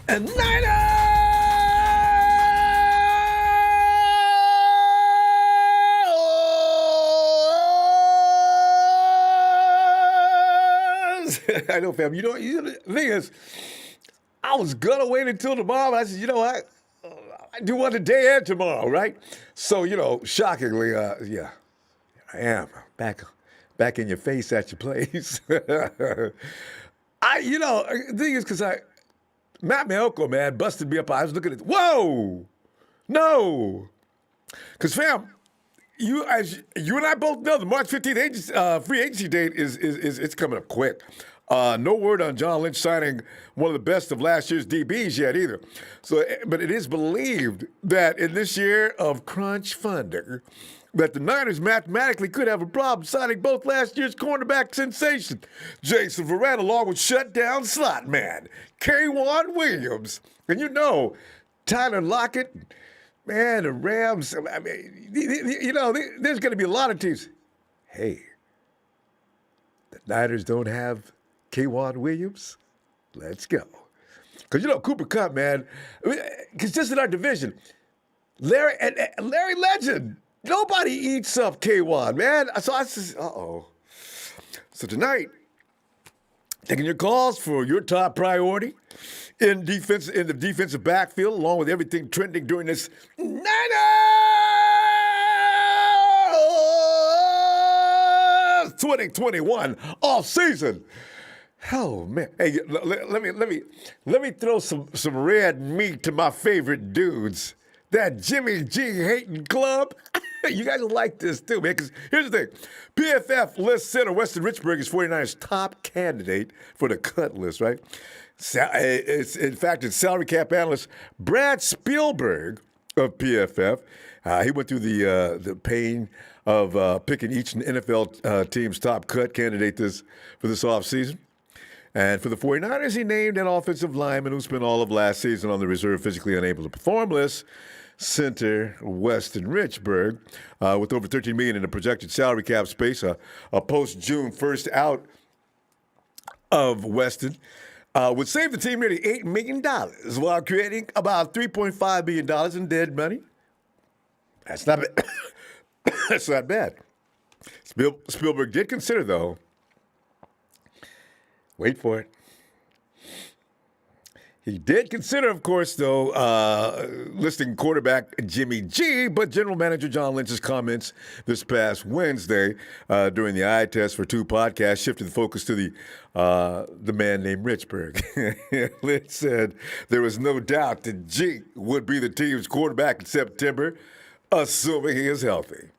and Niners! I know, fam. The thing is, I was going to wait until tomorrow. I said, I do one today and tomorrow, right? So, shockingly, yeah, I am back in your face at your place. The thing is, because Matt Mielko, man, busted me up. I was looking at, whoa, no. Because, fam, you and I both know the March 15th free agency date is it's coming up quick. No word on John Lynch signing one of the best of last year's DBs yet either. So, but it is believed that in this year of crunch funding, that the Niners mathematically could have a problem signing both last year's cornerback sensation, Jason Verrett, along with shutdown slot man, K'Wan Williams. And Tyler Lockett, man, the Rams, I mean, there's going to be a lot of teams. Hey, the Niners don't have K'Wan Williams? Let's go. Because, Cooper Kupp, man, because just in our division, Larry Legend, nobody eats up K'Wan, man. So I said, uh-oh. So tonight, taking your calls for your top priority in the defensive backfield, along with everything trending during this Niners 2021 offseason. Oh man! Hey, let me throw some red meat to my favorite dudes. That Jimmy G hating club. You guys will like this too, man. Because here's the thing: PFF lists center Weston Richberg as 49ers' top candidate for the cut list. Right? In fact, it's salary cap analyst Brad Spielberg of PFF. He went through the pain of picking each NFL team's top cut candidate for this offseason. And for the 49ers, he named an offensive lineman who spent all of last season on the reserve, physically unable to perform list, center Weston Richberg, with over $13 million in the projected salary cap space, a post-June 1st out of Weston, would save the team nearly $8 million while creating about $3.5 million in dead money. That's not bad. That's not bad. Spielberg did consider, though, wait for it. He did consider, of course, though, listing quarterback Jimmy G, but General Manager John Lynch's comments this past Wednesday during the eye test for 2 podcasts shifted the focus to the man named Richberg. Lynch said there was no doubt that G would be the team's quarterback in September, assuming he is healthy.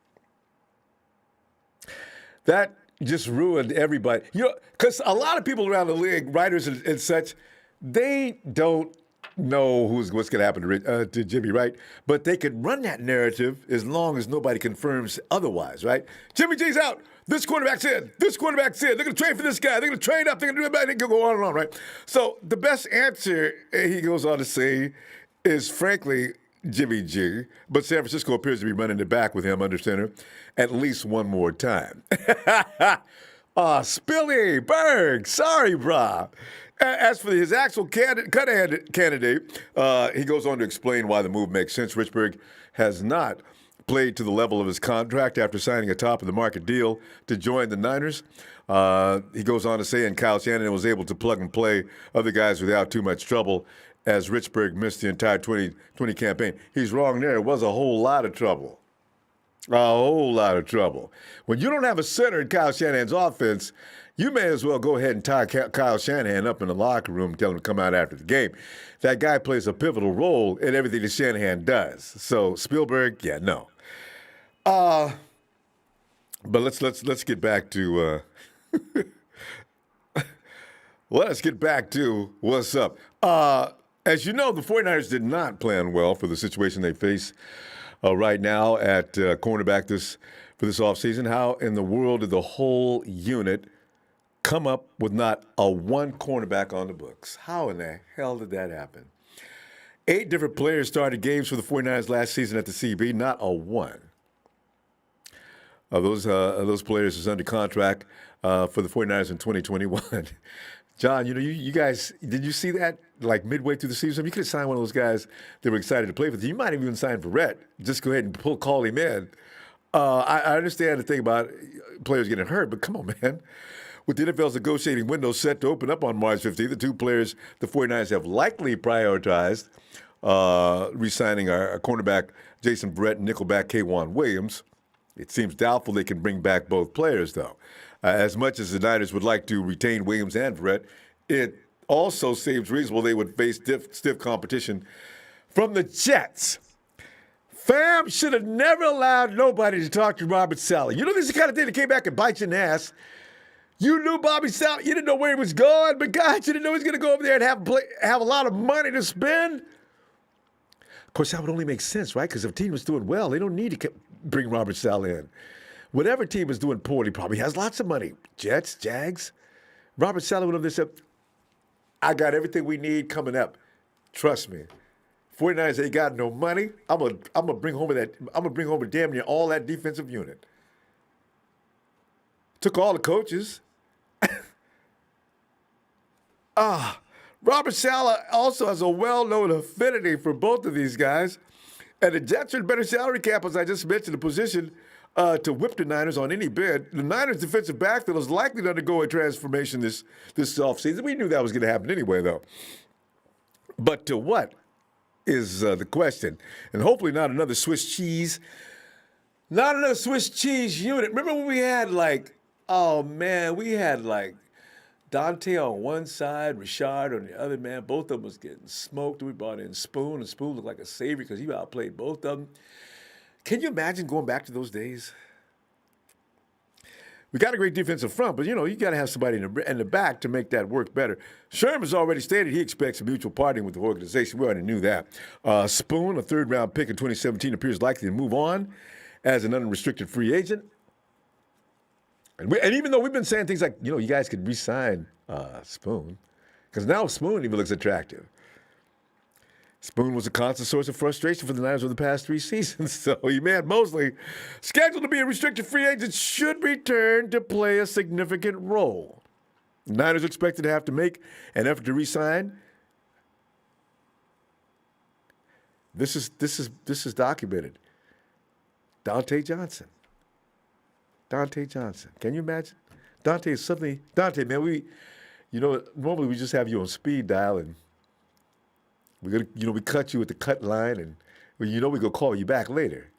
That just ruined everybody. Because a lot of people around the league, writers and such, they don't know what's going to happen to Jimmy, right? But they could run that narrative as long as nobody confirms otherwise, right? Jimmy G's out. This quarterback's in. This quarterback's in. They're going to trade for this guy. They're going to trade up. They're going to do it. They can go on and on, right? So the best answer, he goes on to say, is frankly Jimmy G, but San Francisco appears to be running it back with him under center at least one more time. Spilly Berg, sorry, brah. As for his actual candidate, he goes on to explain why the move makes sense. Richberg has not played to the level of his contract after signing a top-of-the-market deal to join the Niners. He goes on to say, and Kyle Shanahan was able to plug and play other guys without too much trouble, as Richberg missed the entire 2020 campaign. He's wrong there. It was a whole lot of trouble. A whole lot of trouble. When you don't have a center in Kyle Shanahan's offense, you may as well go ahead and tie Kyle Shanahan up in the locker room and tell him to come out after the game. That guy plays a pivotal role in everything that Shanahan does. So Spielberg, yeah, no. But let's get back to let's get back to what's up. As you know, the 49ers did not plan well for the situation they face right now at cornerback for this offseason. How in the world did the whole unit come up with not a one cornerback on the books? How in the hell did that happen? 8 different players started games for the 49ers last season at the CB, not a one. Those players is under contract for the 49ers in 2021. John, you guys, did you see that like midway through the season? You could have signed one of those guys that were excited to play with you. You might have even signed Verrett. Just go ahead and call him in. I understand the thing about players getting hurt, but come on, man. With the NFL's negotiating window set to open up on March 15th, the two players the 49ers have likely prioritized re-signing our cornerback Jason Verrett and nickelback K'Wan Williams. It seems doubtful they can bring back both players, though. As much as the Niners would like to retain Williams and Verrett, it also seems reasonable they would face stiff competition from the Jets. Fam should have never allowed nobody to talk to Robert Saleh. You know, this is the kind of thing that came back and bite you in the ass. You knew Bobby Saleh. You didn't know where he was going, but God, you didn't know he was going to go over there and have a lot of money to spend. Of course, that would only make sense, right? Because if a team was doing well, they don't need to bring Robert Saleh in. Whatever team is doing poorly probably has lots of money. Jets, Jags. Robert Saleh would have said, I got everything we need coming up. Trust me. 49ers ain't got no money. I'm gonna bring home damn near all that defensive unit. Took all the coaches. Robert Saleh also has a well-known affinity for both of these guys. And the Jets are in better salary cap, as I just mentioned, the position to whip the Niners on any bid. The Niners' defensive backfield is likely to undergo a transformation this offseason. We knew that was going to happen anyway, though. But to what is the question? And hopefully not another Swiss cheese. Not another Swiss cheese unit. Remember when we had we had Dante on one side, Richard on the other, man. Both of them was getting smoked. We brought in Spoon, and Spoon looked like a savior because he outplayed both of them. Can you imagine going back to those days? We got a great defensive front, but, you got to have somebody in the back to make that work better. Sherman's already stated he expects a mutual parting with the organization. We already knew that. Spoon, a third-round pick in 2017, appears likely to move on as an unrestricted free agent. And even though we've been saying things like, you guys could re-sign Spoon, because now Spoon even looks attractive. Spoon was a constant source of frustration for the Niners over the past 3 seasons. So Emmanuel Mosley, scheduled to be a restricted free agent, should return to play a significant role. The Niners are expected to have to make an effort to re-sign. This is documented. Dante Johnson. Can you imagine? Dante, man, normally we just have you on speed dial and we cut you at the cut line and we're gonna call you back later.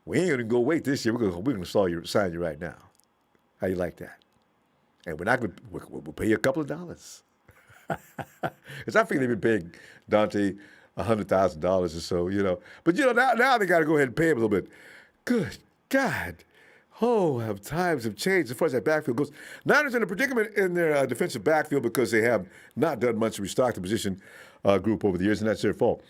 We ain't gonna go wait this year. We're gonna sign you right now. How you like that? And we'll pay you a couple of dollars. Because I think they've been paying Dante $100,000 or so, But now they gotta go ahead and pay him a little bit. Good God. How times have changed as far as that backfield goes. Niners in a predicament in their defensive backfield because they have not done much to restock the position group over the years, and that's their fault.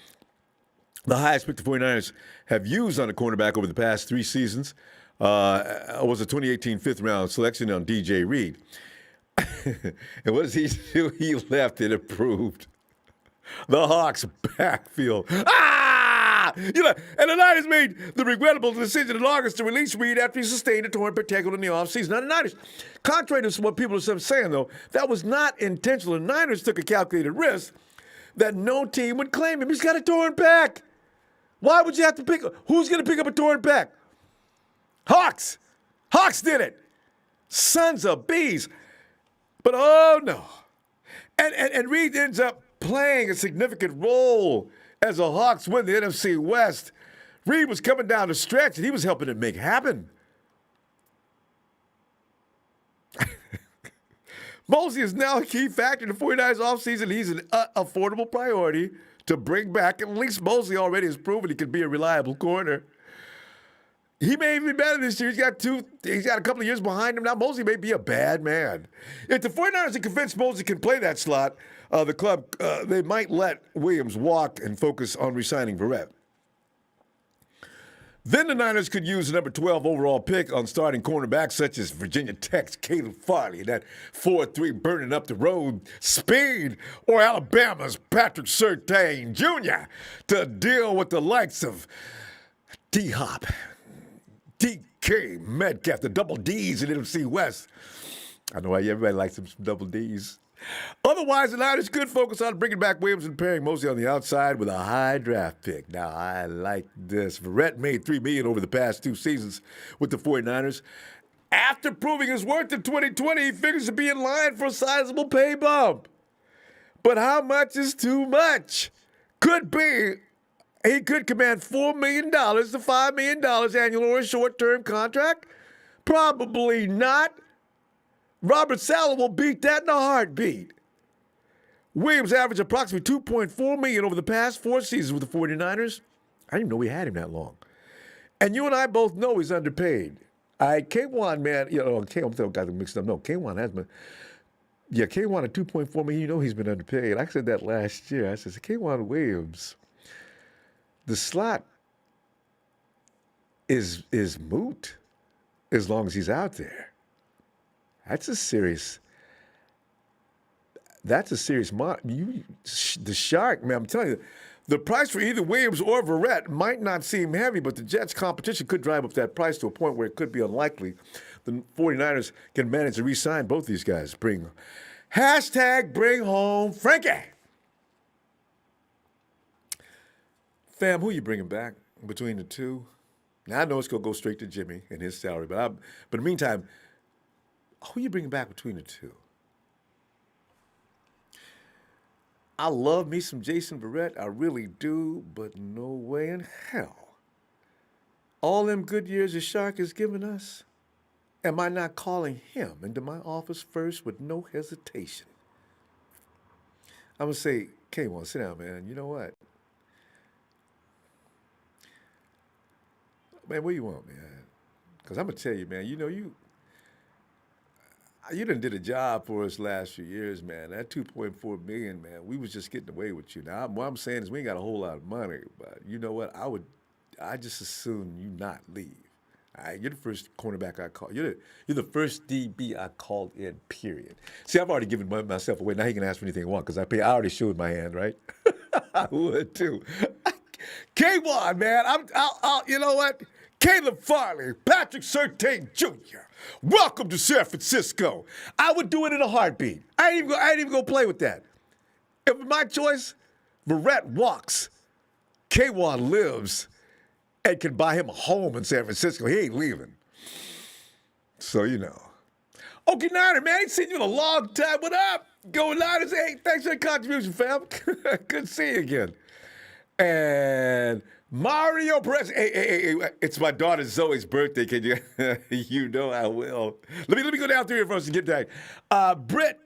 The highest pick the 49ers have used on a cornerback over the past 3 seasons was a 2018 fifth-round selection on DJ Reed. And what does he do? He left it approved. The Hawks backfield. And the Niners made the regrettable decision in August to release Reed after he sustained a torn pectoral in the offseason. Now, the Niners, contrary to what people are saying, though, that was not intentional. The Niners took a calculated risk that no team would claim him. He's got a torn pec. Why would you have to pick? Who's going to pick up a torn pec? Hawks. Hawks did it. Sons of bees. But, oh, no. And Reed ends up playing a significant role as the Hawks win the NFC West. Reed was coming down the stretch, and he was helping it make happen. Mosley is now a key factor in the 49ers offseason. He's an affordable priority to bring back. At least Mosley already has proven he can be a reliable corner. He may even be better this year. He's got a couple of years behind him now. Mosley may be a bad man. If the 49ers are convinced Mosley can play that slot, the club, they might let Williams walk and focus on re-signing Verrett. Then the Niners could use the number 12 overall pick on starting cornerbacks such as Virginia Tech's Caleb Farley, that 4.3 burning up the road speed, or Alabama's Patrick Surtain Jr. to deal with the likes of D-Hop, DK Metcalf, the double D's in NFC West. I know why everybody likes some double D's. Otherwise, the Niners could focus on bringing back Williams and pairing mostly on the outside with a high draft pick. Now, I like this. Verrett made $3 million over the past 2 seasons with the 49ers. After proving his worth in 2020, he figures to be in line for a sizable pay bump. But how much is too much? Could be he could command $4 million to $5 million annual or a short-term contract. Probably not. Robert Saleh will beat that in a heartbeat. Williams averaged approximately $2.4 million over the past 4 seasons with the 49ers. I didn't even know we had him that long. And you and I both know he's underpaid. K1, man, I'm got them mixed up. No, K1 has been. Yeah, K1 at $2.4 million, you know he's been underpaid. I said that last year. I said, K1 Williams, the slot is moot as long as he's out there. That's a serious the shark, man, I'm telling you, the price for either Williams or Verrett might not seem heavy, but the Jets' competition could drive up that price to a point where it could be unlikely the 49ers can manage to re-sign both these guys. Bring home Frankie. Fam, who you bringing back between the two? Now, I know it's going to go straight to Jimmy and his salary, but in the meantime, who you bringing back between the two? I love me some Jason Verrett. I really do, but no way in hell. All them good years the Shark has given us, am I not calling him into my office first with no hesitation? I'm going to say, K1, sit down, man. You know what? Man, what do you want, man? Because I'm going to tell you, man, you done did a job for us last few years, man. That $2.4 million, man, we was just getting away with you. Now, what I'm saying is we ain't got a whole lot of money, but you know what? I just assume you not leave. All right, you're the first cornerback I called. You're the first DB I called in, period. See, I've already given myself away. Now he can ask for anything he wants because I already showed my hand, right? I would, too. K1, man, I'll you know what? Caleb Farley, Patrick Surtain Jr., welcome to San Francisco. I would do it in a heartbeat. I ain't even gonna play with that. If my choice, Verrett walks, K1 lives, and can buy him a home in San Francisco. He ain't leaving. So, you know. Okay, Niner, man, ain't seen you in a long time. What up? Go Niners. Hey, thanks for the contribution, fam. Good to see you again. And Mario Perez. Hey, it's my daughter Zoe's birthday. Can you? You know I will. Let me go down through here first and get that. Britt,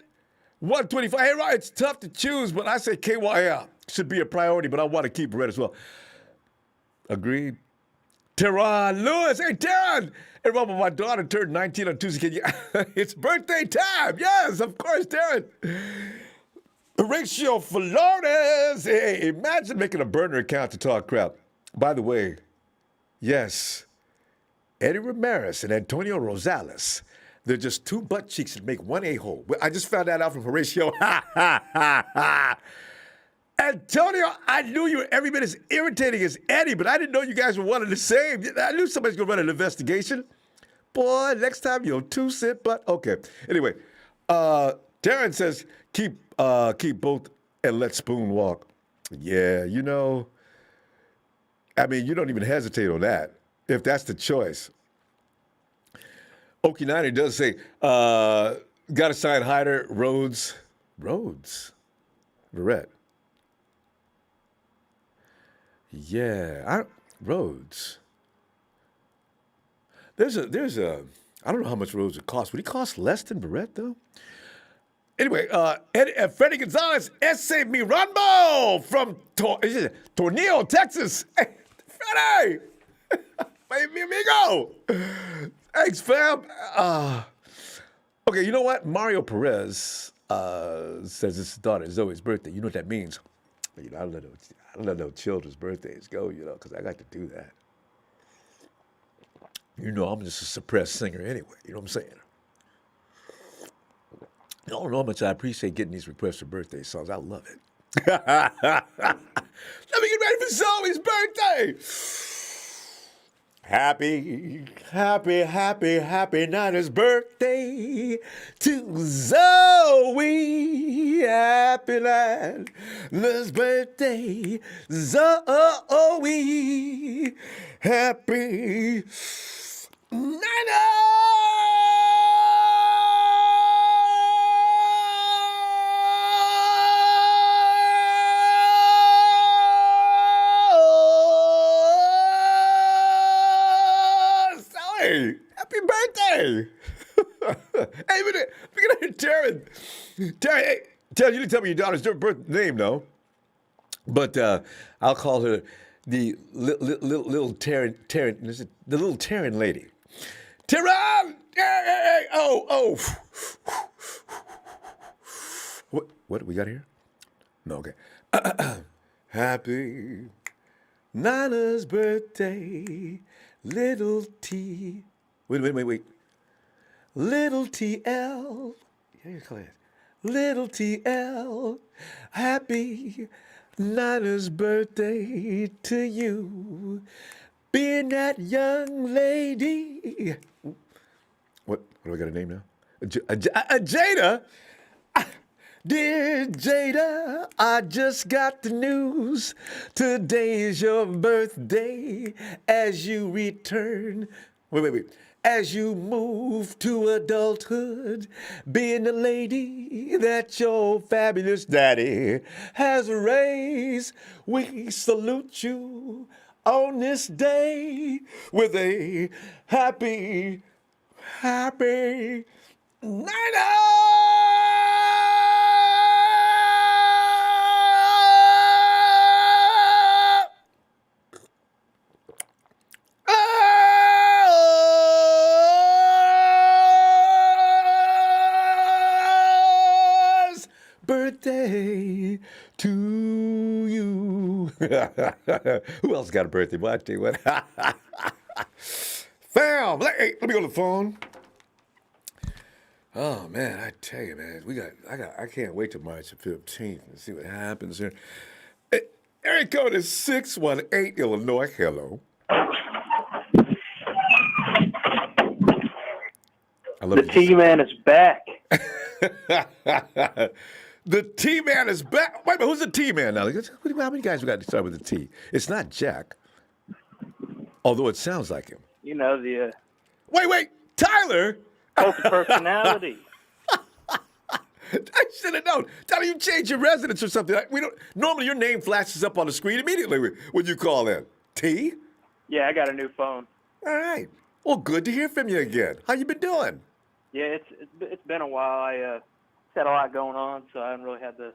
125. Hey, Ryan, it's tough to choose, but I say KYL should be a priority, but I want to keep Brett as well. Agreed. Teron Lewis. Hey, Teron. Hey, Ronbo, my daughter turned 19 on Tuesday. It's birthday time. Yes, of course, Teron. Horatio Flores. Hey, imagine making a burner account to talk crap. By the way, yes, Eddie Ramirez and Antonio Rosales, they're just 2 butt cheeks that make 1 a-hole. I just found that out from Horatio. Antonio, I knew you were every bit as irritating as Eddie, but I didn't know you guys were one and the same. I knew somebody's going to run an investigation. Boy, next time you'll 2-cent butt. Okay. Anyway, Darren says, keep both and let Spoon walk. Yeah, you know, I mean, you don't even hesitate on that, if that's the choice. Okie 90 does say, got to sign Hyder, Rhodes, Verrett. Yeah, Rhodes. There's a, I don't know how much Rhodes would cost. Would he cost less than Verrett, though? Anyway, Freddie Gonzalez, S.A. Mi Ronbo from Tornillo, Texas. Hey, Freddie! Hey, mi amigo! Thanks, fam. Okay, you know what? Mario Perez says it's his daughter Zoe's birthday. You know what that means? You know, I don't let no children's birthdays go, you know, because I got to do that. You know, I'm just a suppressed singer anyway. You know what I'm saying? I don't know how much I appreciate getting these requests for birthday songs. I love it. Let me get ready for Zoe's birthday. Happy, happy, happy, happy Niners birthday to Zoe. Happy Niners birthday, Zoe. Happy Niners! Hey, happy birthday! Hey, look at Taryn. Taryn, hey, Taryn, you didn't tell me your daughter's birth name, no? But I'll call her the little Taryn, the little Taryn lady. Taryn! Hey, oh. What do we got here? No, okay. Happy Nana's birthday, little T. Wait. Little TL. Yeah, you call it. Little TL. Happy Nana's birthday to you. Being that young lady. What do I got a name now? Jada. Dear Jada, I just got the news. Today is your birthday as you return. Wait. As you move to adulthood, being the lady that your fabulous daddy has raised, we salute you on this day with a happy birthday to you. Who else got a birthday? Well, I tell you what. Fam, let me go to the phone. Oh man, I tell you, man, I can't wait till March 15th and see what happens here. Area code is 618 Illinois. Hello. The T-Man is back. The T-Man is back. Wait a minute, who's the T-Man now? How many guys we got to start with the T? It's not Jack, although it sounds like him. You know, the... Wait, Tyler? Cult of personality. I should have known. Tyler, you changed your residence or something. Normally your name flashes up on the screen immediately when you call in. T? Yeah, I got a new phone. All right. Well, good to hear from you again. How you been doing? Yeah, it's been a while. I had a lot going on, so I haven't really had the...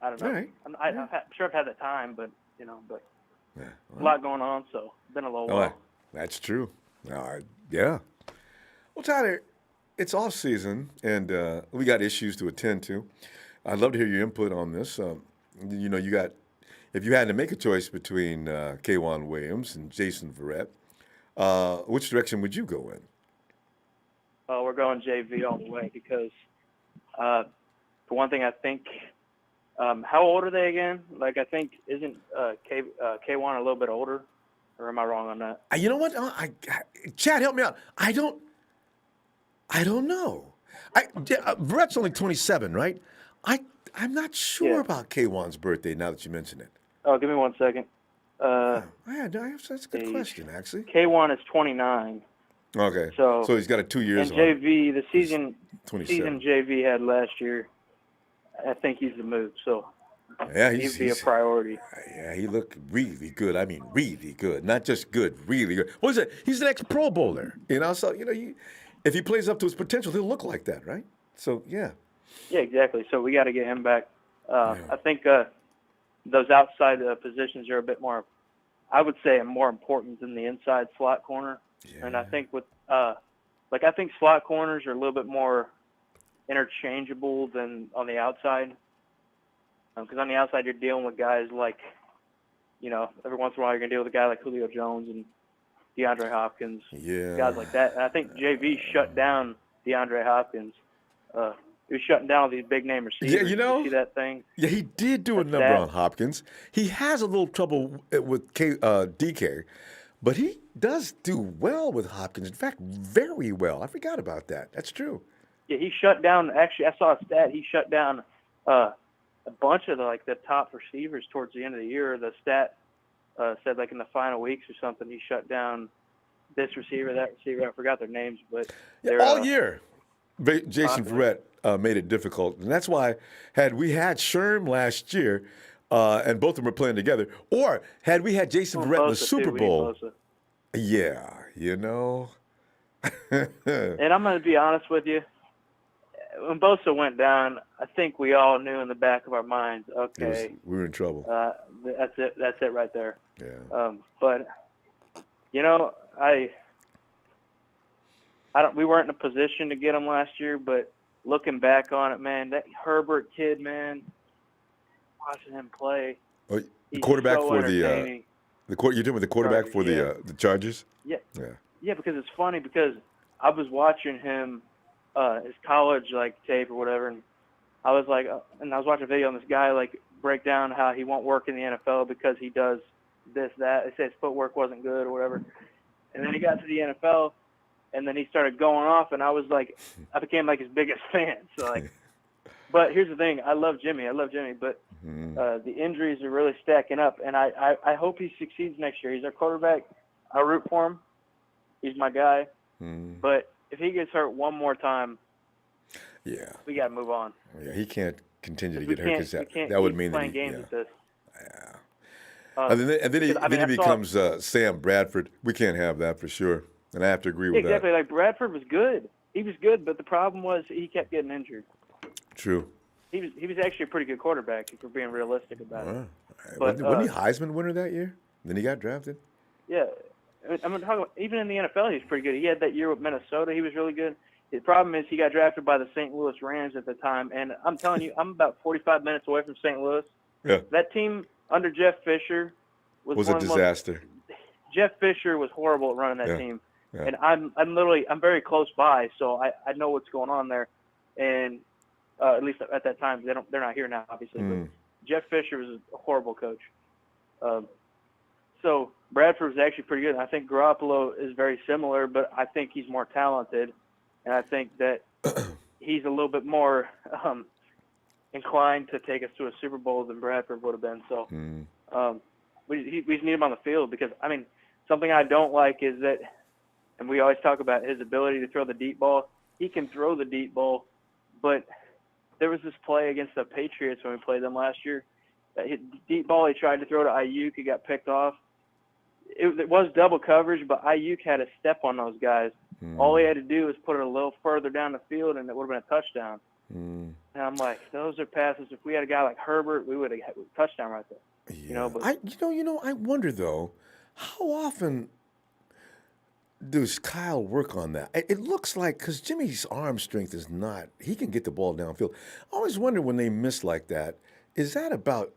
I don't know. All right. I'm sure I've had the time, but a lot going on, so it's been a little while. That's true. Yeah. Well, Tyler, it's off season, and we got issues to attend to. I'd love to hear your input on this. If you had to make a choice between K'Wan Williams and Jason Verrett, which direction would you go in? We're going JV all the way because, for one thing, I think, how old are they again? Like, I think, isn't K'Wan a little bit older? Or am I wrong on that? You know what? Chad, help me out. I don't know. Verrett's only 27, right? I'm not sure about K'Wan's birthday now that you mention it. Oh, give me 1 second. That's a good question, actually. K1 is 29. Okay. So he's got a 2 years and on. JV, the season JV had last year, I think he's the move. So yeah, he'd be a priority. Yeah, he looked really good. I mean, really good. Not just good, really good. What is it? He's an ex-Pro Bowler. So if he plays up to his potential, he'll look like that, right? So yeah. Yeah, exactly. So we got to get him back. I think those outside positions are a bit more, I would say, more important than the inside slot corner. Yeah. And I think I think slot corners are a little bit more interchangeable than on the outside. Because on the outside, you're dealing with guys like, every once in a while you're going to deal with a guy like Julio Jones and DeAndre Hopkins, guys like that. And I think JV shut down DeAndre Hopkins. He was shutting down all these big-name receivers. Yeah, you see that thing? Yeah, he did do a number on Hopkins. He has a little trouble with DK, But he does do well with Hopkins. In fact, very well. I forgot about that. That's true. Yeah, he shut down. Actually, I saw a stat. He shut down a bunch of the top receivers towards the end of the year. The stat said like in the final weeks or something, he shut down this receiver, that receiver. I forgot their names, but all year. Jason Verrett made it difficult, and that's why had we had Sherm last year, and both of them were playing together, or had we had Jason Verrett in the Super Bowl, yeah, you know. And I'm going to be honest with you. When Bosa went down, I think we all knew in the back of our minds, okay, we were in trouble. That's it. That's it right there. Yeah. But you know, we weren't in a position to get him last year, but looking back on it, man, that Herbert kid, man, watching him play. Oh, the quarterback so for you're doing with the quarterback for the Chargers? Yeah. Yeah, because it's funny because I was watching him his college tape or whatever, and I was watching a video on this guy break down how he won't work in the NFL because he does this, that. They say his footwork wasn't good or whatever. And then he got to the NFL, and then he started going off, and I became his biggest fan. So but here's the thing: I love Jimmy, but the injuries are really stacking up, and I hope he succeeds next year. He's our quarterback. I root for him. He's my guy. But if he gets hurt one more time, we got to move on. Yeah, he can't continue to get hurt because that would mean playing games with this. Yeah. And then he becomes Sam Bradford. We can't have that for sure. And I have to agree with that. Exactly. Bradford was good. He was good, but the problem was he kept getting injured. True. He was actually a pretty good quarterback if we're being realistic about it. But wasn't he Heisman winner that year? Then he got drafted? Yeah. I'm talking about, even in the NFL, he's pretty good. He had that year with Minnesota. He was really good. The problem is he got drafted by the St. Louis Rams at the time. And I'm telling you, I'm about 45 minutes away from St. Louis. Yeah. That team under Jeff Fisher was a disaster. Jeff Fisher was horrible at running that team. Yeah. And I'm very close by, so I know what's going on there. And at least at that time, they're not here now, obviously. But Jeff Fisher was a horrible coach. So Bradford was actually pretty good. I think Garoppolo is very similar, but I think he's more talented, and I think that he's a little bit more inclined to take us to a Super Bowl than Bradford would have been. So we just need him on the field because, something I don't like is that, and we always talk about his ability to throw the deep ball. He can throw the deep ball, but there was this play against the Patriots when we played them last year. Deep ball he tried to throw to Ayuk. He got picked off. It was double coverage, but Ayuk had a step on those guys. All he had to do was put it a little further down the field, and it would have been a touchdown. And I'm like, those are passes. If we had a guy like Herbert, we would have had a touchdown right there. Yeah. But I wonder though, how often does Kyle work on that? It looks like because Jimmy's arm strength is not. He can get the ball downfield. I always wonder when they miss like that. Is that about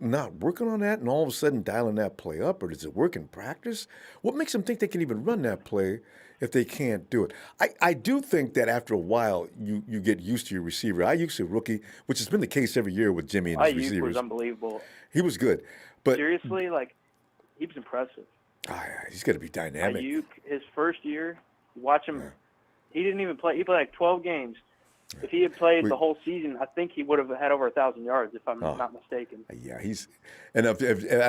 not working on that and all of a sudden dialing that play up, or does it work in practice? What makes them think they can even run that play if they can't do it? I do think that after a while you get used to your receiver. Ayuk's a rookie, which has been the case every year with Jimmy and his receivers. Ayuk was unbelievable. He was good. But seriously, he was impressive. He's got to be dynamic. Ayuk, his first year, watch him. Yeah. He didn't even play. He played 12 games. If he had played the whole season, I think he would have had over 1,000 yards, if I'm not mistaken. Yeah, and I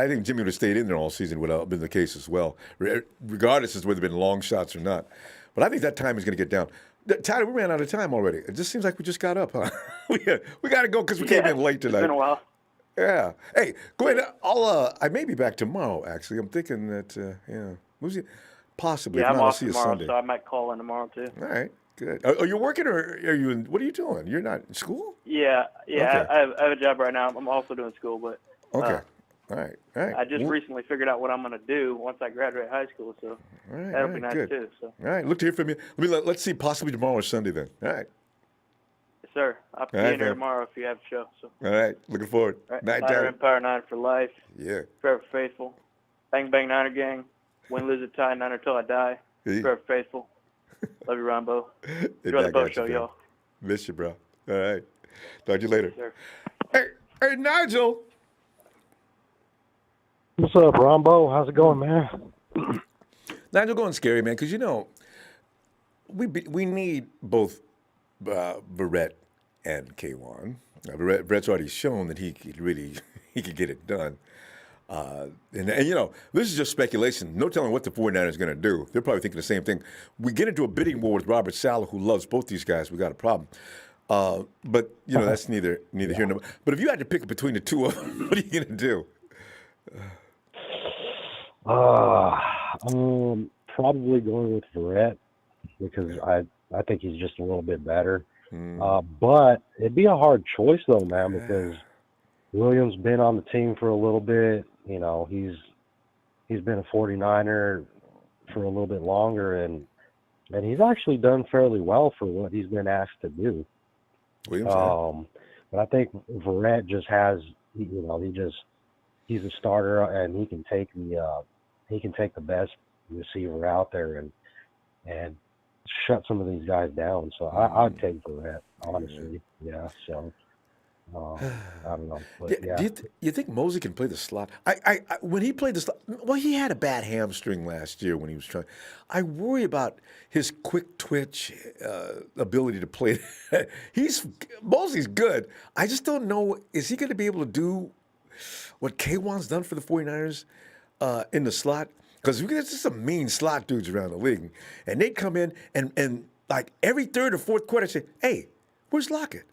think Jimmy would have stayed in there all season would have been the case as well, regardless of whether it had been long shots or not. But I think that time is going to get down. Tyler, we ran out of time already. It just seems like we just got up, huh? we got to go because we came in late tonight. It's been a while. Yeah. Hey, go ahead. I may be back tomorrow. Actually, I'm thinking that possibly. Yeah, I'm off see tomorrow, you so I might call in tomorrow too. All right. Good. Are you working or are you in? What are you doing? You're not in school? Yeah. Okay. I have a job right now. I'm also doing school, but okay. All right. I just recently figured out what I'm going to do once I graduate high school, so that'll be nice too. So. All right. Look to hear from you. Let's see, possibly tomorrow or Sunday then. All right. Yes, sir. I'll be in here tomorrow if you have a show. So. All right. Looking forward. All right. Night, Niner Empire, Niner for life. Yeah. Forever faithful. Bang, bang, Niner gang. Win, lose, or tie, Niner till I die. Forever faithful. Love you, Ronbo. Enjoy the boat show, y'all. Miss you, bro. All right. Talk to you later. Yes, sir. Hey, Nigel. What's up, Ronbo? How's it going, man? Nigel going scary, man, because we need both Verrett and K1. Verrett's already shown that he could get it done. And this is just speculation. No telling what the 49ers are going to do. They're probably thinking the same thing. We get into a bidding war with Robert Saleh, who loves both these guys. We got a problem. But that's neither here nor there. But if you had to pick between the two of them, what are you going to do? Probably going with Verrett because I think he's just a little bit better. But it'd be a hard choice though, man, because Williams been on the team for a little bit. He's been a 49er for a little bit longer, and he's actually done fairly well for what he's been asked to do. Williams, but I think Verrett just has, he's a starter, and he can take the best receiver out there and shut some of these guys down. So I'd take Verrett, honestly. Yeah. So I don't know. But, yeah. Do you think Mosley can play the slot? When he played the slot, well, he had a bad hamstring last year when he was trying. I worry about his quick twitch ability to play. Mosley's good. I just don't know. Is he going to be able to do what K1's done for the 49ers in the slot? Because there's just some mean slot dudes around the league. And they'd come in and like every third or fourth quarter say, hey, where's Lockett?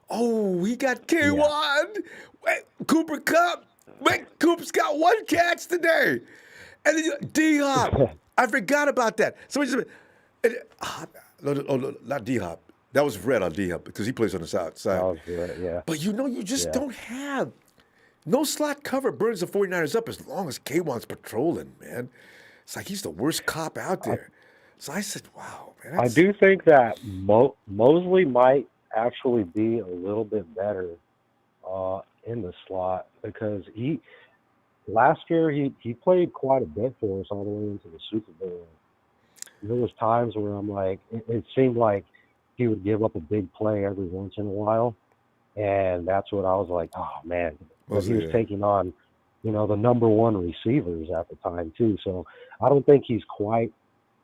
Oh, we got K1. Yeah. Wait, Cooper Kupp. Wait, Cooper's got one catch today. And then D-Hop. I forgot about that. Somebody said, no, not D-Hop. That was Red on D-Hop because he plays on the south side. That was good, yeah. But you just don't have. No slot cover burns the 49ers up as long as K1's patrolling, man. It's like he's the worst cop out there. So I said, wow, man. I do think that Mosley might actually be a little bit better in the slot because last year he played quite a bit for us all the way into the Super Bowl. There was times where I'm like, it seemed like he would give up a big play every once in a while, and that's what I was like, oh man. But he was taking on, the number one receivers at the time too. So I don't think he's quite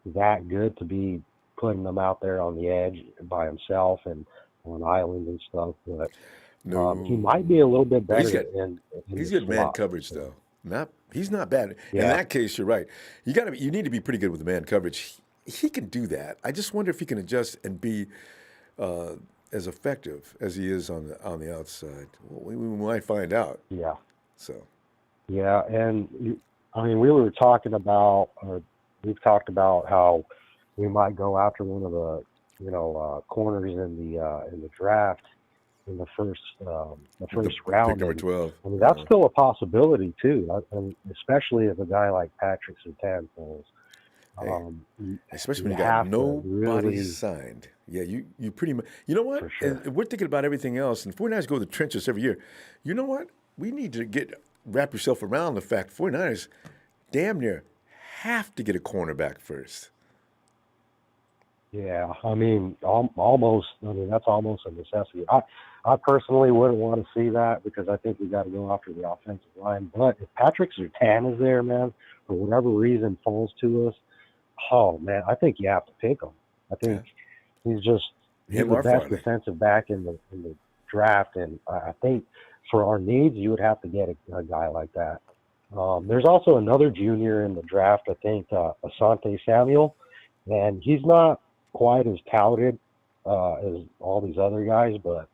that good to be putting them out there on the edge by himself and on island and stuff. But he might be a little bit better. He's good man coverage though. He's not bad. Yeah. In that case, you're right. You need to be pretty good with the man coverage. He can do that. I just wonder if he can adjust and be as effective as he is on the outside. Well, we might find out. Yeah. So. Yeah, and we've talked about how we might go after one of the corners in the draft in the first round. Pick number 12. That's still a possibility too, and especially if a guy like Patrick Surtain falls. Especially when you got nobody signed. Yeah, you pretty much. You know what? Sure. And we're thinking about everything else. And 49ers go to the trenches every year. You know what? We need to wrap yourself around the fact 49ers damn near have to get a cornerback first. Yeah, almost. That's almost a necessity. I personally wouldn't want to see that because I think we got to go after the offensive line. But if Patrick Surtain is there, man, for whatever reason falls to us, oh man, I think you have to pick him. I think he's the best defensive back in the draft, and I think for our needs, you would have to get a guy like that. There's also another junior in the draft, I think, Asante Samuel, and he's not quite as touted as all these other guys, but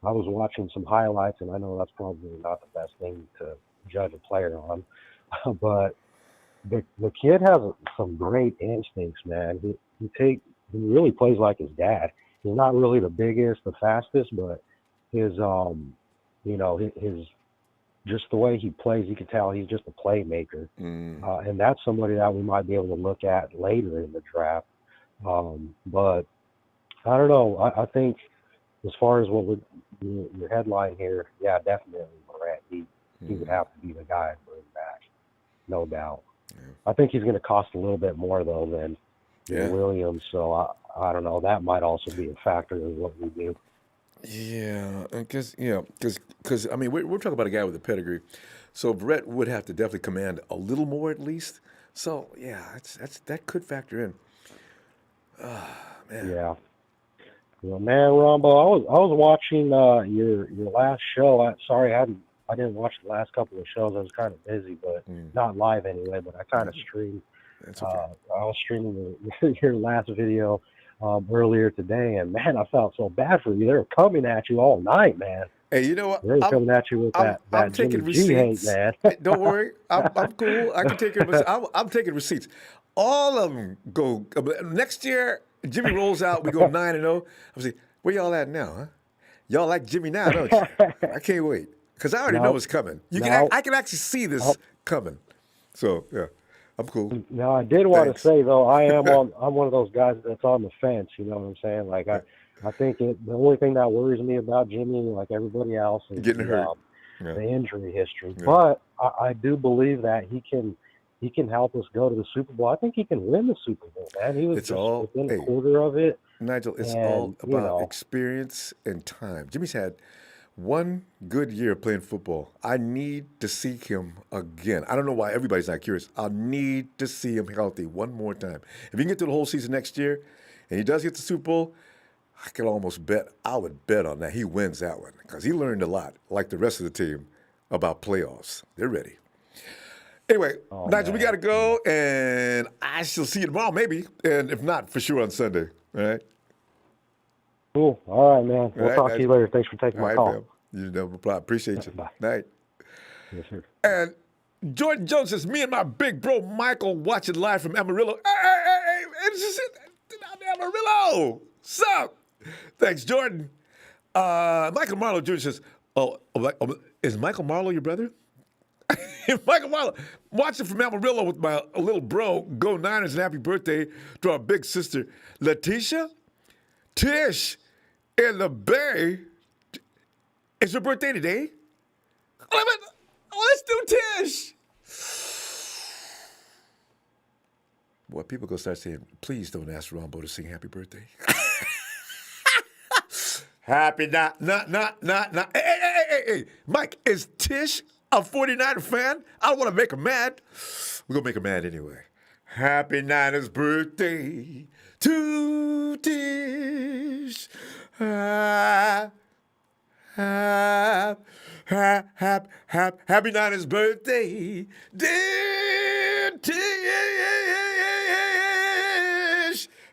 I was watching some highlights, and I know that's probably not the best thing to judge a player on, but the kid has some great instincts, man. He really plays like his dad. He's not really the biggest, the fastest, but his just the way he plays, you can tell he's just a playmaker. And that's somebody that we might be able to look at later in the draft. But I don't know. I think as far as your headline here, yeah, definitely Verrett. He would have to be the guy to bring back, no doubt. Yeah. I think he's going to cost a little bit more though than Williams. So I don't know. That might also be a factor in what we do. Yeah, because we're talking about a guy with a pedigree, so Verrett would have to definitely command a little more at least. So yeah, that could factor in. Man. Yeah. Well, man, Rombo, I was watching your last show. Sorry, I didn't watch the last couple of shows. I was kind of busy, but not live anyway. But I kind of streamed. That's okay. I was streaming your last video earlier today, and man, I felt so bad for you. They were coming at you all night, man. Hey, you know what? They were coming at you with that taking Jimmy G hate, receipts. man. Don't worry, I'm cool. I can take care of myself. I'm taking receipts. All of them go next year. Jimmy rolls out. We go 9-0. I'm saying, where y'all at now, huh? Y'all like Jimmy now, don't you? I can't wait because I already know it's coming. I can actually see this coming. So yeah, I'm cool. Now I did want to say though, I'm one of those guys that's on the fence. You know what I'm saying? Like I think the only thing that worries me about Jimmy, like everybody else, is getting hurt. The injury history. Yeah. But I do believe that he can help us go to the Super Bowl. I think he can win the Super Bowl, man. He was within a quarter of it. Nigel, it's all about experience and time. Jimmy's had one good year playing football. I need to see him again. I don't know why everybody's not curious. I need to see him healthy one more time. If he can get through the whole season next year and he does get the Super Bowl, I would bet on that. He wins that one because he learned a lot, like the rest of the team, about playoffs. They're ready. Anyway, Nigel, we got to go, and I shall see you tomorrow, maybe, and if not, for sure on Sunday. All right? Cool. All right, man. We'll talk to you later. Thanks for taking my call. Man. You know, appreciate you. Bye. Night. Yes, sir. And Jordan Jones says, me and my big bro Michael watching live from Amarillo. Hey, it's just Amarillo. Sup? Thanks, Jordan. Michael Marlowe Jr. says, is Michael Marlowe your brother? Michael Marlowe, watching from Amarillo with my little bro. Go Niners and happy birthday to our big sister, Letitia. Tish in the Bay. It's her birthday today? Let's do Tish. Boy, people gonna start saying, please don't ask Ronbo to sing happy birthday. Happy Hey, Mike, is Tish a 49er fan? I don't want to make her mad. We're going to make her mad anyway. Happy Niners birthday to Tish. Happy Niners birthday, dear Tish.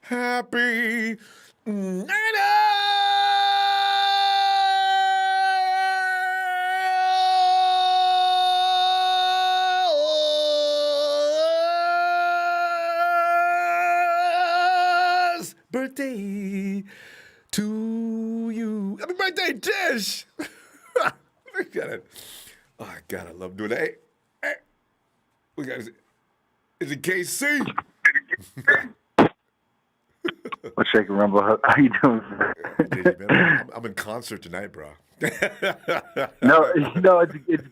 Happy Niners. Birthday to you. Happy birthday, Tish. I love doing that. Hey, we got. Is it KC? What's shaking, Ronbo? How you doing? I'm in concert tonight, bro. no, it's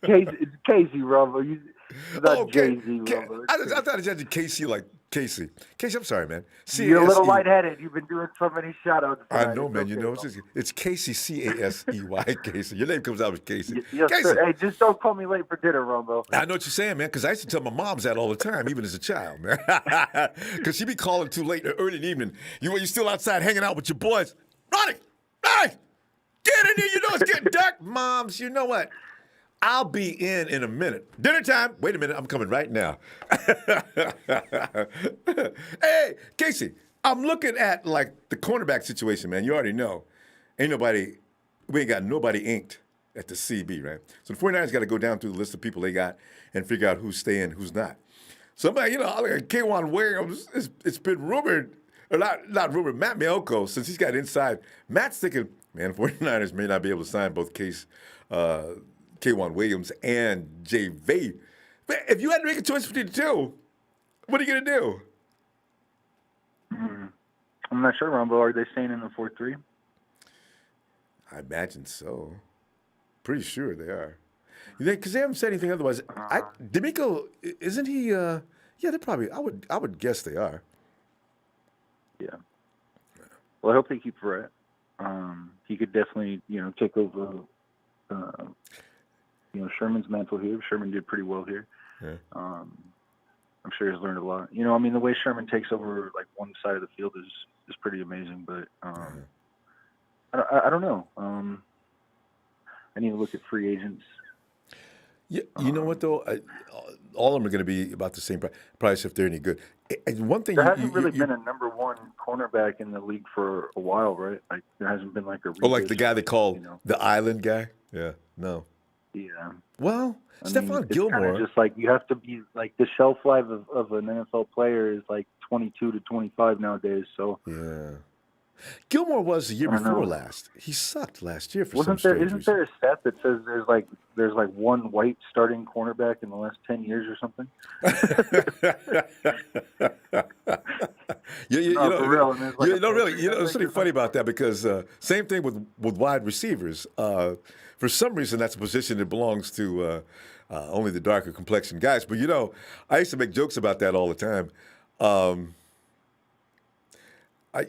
Casey, Ronbo. It's not Jay-Z, Ronbo. I thought it was Casey, like Casey. Casey, I'm sorry, man. You're a little lightheaded. You've been doing so many shout-outs tonight. I know, man. You know, it's Casey, C-A-S-E-Y, Casey. Your name comes out as Casey. Yes, Casey. Sir. Hey, just don't call me late for dinner, Ronbo. I know what you're saying, man, because I used to tell my moms that all the time, even as a child, man. Because she'd be calling too late, early in the evening. You're still outside hanging out with your boys. Ronnie! Get in here. You know it's getting dark. Moms, you know what? I'll be in a minute. Dinner time. Wait a minute. I'm coming right now. Hey, Casey, I'm looking at, like, the cornerback situation, man. You already know. We ain't got nobody inked at the CB, right? So the 49ers got to go down through the list of people they got and figure out who's staying, who's not. Somebody, like K'Wan Williams, it's been rumored, or not rumored, Matt Mielko, since he's got inside. Matt's thinking, man, 49ers may not be able to sign both K'Wan Williams and J.V. But if you had to make a choice between the two, what are you going to do? I'm not sure, Ronbo. Are they staying in the 4-3? I imagine so. Pretty sure they are. You think, because they haven't said anything otherwise. D'Amico, isn't he? Yeah, they're probably. I would guess they are. Yeah. Well, I hope they keep Verrett. He could definitely, take over. Sherman's mantle here. Sherman did pretty well here. Yeah. I'm sure he's learned a lot. You know, I mean, the way Sherman takes over like one side of the field is pretty amazing. But I don't know. I need to look at free agents. Yeah, you know what though? All of them are going to be about the same price if they're any good. And one thing there hasn't really been a number one cornerback in the league for a while, right? Like there hasn't been like a like the guy they call the Island guy. Yeah, no. Yeah. Well, Stephon it's Gilmore. Just like you have to be like the shelf life of an NFL player is like 22 to 25 nowadays. So yeah. Gilmore was the year before last. He sucked last year for Isn't there a stat that says there's like one white starting cornerback in the last 10 years or something? There's something funny about that because same thing with wide receivers. For some reason, that's a position that belongs to only the darker complexion guys. But I used to make jokes about that all the time. I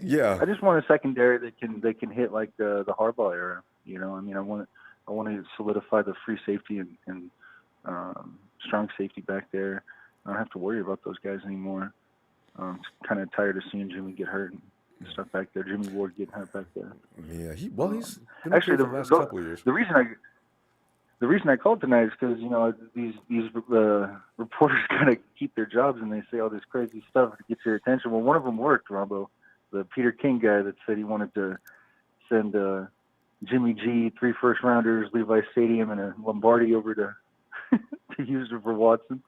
just want a secondary that can hit like the Harbaugh era. You know, I mean, I want to solidify the free safety and strong safety back there. I don't have to worry about those guys anymore. I'm kind of tired of seeing Jimmy get hurt and stuff back there. Jimmy Ward getting hurt back there. Yeah, he's been actually the last couple of years. The reason I called tonight is because these reporters kind of keep their jobs and they say all this crazy stuff to get your attention. Well, one of them worked, Ronbo. The Peter King guy that said he wanted to send Jimmy G, 3 first-rounders, Levi Stadium, and a Lombardi over to Houston for Watson.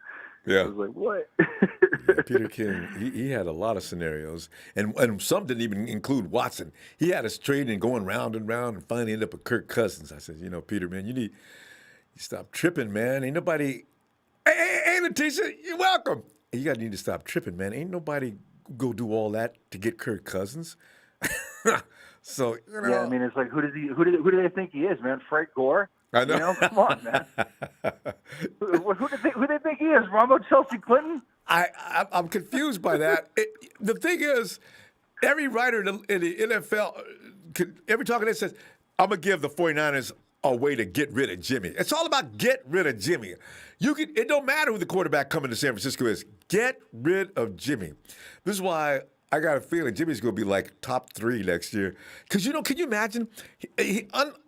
Yeah. I was like, what? Peter King, he had a lot of scenarios, and some didn't even include Watson. He had us trading, going round and round, and finally ended up with Kirk Cousins. I said, Peter, man, you stop tripping, man. Ain't nobody, hey, Letitia, you're welcome. You need to stop tripping, man. Ain't nobody go do all that to get Kirk Cousins. So yeah, I mean, it's like who do they think he is, man? Frank Gore? I know. Come on, man. who do they think he is? Ronbo, Chelsea Clinton? I'm confused by that. The thing is, every writer in the NFL, every talking that says, I'm going to give the 49ers a way to get rid of Jimmy. It's all about get rid of Jimmy. It don't matter who the quarterback coming to San Francisco is. Get rid of Jimmy. This is why I got a feeling Jimmy's going to be like top 3 next year. Because, can you imagine?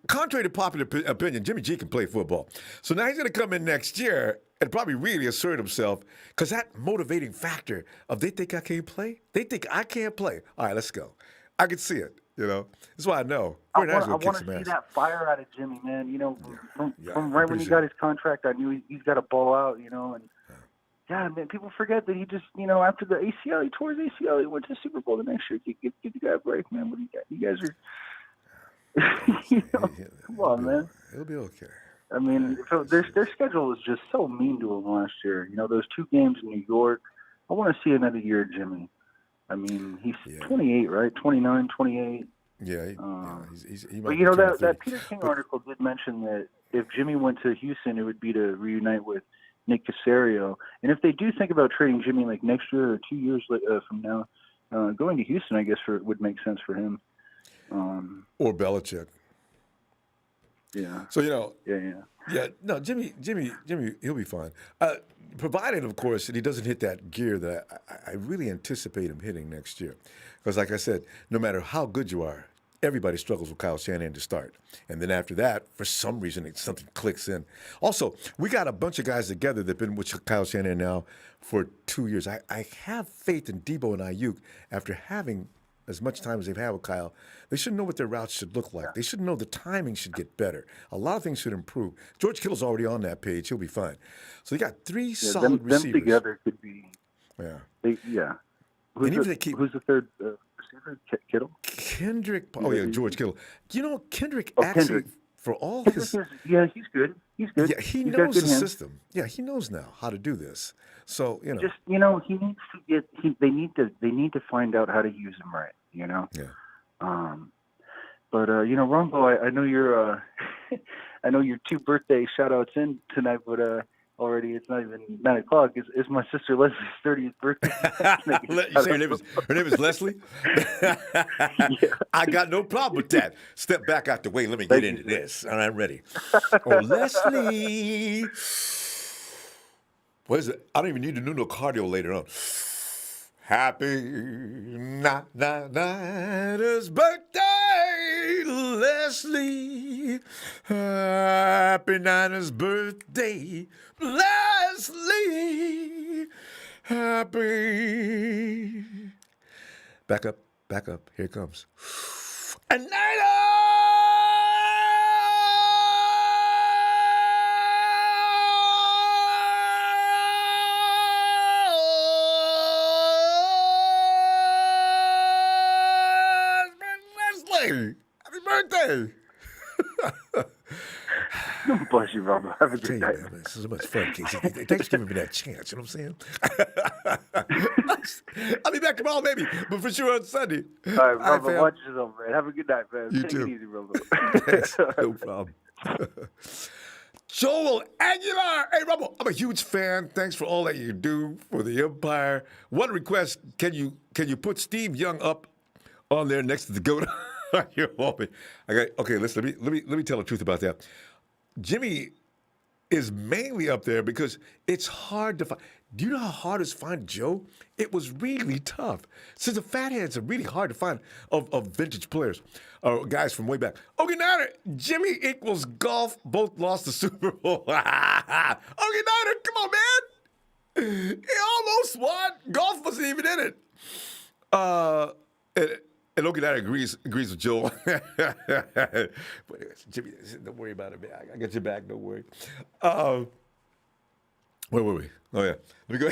Contrary to popular opinion, Jimmy G can play football. So now he's going to come in next year and probably really assert himself because that motivating factor of they think I can't play? They think I can't play. All right, let's go. I can see it, That's why I know. I want to see that fire out of Jimmy, man. From right when he got his contract, I knew he's got to ball out, and yeah, man, people forget that he just, after the ACL, he tore his ACL. He went to the Super Bowl the next year. Give the guy a break, man. What do you got? You guys are, come on, man. It'll be okay. I mean, their schedule was just so mean to him last year. Those 2 games in New York. I want to see another year of Jimmy. I mean, he's 28, right? 29, 28. Yeah, he but that Peter King article did mention that if Jimmy went to Houston, it would be to reunite with Nick Caserio. And if they do think about trading Jimmy like next year or 2 years from now, going to Houston, I guess, would make sense for him. Or Belichick. Yeah. So Yeah. No, Jimmy, he'll be fine. Provided, of course, that he doesn't hit that gear that I really anticipate him hitting next year. Because, like I said, no matter how good you are, everybody struggles with Kyle Shanahan to start. And then after that, for some reason, something clicks in. Also, we got a bunch of guys together that have been with Kyle Shanahan now for 2 years. I have faith in Debo and Ayuk after having as much time as they've had with Kyle. They should know what their routes should look like. They should know the timing should get better. A lot of things should improve. George Kittle's already on that page. He'll be fine. So you got 3 solid receivers. Them together could be. Yeah. Who's the third receiver? Kittle? Kendrick. George Kittle. Kendrick Kendrick. for all Kendrick his. He's good. Yeah, he knows the system. Yeah, he knows now how to do this. So he needs to get. They need to find out how to use him right. Yeah. But Ronbo, I know you're I know your 2 birthday shout outs in tonight, but already it's not even 9 o'clock. It's my sister Leslie's 30th birthday. You say her name is Leslie? Yeah. I got no problem with that. Step back out the way. Let me get into this. And I'm ready. Oh, Leslie. What is it? I don't even need to do no cardio later on. Happy Nina's birthday, Leslie. Happy Nina's birthday, Leslie. Happy. Back up. Here it comes. And Leslie, happy birthday. Bless you, Ronbo. Have a good night. Man, this is so much fun, Casey. Thanks for giving me that chance. You know what I'm saying? I'll be back tomorrow, maybe, but for sure on Sunday. All right, Ronbo, fam. watch yourself, man. Have a good night, man. You Take too. it easy, Ronbo. Thanks. No problem. Joel Aguilar. Hey, Ronbo, I'm a huge fan. Thanks for all that you do for the Empire. One request: can you put Steve Young up on there next to the GOAT? You want me? Okay. Listen. Let me tell the truth about that. Jimmy is mainly up there because it's hard to find. Do you know how hard it is to find Joe? It was really tough. Since the fatheads are really hard to find of vintage players or guys from way back. Okay, now Jimmy equals golf. Both lost the Super Bowl. Okay, Niner, come on, man. He almost won. Golf wasn't even in it. And Okie Niner agrees with Joel. Jimmy, don't worry about it, man. I got your back. Don't worry. Where were we? Oh, yeah. Let me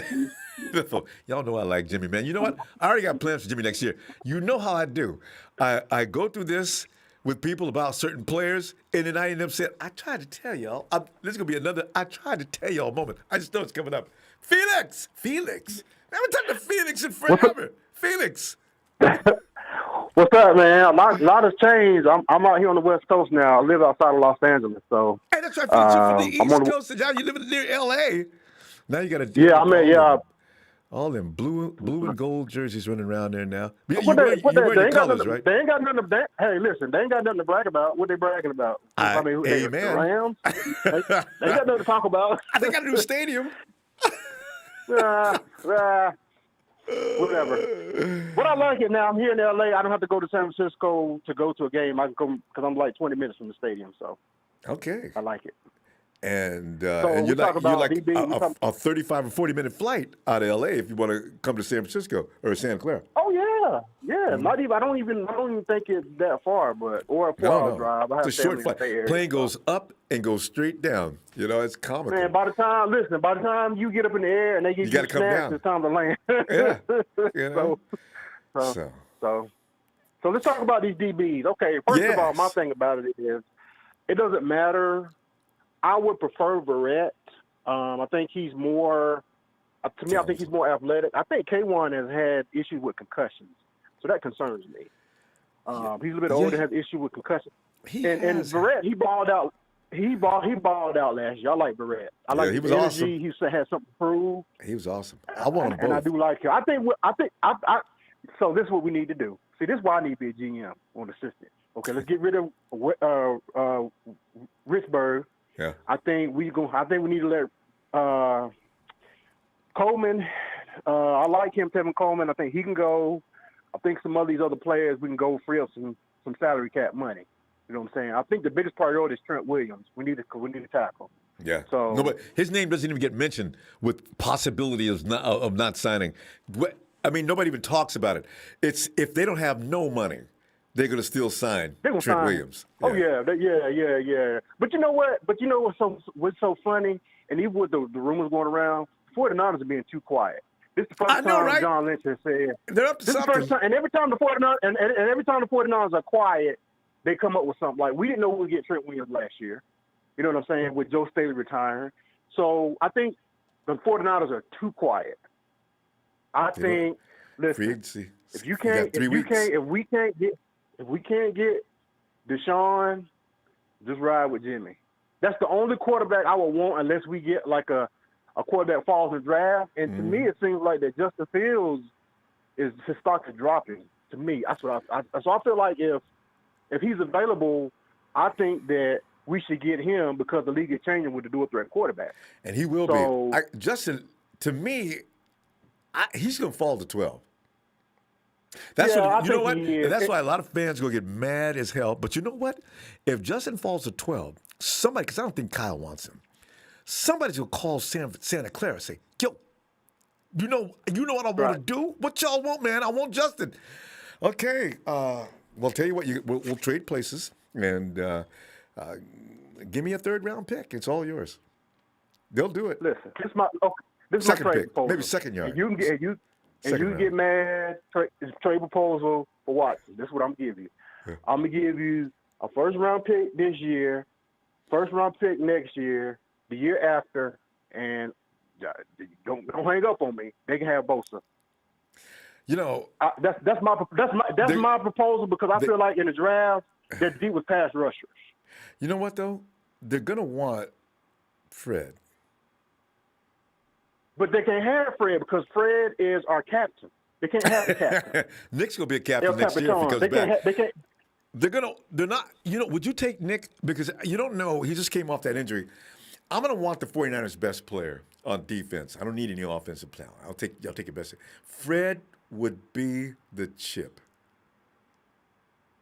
go. Y'all know I like Jimmy, man. You know what? I already got plans for Jimmy next year. You know how I do. I go through this with people about certain players, and then I end up saying, I tried to tell y'all. This is going to be another I tried to tell y'all moment. I just know it's coming up. Felix. Never talked to Felix in forever. Felix. What's up, man? A lot has changed. I'm out here on the West Coast now. I live outside of Los Angeles, so. Hey, that's right. Felix, you're from the East Coast, and now you live near L.A. Now you got to deal with all them blue and gold jerseys running around there now. You wear your colors, right? They ain't got nothing to. Hey, listen, they ain't got nothing to brag about. What they bragging about? Amen. The Rams. They ain't got nothing to talk about. They got a new stadium. Whatever. But I like it now. I'm here in L.A. I don't have to go to San Francisco to go to a game. I can come because I'm like 20 minutes from the stadium. So. Okay. I like it. And so you're like a 35 or 40-minute flight out of L.A. if you want to come to San Francisco or Santa Clara. Oh yeah. Not even. I don't even think it's that far, or a 4-hour drive. I have it's a short flight. Plane goes up and goes straight down. You know, it's comical. Man, by the time you get up in the air and they get you snacks, it's time to land. Yeah. You know? So let's talk about these DBs. Okay, first of all, my thing about it is it doesn't matter. I would prefer Verrett. I think he's more. To me, I think he's more athletic. I think K1 has had issues with concussions, so that concerns me. He's a little bit older, has issues with concussions. And Verrett, he balled out. He balled out last year. I like Verrett. I like his energy. Awesome. He had something to prove. He was awesome. I want him both. And I do like him. So this is what we need to do. See, this is why I need to be a GM or an assistant. Okay, let's get rid of Richberg. Yeah. I think we need to let Coleman. I like him, Tevin Coleman. I think he can go. I think some of these other players we can go free up some salary cap money. You know what I'm saying? I think the biggest priority is Trent Williams. We need to tackle. Yeah. So but his name doesn't even get mentioned with possibility of not signing. I mean, nobody even talks about it. It's if they don't have no money, they're going to still sign Trent Williams. Oh yeah. But you know what? What's so funny? And even with the rumors going around, 49ers are being too quiet. This is the first time right? John Lynch has said they're up to something. First time, and every time the 49ers are quiet, they come up with something like we didn't know we would get Trent Williams last year. You know what I'm saying? With Joe Staley retiring, so I think the 49ers are too quiet. I think. Listen, if we can't get Deshaun, just ride with Jimmy. That's the only quarterback I would want unless we get like a quarterback falls in the draft. And to me, it seems like that Justin Fields his stock is dropping. To me, that's what so I feel like if he's available, I think that we should get him because the league is changing with the dual threat quarterback. And he will be. Justin, to me, he's going to fall to 12. That's Yeah, you know what? he is. And that's why a lot of fans are going to get mad as hell. But you know what? If Justin falls to 12, somebody, because I don't think Kyle wants him, somebody's going to call Santa Clara and say, yo, you know what I want to do? What y'all want, man? I want Justin. Okay. Well, tell you what, we'll trade places and give me a third-round pick. It's all yours. They'll do it. Listen, this is my Second trade pick, proposal. maybe second yard. And you can get mad. Trade proposal for Watson. This is what I'm gonna give you. Yeah. I'm gonna give you a first-round pick this year, first-round pick next year, the year after, and don't hang up on me. They can have Bosa. You know, that's my proposal because I feel like in the draft that deep was pass rushers. You know what though? They're gonna want Fred. But they can't have Fred because Fred is our captain. They can't have the captain. Nick's gonna be a captain next year if he comes back. They can't. They're not. You know, would you take Nick? Because you don't know. He just came off that injury. I'm gonna want the 49ers' best player on defense. I don't need any offensive talent. I'll take your best. Fred would be the chip.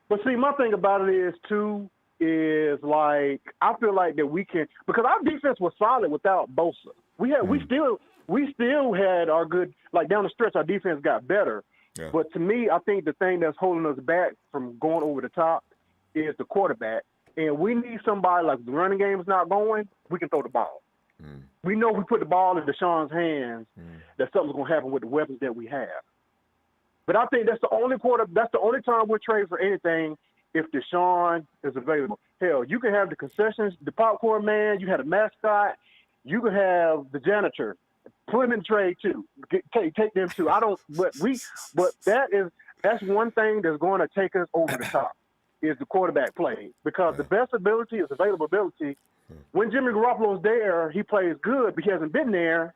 But see, my thing about it is like I feel like that we can because our defense was solid without Bosa. We still had our good like down the stretch. Our defense got better. Yeah. But to me, I think the thing that's holding us back from going over the top is the quarterback. And we need somebody like the running game is not going. We can throw the ball. We know if we put the ball in Deshaun's hands that something's going to happen with the weapons that we have. But I think that's the only time we'll trade for anything if Deshaun is available. Hell, you can have the concessions, the popcorn man, you had a mascot, you can have the janitor. Put him in trade too. Take them too. But that's one thing that's going to take us over the top is the quarterback play because the best ability is availability. When Jimmy Garoppolo's there, he plays good, but he hasn't been there.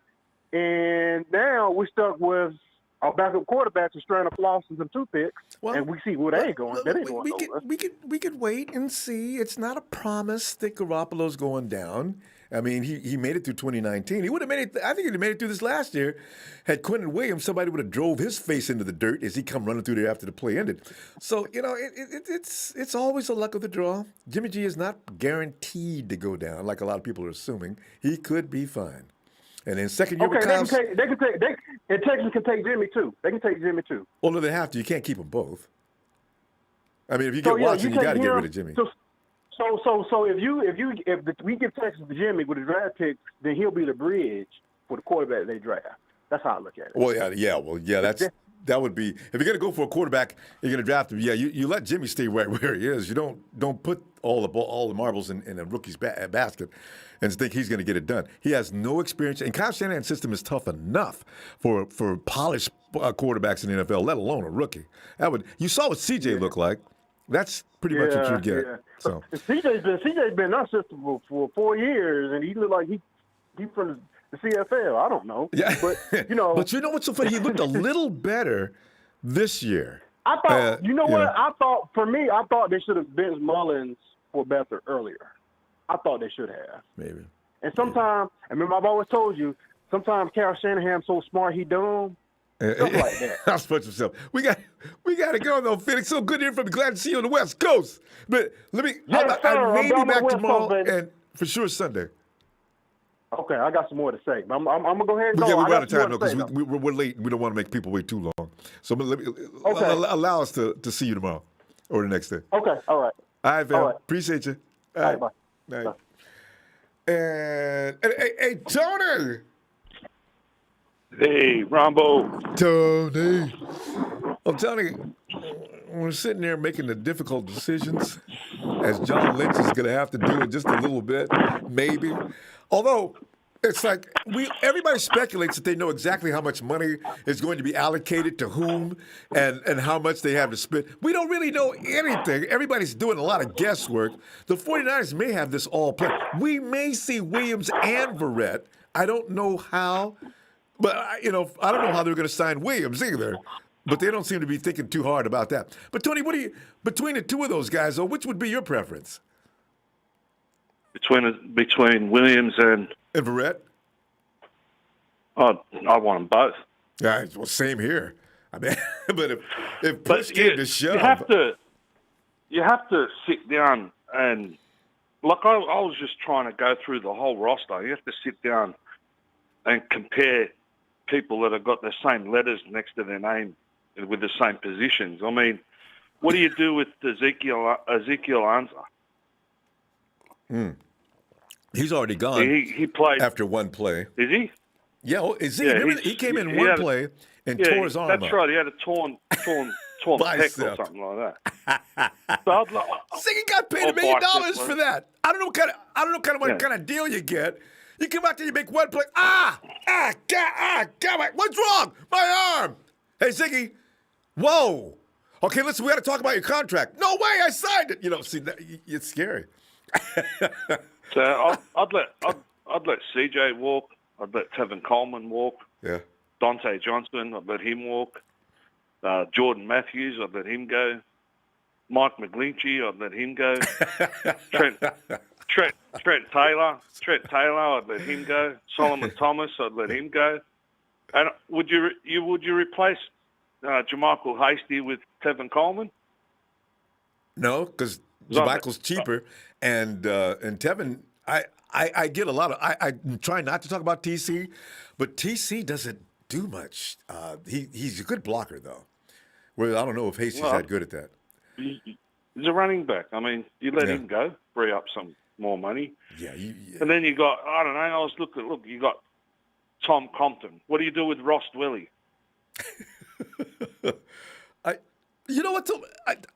And now we're stuck with our backup quarterbacks are straight up losses and toothpicks, and we see where they ain't going. That ain't going nowhere. We could wait and see. It's not a promise that Garoppolo's going down. I mean, he made it through 2019. He would have made it. I think he'd have made it through this last year. Had Quentin Williams, somebody would have drove his face into the dirt as he come running through there after the play ended. So it's always a luck of the draw. Jimmy G is not guaranteed to go down like a lot of people are assuming. He could be fine. And then second year with Kyle's... and Texas can take Jimmy too. They can take Jimmy too. Well, no, they have to. You can't keep them both. I mean, if you get Watson, you got to get rid of Jimmy. So if we give Texas to Jimmy with the draft picks, then he'll be the bridge for the quarterback they draft. That's how I look at it. Well, that would be if you're going to go for a quarterback, you're going to draft him. Yeah, you let Jimmy stay right where he is. You don't put all the marbles in a rookie's basket and think he's going to get it done. He has no experience, and Kyle Shanahan's system is tough enough for polished quarterbacks in the NFL, let alone a rookie. You saw what CJ looked like. That's pretty much what you get. Yeah. So CJ's been in our system for 4 years, and he looked like he from the CFL. I don't know. Yeah. But you know what's so funny? He looked a little better this year. I thought. What? I thought they should have benched Mullins for Beathard earlier. I thought they should have. Maybe. And sometimes, I remember I've always told you, sometimes Kyle Shanahan's so smart he dumb. Stuff like that. I'll split yourself. We got to go though, Felix. So good to hear from you. Glad to see you on the West Coast. But let me. I may be back tomorrow, and for sure Sunday. Okay, I got some more to say. I'm gonna go ahead and go. We're out of time though because we're late. We don't want to make people wait too long. So allow us to see you tomorrow or the next day. Okay. All right. All right, fam. Appreciate you. All right. Bye. All right. And hey, Tony. Hey, Ronbo. Tony. I'm telling you, we're sitting there making the difficult decisions, as John Lynch is going to have to do in just a little bit, maybe. Although, it's like everybody speculates that they know exactly how much money is going to be allocated to whom and how much they have to spend. We don't really know anything. Everybody's doing a lot of guesswork. The 49ers may have this all planned. We may see Williams and Verrett. I don't know how. But, I don't know how they're going to sign Williams either. But they don't seem to be thinking too hard about that. But, Tony, between the two of those guys, though, which would be your preference? between Williams and Verrett? I want them both. Yeah, well, same here. I mean, but if But push came to shove, you have to sit down and like I was just trying to go through the whole roster. You have to sit down and compare people that have got the same letters next to their name with the same positions. I mean, what do you do with Ezekiel Ansah? he's already gone. He played after one play. Is he? Yeah, remember he came in one play and tore his arm that's up. right. He had a torn pec or something like that. So Ziggy got paid $1 million for that. I don't know what kind of deal you get. You come out there, you make one play. God, what's wrong? My arm. Hey, Ziggy. Whoa. Okay, listen, we got to talk about your contract. No way, I signed it. You know, see, it's scary. So I'd let CJ walk. I'd let Tevin Coleman walk. Yeah. Dante Johnson, I'd let him walk. Jordan Matthews, I'd let him go. Mike McGlinchey, I'd let him go. Trent Taylor, I'd let him go. Solomon Thomas, I'd let him go. And would you replace Jermichael Hasty with Tevin Coleman? No, because Jermichael's cheaper, and Tevin. I get a lot of. I'm trying not to talk about TC, but TC doesn't do much. He's a good blocker though. Well, I don't know if Hasty's that good at that. He's a running back. I mean, you let him go, free up some more money. Yeah. And then you got, I don't know, I was looking, you got Tom Compton. What do you do with Ross Dwelly? You know what,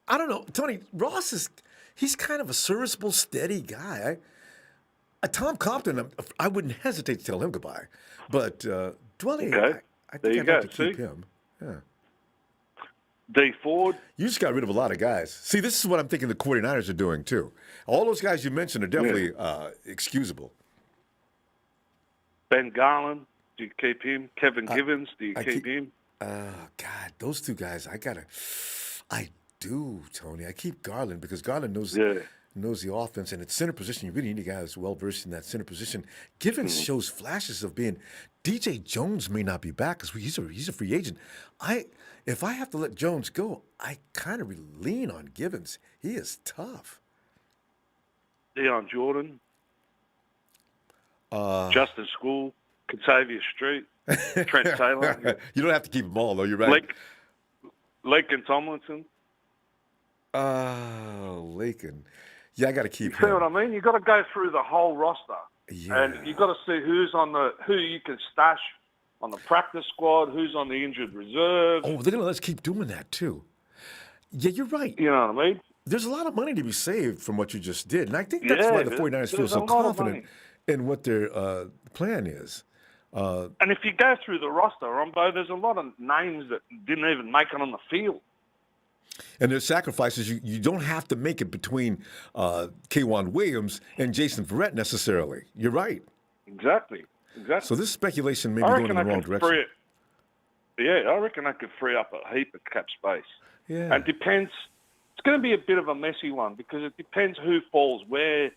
I don't know. Tony, Ross he's kind of a serviceable, steady guy. Tom Compton, I wouldn't hesitate to tell him goodbye. But Dwelly, okay. I think I'd have to keep him. Yeah. D Ford. You just got rid of a lot of guys. See, this is what I'm thinking the 49ers are doing, too. All those guys you mentioned are definitely excusable. Ben Garland, do you keep him? Kevin Givens, do you keep him? God, those two guys, I do, Tony. I keep Garland because Garland knows the offense, and at center position, you really need a guy who's well-versed in that center position. Givens shows flashes of being – DJ Jones may not be back because he's a free agent. If I have to let Jones go, I kind of lean on Givens. He is tough. Deion Jordan, Justin School, Catavia Street, Trent Taylor. You don't have to keep them all, though. You're right. Laken Tomlinson. Laken. Yeah, I got to keep him. You see what I mean? You've got to go through the whole roster. Yeah. And you've got to see who you can stash on the practice squad, who's on the injured reserve. Oh, they're going to let us keep doing that, too. Yeah, you're right. You know what I mean? There's a lot of money to be saved from what you just did. And I think that's why the 49ers feel so confident in what their plan is. And if you go through the roster, Ronbo, there's a lot of names that didn't even make it on the field. And there's sacrifices you don't have to make it between K'Wan Williams and Jason Verrett necessarily. You're right. Exactly. So this speculation may be going in the wrong direction. I reckon I could free up a heap of cap space. Yeah. And it depends. It's going to be a bit of a messy one because it depends who falls where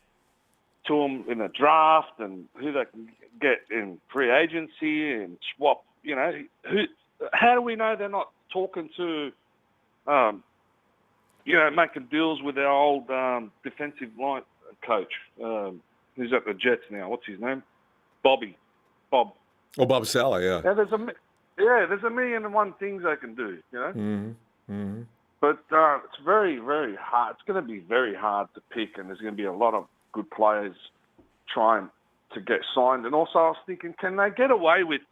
to them in a draft and who they can get in free agency and swap. You know, how do we know they're not talking to, making deals with their old defensive line coach who's at the Jets now? What's his name? Bob. Oh, Bob Saleh, yeah. There's a million and one things they can do, you know? Mm-hmm. But it's very, very hard. It's going to be very hard to pick, and there's going to be a lot of good players trying to get signed. And also, I was thinking, can they get away with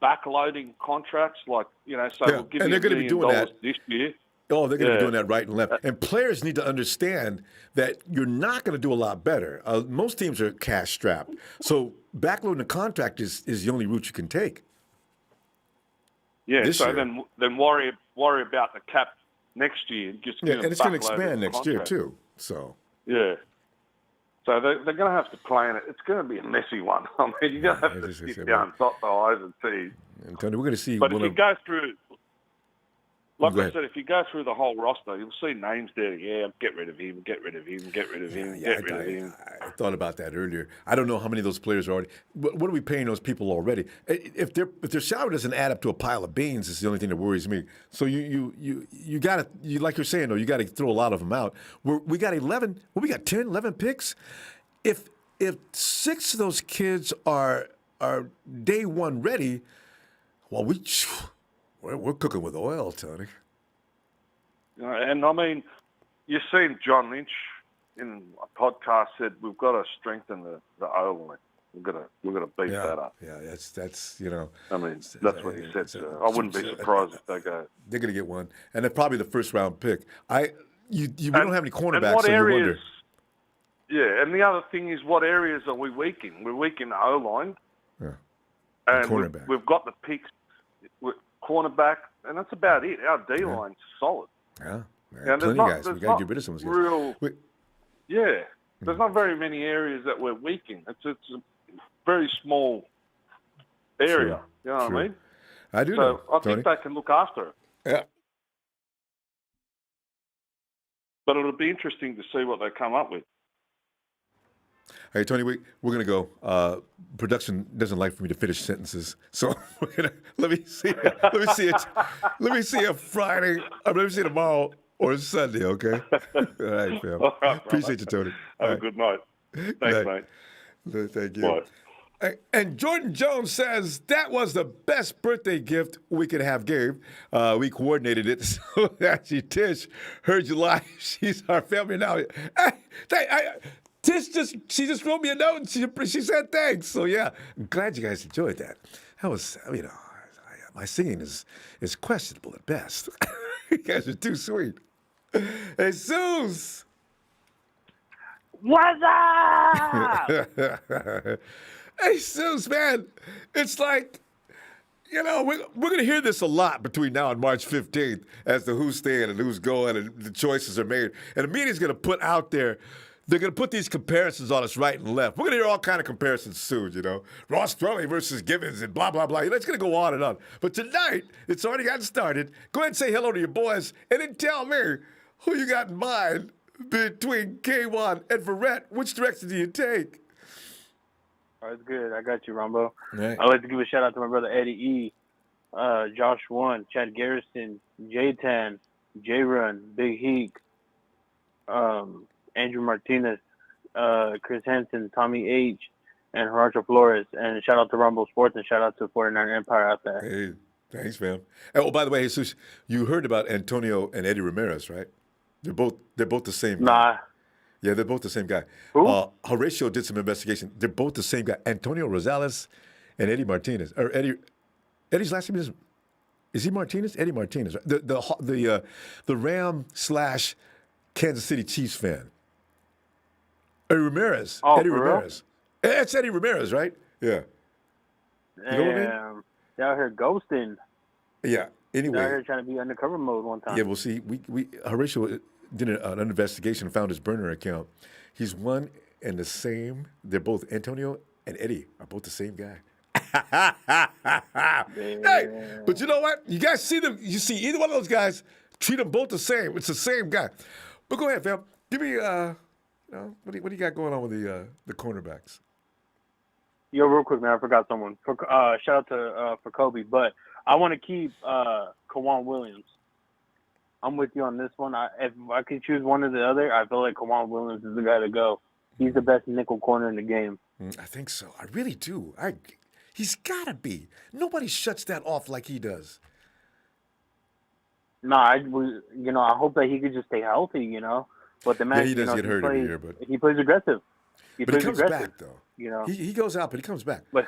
backloading contracts? Like, we'll give you $1 million this year. Oh, they're going to be doing that right and left. And players need to understand that you're not going to do a lot better. Most teams are cash strapped. So backloading the contract is the only route you can take. Yeah, so then worry about the cap next year. And it's going to expand next year too. So yeah, so they're going to have to plan it. It's going to be a messy one. I mean, you're going to have to sit down, dot the I's and T's. And Tony, we're going to see. But if you go through, Like I said, if you go through the whole roster, you'll see names there. Yeah, get rid of him, get rid of him, get rid of him, get rid of him. I thought about that earlier. I don't know how many of those players are already. What are we paying those people already? If their salary doesn't add up to a pile of beans, it's the only thing that worries me. So you got to, like you're saying though, you got to throw a lot of them out. We got 11. Well, we got 10, 11 picks. If 6 of those kids are day one ready, well, we're cooking with oil, Tony. And I mean, you've seen John Lynch in a podcast said we've got to strengthen the O line. We've got to beef that up. Yeah, that's you know. I mean, that's what he said. I wouldn't be surprised if they go. They're going to get one, and they're probably the first round pick. We don't have any cornerbacks, what so areas, you wonder. Yeah, and the other thing is, what areas are we weak in? We're weak in the O line. Yeah. And cornerback. we've got the picks with cornerback, and that's about it. Our D line's solid. Yeah, plenty of guys. We got to get rid of some of those guys. There's not very many areas that we're weak in. It's a very small area. You know what I mean? I do so know, I Tony. think they can look after it. Yeah. But it'll be interesting to see what they come up with. Hey, Tony, we're going to go. Production doesn't like for me to finish sentences, so we're gonna, let me see it. Let me see it Friday. Let me see it tomorrow or Sunday, okay? All right, fam. All right, Appreciate you, Tony. Have a good night. Thanks, mate. Thank you. Bye. And Jordan Jones says that was the best birthday gift we could have gave. We coordinated it so that Tish heard you live. She's our family now. Tish just wrote me a note and she said thanks. So yeah, I'm glad you guys enjoyed that. That was, my singing is questionable at best. You guys are too sweet. Hey, Jesus. What's up? Hey, Jesus, man. It's like, we're going to hear this a lot between now and March 15th as to who's staying and who's going and the choices are made. And the media's going to put out there, they're going to put these comparisons on us right and left. We're going to hear all kind of comparisons soon, Ross Strelly versus Givens and blah, blah, blah. It's going to go on and on. But tonight, it's already gotten started. Go ahead and say hello to your boys and then tell me who you got in mind between K1 and Verrett. Which direction do you take? All right, good. I got you, Ronbo. Right. I'd like to give a shout-out to my brother Eddie E., Josh One, Chad Garrison, J-Tan, J-Run, Big Heek, Andrew Martinez, Chris Hansen, Tommy H., and Gerardo Flores. And shout out to Rumble Sports and shout out to 49er Empire out there. Hey, thanks, man. Oh, by the way, Jesus, you heard about Antonio and Eddie Ramirez, right? They're both the same guy. Nah. Yeah, they're both the same guy. Who? Horatio did some investigation. They're both the same guy. Antonio Rosales and Eddie Martinez. Or Eddie's last name is he Martinez? Eddie Martinez. The Ram / Kansas City Chiefs fan. Eddie Ramirez. Oh, Eddie for Ramirez. It's Eddie Ramirez, right? Yeah. You know what I mean? Y'all out here ghosting. Yeah. Anyway. Y'all out here trying to be undercover mode one time. Yeah, well, see, we Horatio did an investigation and found his burner account. He's one and the same. They're both Antonio and Eddie are both the same guy. Hey, but you know what? You guys see them. You see either one of those guys. Treat them both the same. It's the same guy. But go ahead, fam. Give me what do you got going on with the cornerbacks? Yo, real quick, man, I forgot someone. Shout out to for Kobe, but I want to keep Kawan Williams. I'm with you on this one. If I could choose one or the other, I feel like Kawan Williams is the guy to go. He's the best nickel corner in the game. I think so. I really do. He's got to be. Nobody shuts that off like he does. I hope that he could just stay healthy, But the man, he does get hurt every year, but he plays aggressive. He comes back though. He goes out, but he comes back. But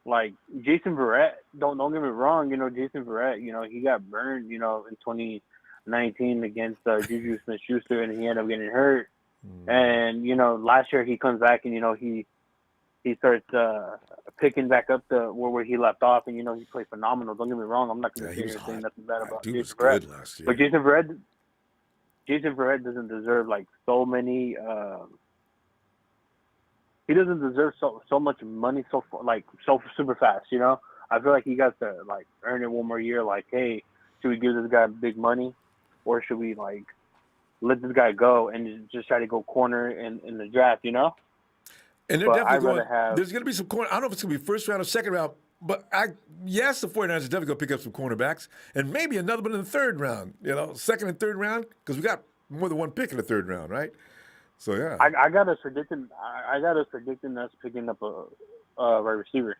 like Jason Verrett, don't get me wrong. Jason Verrett, he got burned, in 2019 against Juju Smith-Schuster, and he ended up getting hurt. And last year he comes back and he starts picking back up where he left off, and he played phenomenal. Don't get me wrong. I'm not going to sit here and say nothing bad about Jason Verrett. Last year. But Jason Verrett doesn't deserve like so many. He doesn't deserve so much money so super fast. I feel like he got to like earn it one more year. Like, hey, should we give this guy big money, or should we like let this guy go and just try to go corner in the draft? You know. And they're But definitely I'd rather going. have. There's going to be some corner. I don't know if it's going to be first round or second round, but yes, the 49ers are definitely going to pick up some cornerbacks and maybe another one in the third round. Second and third round because we got more than one pick in the third round, right? So yeah. I got us predicting. I got us predicting us picking up a right receiver.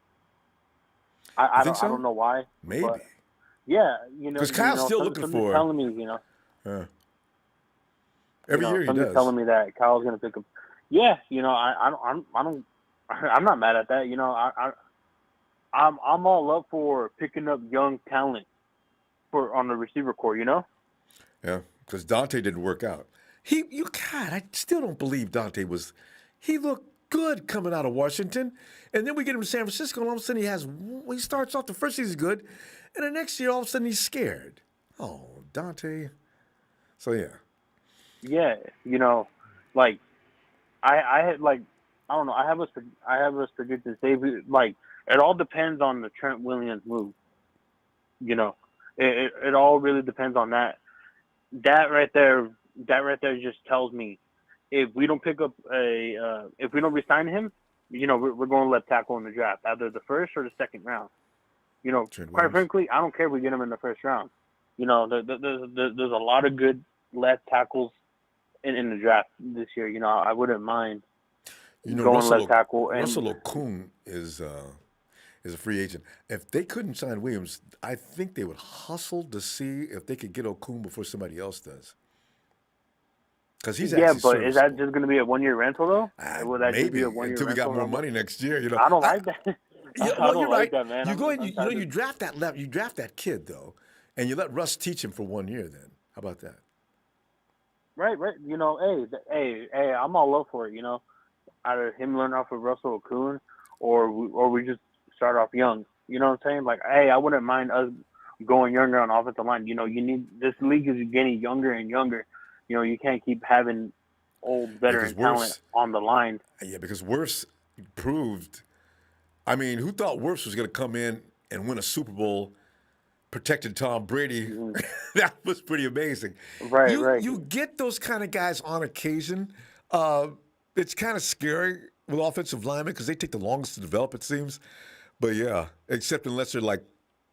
I don't know why. Maybe. But yeah, because Kyle's still looking for. Telling me, every year he somebody's does. telling me that Kyle's going to pick up. Yeah, I'm not mad at that. I'm all up for picking up young talent on the receiver core. Yeah, because Dante didn't work out. God, I still don't believe Dante was. He looked good coming out of Washington, and then we get him to San Francisco, and all of a sudden he starts off the first season good, and the next year all of a sudden he's scared. Oh, Dante. So yeah. Yeah, like I had like I don't know. I have us predicted like it all depends on the Trent Williams move. It all really depends on that. That right there just tells me if we don't pick up if we don't resign him, we're going to left tackle in the draft, either the first or the second round. Quite frankly, I don't care if we get him in the first round. There's a lot of good left tackles in the draft this year. I wouldn't mind going left tackle. And Russell Okung is a free agent. If they couldn't sign Williams, I think they would hustle to see if they could get Okung before somebody else does. Because he's but is that just going to be a 1-year rental though? Will that maybe just be a 1-year until we got more money next year. I don't like that. Yeah, I don't you're like right. that, man. You go and you draft that you draft that kid though, and you let Russ teach him for 1 year. Then how about that? Right. Hey, I'm all up for it. Either him learn off of Russell Okung, or we just start off young. You know what I'm saying? Like, hey, I wouldn't mind us going younger on offensive line. You need this league is getting younger and younger. You can't keep having old veteran talent on the line. Yeah, because Wirfs proved. I mean, who thought Wirfs was going to come in and win a Super Bowl, protecting Tom Brady? Mm-hmm. That was pretty amazing. Right. You get those kind of guys on occasion. It's kind of scary with offensive linemen because they take the longest to develop, it seems. But yeah, except unless they're like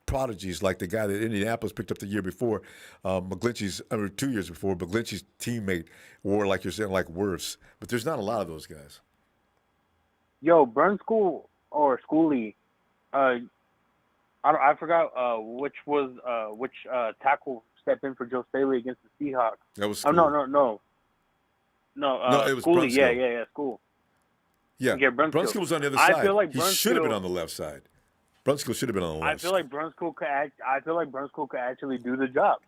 prodigies, like the guy that Indianapolis picked up the year before, McGlinchey's, 2 years before, McGlinchey's teammate wore, like you're saying, like Wirfs. But there's not a lot of those guys. Yo, Brunskill or Schooley, I forgot which tackle stepped in for Joe Staley against the Seahawks. That was School. No. No, it was Schooley. Brunskill. Yeah, School. Yeah, Brunskill was on the other side. I feel like he should have been on the left side. Brunskill should have been on the left. I feel like Brunskill could actually do the job.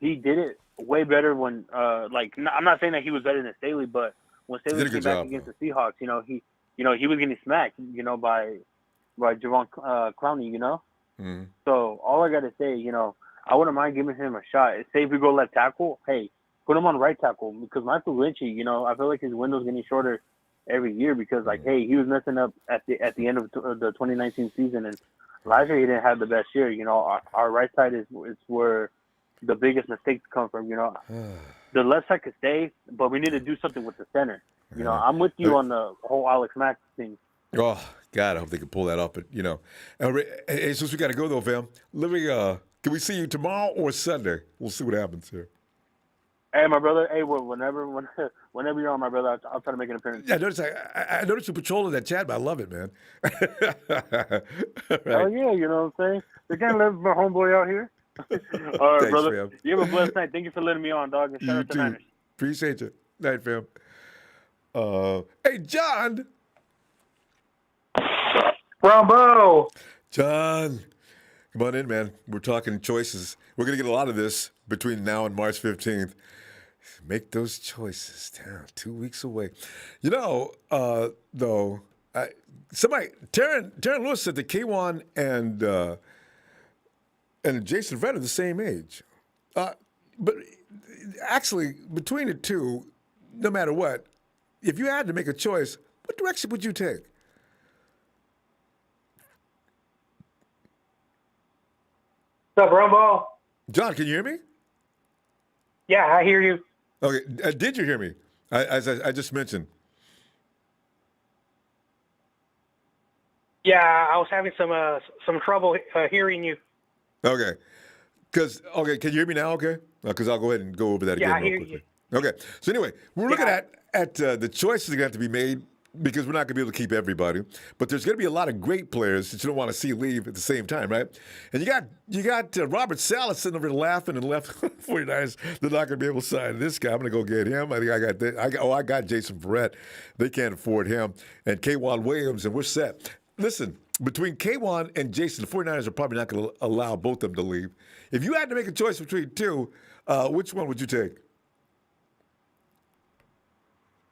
He did it way better when I'm not saying that he was better than Staley, but when Staley came back against the Seahawks, he was getting smacked, by Javon Clowney, Mm-hmm. So all I got to say, I wouldn't mind giving him a shot. Say if we go left tackle, hey, put him on right tackle because Michael Lynchy, I feel like his window's getting shorter every year because, hey, he was messing up at the end of the 2019 season, and last year he didn't have the best year. Our right side is where the biggest mistakes come from. The left side could stay, but we need to do something with the center. I'm with you on the whole Alex Mack thing. Oh, God, I hope they can pull that off. But, hey, since we got to go, though, fam, can we see you tomorrow or Sunday? We'll see what happens here. Hey, my brother. Hey, whenever you're on, my brother, I'll try to make an appearance. Yeah, I noticed you patrolling that chat, but I love it, man. Right. Oh, yeah, you know what I'm saying? They can't let my homeboy out here. All right, thanks, brother. Fam. You have a blessed night. Thank you for letting me on, dog. And shout out to Niners. Appreciate you. Night, fam. Hey, John. Ronbo. John, come on in, man. We're talking choices. We're going to get a lot of this between now and March 15th. Make those choices. Damn, 2 weeks away. Though, Taryn Lewis said that K1 and Jason Verrett are the same age. But actually, between the two, no matter what, if you had to make a choice, what direction would you take? What's up, Ronbo? John, can you hear me? Yeah, I hear you. Okay. Did you hear me? As I just mentioned. Yeah, I was having some trouble hearing you. Okay. Okay, can you hear me now? Okay. Because I'll go ahead and go over that Yeah, again I real hear quickly. you. Okay. So anyway, we're looking at the choices that have to be made because we're not going to be able to keep everybody, but there's going to be a lot of great players that you don't want to see leave at the same time, right? And you got Robert Saleh sitting over there laughing and left 49ers. They're not going to be able to sign this guy. I'm going to go get him. I think I got Jason Verrett. They can't afford him. And K'Wan Williams, and we're set. Listen, between K'Wan and Jason, the 49ers are probably not going to allow both of them to leave. If you had to make a choice between two, which one would you take?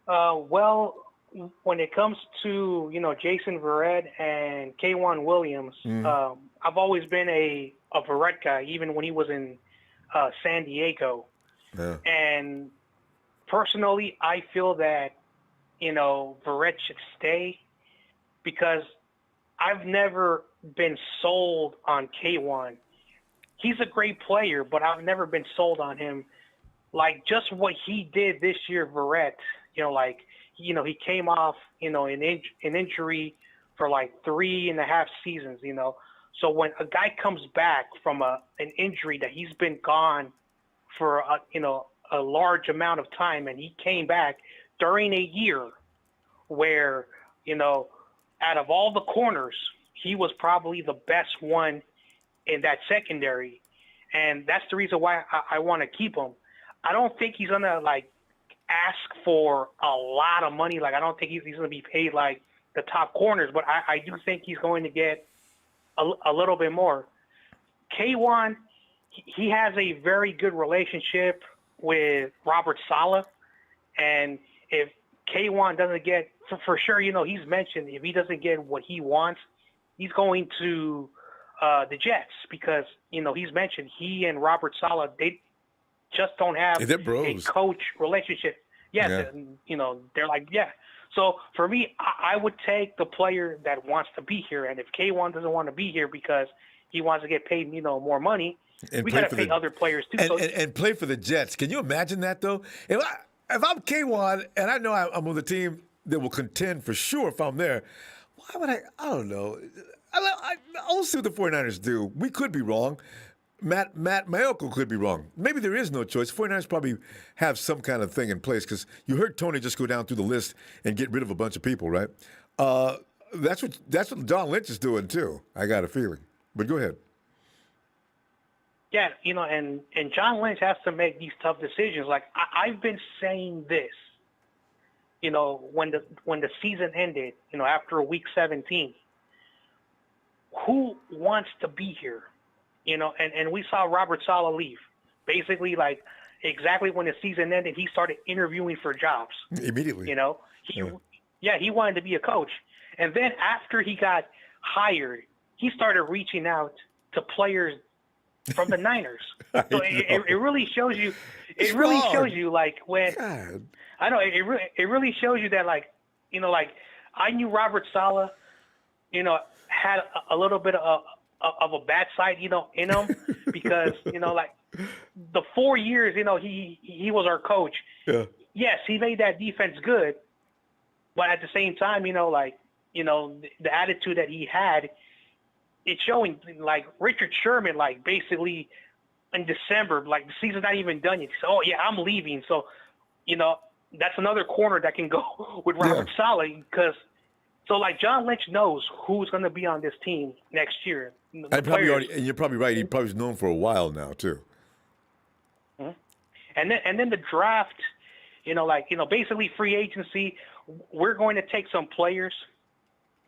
Well, when it comes to Jason Verrett and K'Wan Williams, I've always been a Verrett guy, even when he was in San Diego. Yeah. And personally, I feel that Verrett should stay because I've never been sold on K'Wan. He's a great player, but I've never been sold on him. Like just what he did this year, Verrett. He came off, an injury for like 3.5 seasons, So when a guy comes back from an injury that he's been gone for, a large amount of time, and he came back during a year where, out of all the corners, he was probably the best one in that secondary. And that's the reason why I want to keep him. I don't think he's going to, ask for a lot of money. I don't think he's going to be paid like the top corners, but I do think he's going to get a little bit more. K'Wan, he has a very good relationship with Robert Saleh, and if K'Wan doesn't get, for sure, he's mentioned if he doesn't get what he wants, he's going to the Jets because, he's mentioned he and Robert Saleh, they just don't have a coach relationship. Yes, yeah. They're like, yeah. So for me, I would take the player that wants to be here. And if K'Wan doesn't want to be here because he wants to get paid, more money, we got to pay other players too. And play for the Jets. Can you imagine that, though? If I'm K'Wan and I know I'm on the team that will contend for sure if I'm there, why would I don't know. I'll see what the 49ers do. We could be wrong. Matt Mayoko could be wrong. Maybe there is no choice. 49ers probably have some kind of thing in place because you heard Tony just go down through the list and get rid of a bunch of people, right? That's what John Lynch is doing too. I got a feeling. But go ahead. Yeah, and John Lynch has to make these tough decisions. Like I've been saying this, when the season ended, after week 17, who wants to be here? And we saw Robert Saleh leave. Basically, exactly when the season ended, he started interviewing for jobs. Immediately. He wanted to be a coach. And then after he got hired, he started reaching out to players from the Niners. So it really shows you. It really shows you when God. I know it really shows you that I knew Robert Saleh, had a little bit of a bad side, in him because, the 4 years, he was our coach. Yeah. Yes, he made that defense good, but at the same time, the attitude that he had, it's showing. Richard Sherman, basically in December, the season's not even done yet. He said, "Oh yeah, I'm leaving." So, that's another corner that can go with Robert Saleh because. So, John Lynch knows who's going to be on this team next year. And you're probably right. He probably known for a while now too. Mm-hmm. And then the draft, basically free agency. We're going to take some players.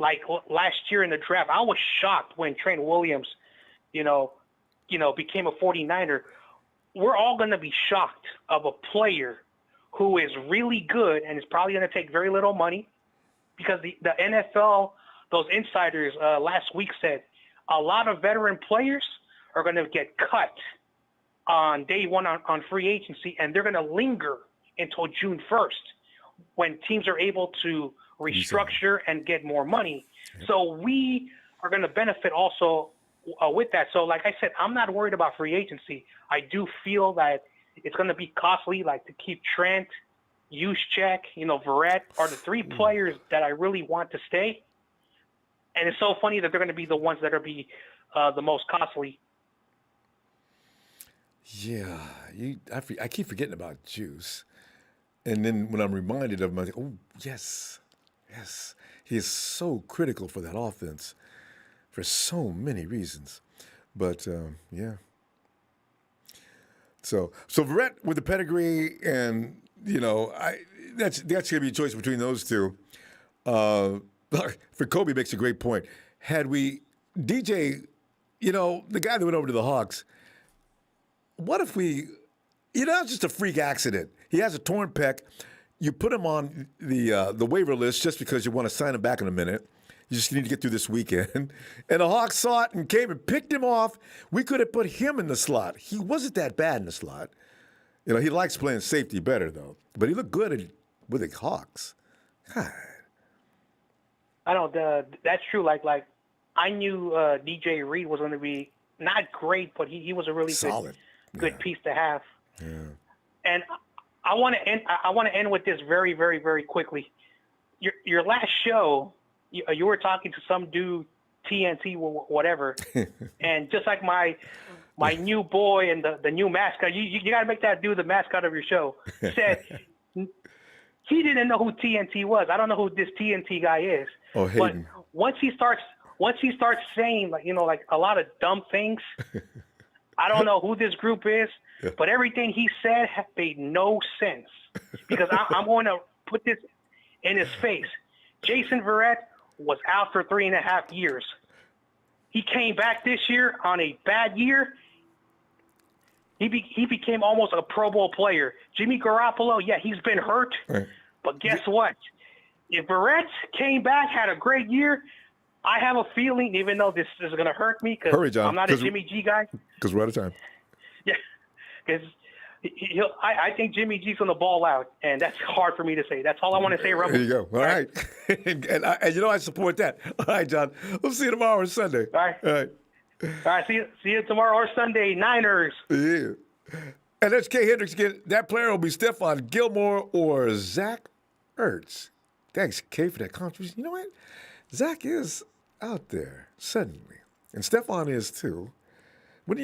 Last year in the draft, I was shocked when Trent Williams, became a 49er. We're all going to be shocked of a player who is really good and is probably going to take very little money. Because the NFL, those insiders last week said a lot of veteran players are going to get cut on day one on free agency, and they're going to linger until June 1st when teams are able to restructure and get more money. So we are going to benefit also with that. So, like I said, I'm not worried about free agency. I do feel that it's going to be costly, like to keep Trent, Juszczyk, Verrett are the three players that I really want to stay. And it's so funny that they're going to be the ones that are be the most costly. Yeah, I keep forgetting about Juice. And then when I'm reminded of him, I think, oh, yes. He is so critical for that offense for so many reasons. But, yeah. So Verrett with the pedigree and, that's going to be a choice between those two. For Kobe makes a great point. Had we, DJ, the guy that went over to the Hawks, what if we, it's just a freak accident. He has a torn pec. You put him on the waiver list just because you want to sign him back in a minute. You just need to get through this weekend. And the Hawks saw it and came and picked him off. We could have put him in the slot. He wasn't that bad in the slot. He likes playing safety better, though. But he looked good with the Hawks. God. I don't. That's true. Like I knew DJ Reed was going to be not great, but he was a really solid, good piece to have. Yeah. And I want to end with this very, very, very quickly. Your last show, you were talking to some dude, TNT or whatever, and just like my new boy and the new mascot, you got to make that dude the mascot of your show. Said he didn't know who TNT was. I don't know who this TNT guy is. Oh, Hayden. But once he starts saying like a lot of dumb things, I don't know who this group is, but everything he said made no sense. Because I'm going to put this in his face. Jason Verrett was out for 3.5 years. He came back this year on a bad year. He became almost a Pro Bowl player. Jimmy Garoppolo, yeah, he's been hurt. Right. But guess what? If Verrett came back, had a great year, I have a feeling, even though this is going to hurt me because I'm not a Jimmy G guy. Because we're out of time. Yeah, because I think Jimmy G's going to ball out, and that's hard for me to say. That's all I want to say, Ronbo. There you go. All right. and I support that. All right, John. We'll see you tomorrow or Sunday. All right. All right. All right, see you tomorrow or Sunday, Niners. Yeah. And that's Kay Hendricks again. That player will be Stephon Gilmore or Zach Ertz. Thanks, Kay, for that contribution. You know what? Zach is out there suddenly. And Stephon is too.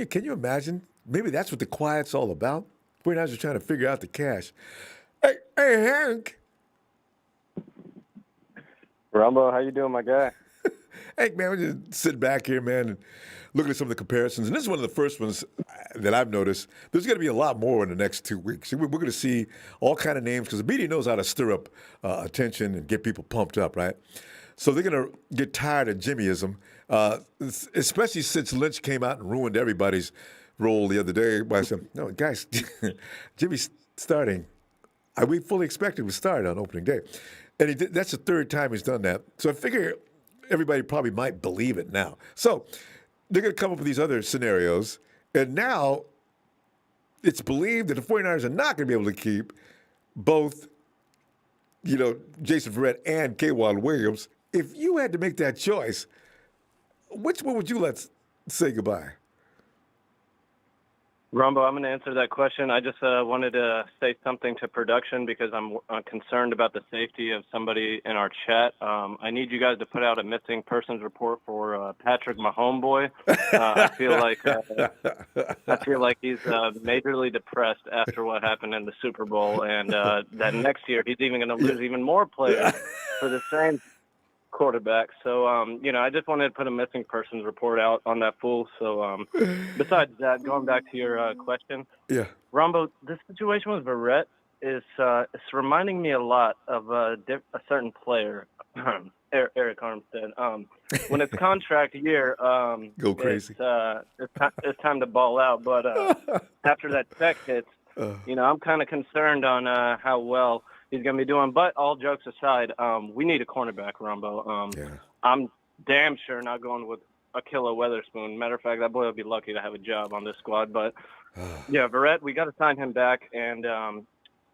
Can you imagine? Maybe that's what the quiet's all about. 49ers are trying to figure out the cash. Hey, Hank. Ronbo, how you doing, my guy? Hey, man, we're just sitting back here, man, and looking at some of the comparisons. And this is one of the first ones that I've noticed. There's going to be a lot more in the next 2 weeks. We're going to see all kind of names because the media knows how to stir up attention and get people pumped up, right? So they're going to get tired of Jimmyism, especially since Lynch came out and ruined everybody's role the other day by saying, no, guys, Jimmy's starting. We fully expected him to start on opening day. And that's the third time he's done that. So I figure everybody probably might believe it now. So they're going to come up with these other scenarios. And now it's believed that the 49ers are not going to be able to keep both, Jason Verrett and K'Wan Williams. If you had to make that choice, which one would you let say goodbye? Ronbo, I'm going to answer that question. I just wanted to say something to production because I'm concerned about the safety of somebody in our chat. I need you guys to put out a missing persons report for Patrick, my homeboy. I feel like he's majorly depressed after what happened in the Super Bowl, and that next year he's even going to lose even more players for the same quarterback. So, I just wanted to put a missing persons report out on that fool. So, besides that, going back to your question, Ronbo, this situation with Verrett is it's reminding me a lot of a certain player, Eric Armstead. When it's contract year, go crazy. It's time to ball out. But after that check hits, I'm kind of concerned on how well he's going to be doing. But all jokes aside, we need a cornerback, Ronbo. I'm damn sure not going with Akilla Weatherspoon. Matter of fact, that boy will be lucky to have a job on this squad. But, Verrett, we got to sign him back. And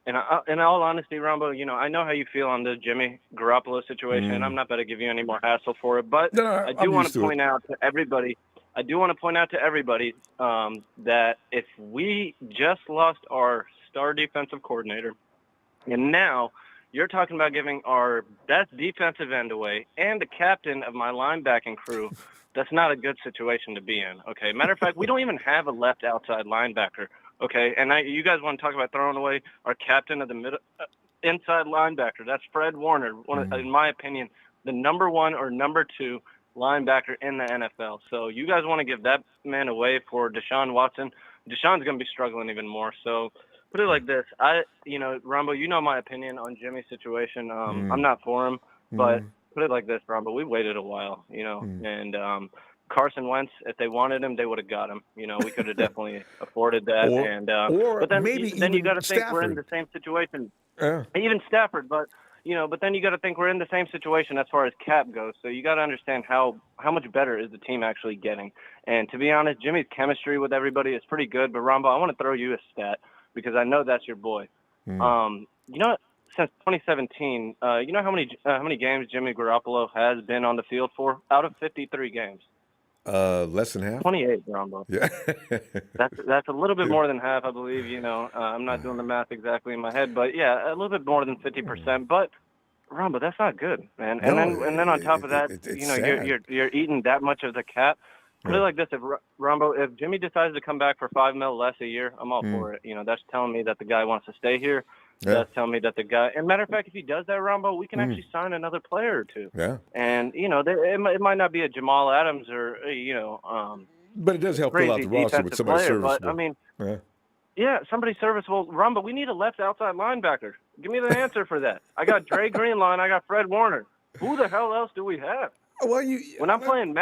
in all honesty, Ronbo, I know how you feel on the Jimmy Garoppolo situation. I'm not going to give you any more hassle for it. But I do want to point out to everybody, I do want to point out to everybody that if we just lost our star defensive coordinator, and now you're talking about giving our best defensive end away and the captain of my linebacking crew, that's not a good situation to be in, okay? Matter of fact, we don't even have a left outside linebacker, okay? And you guys want to talk about throwing away our captain of the middle inside linebacker. That's Fred Warner, in my opinion, the number 1 or number 2 linebacker in the NFL. So you guys want to give that man away for Deshaun Watson. Deshaun's going to be struggling even more. So put it like this. Ronbo, you know my opinion on Jimmy's situation. I'm not for him, but put it like this, Ronbo. We waited a while, and Carson Wentz, if they wanted him, they would have got him. We could have definitely afforded that. Or but then you got to think Stafford. we're in the same situation. Yeah. Even Stafford, but then you got to think we're in the same situation as far as cap goes. So you got to understand how much better is the team actually getting. And to be honest, Jimmy's chemistry with everybody is pretty good. But Ronbo, I want to throw you a stat because I know that's your boy. Since 2017, you know how many games Jimmy Garoppolo has been on the field for out of 53 games? Less than half. 28, Ronbo. Yeah. that's a little bit more than half, I believe. I'm not doing the math exactly in my head, but yeah, a little bit more than 50%. But Ronbo, that's not good, man. And then on top of that, you're eating that much of the cap. Put it like this: if Ronbo, if Jimmy decides to come back for $5 million less a year, I'm all for it. That's telling me that the guy wants to stay here. Yeah. That's telling me that the guy. And matter of fact, if he does that, Ronbo, we can actually sign another player or two. Yeah. And it might not be a Jamal Adams or but it does help fill out the roster with somebody serviceable. But I mean, yeah, somebody serviceable. Ronbo, we need a left outside linebacker. Give me the answer for that. I got Dre Greenline. I got Fred Warner. Who the hell else do we have? Well, when I'm playing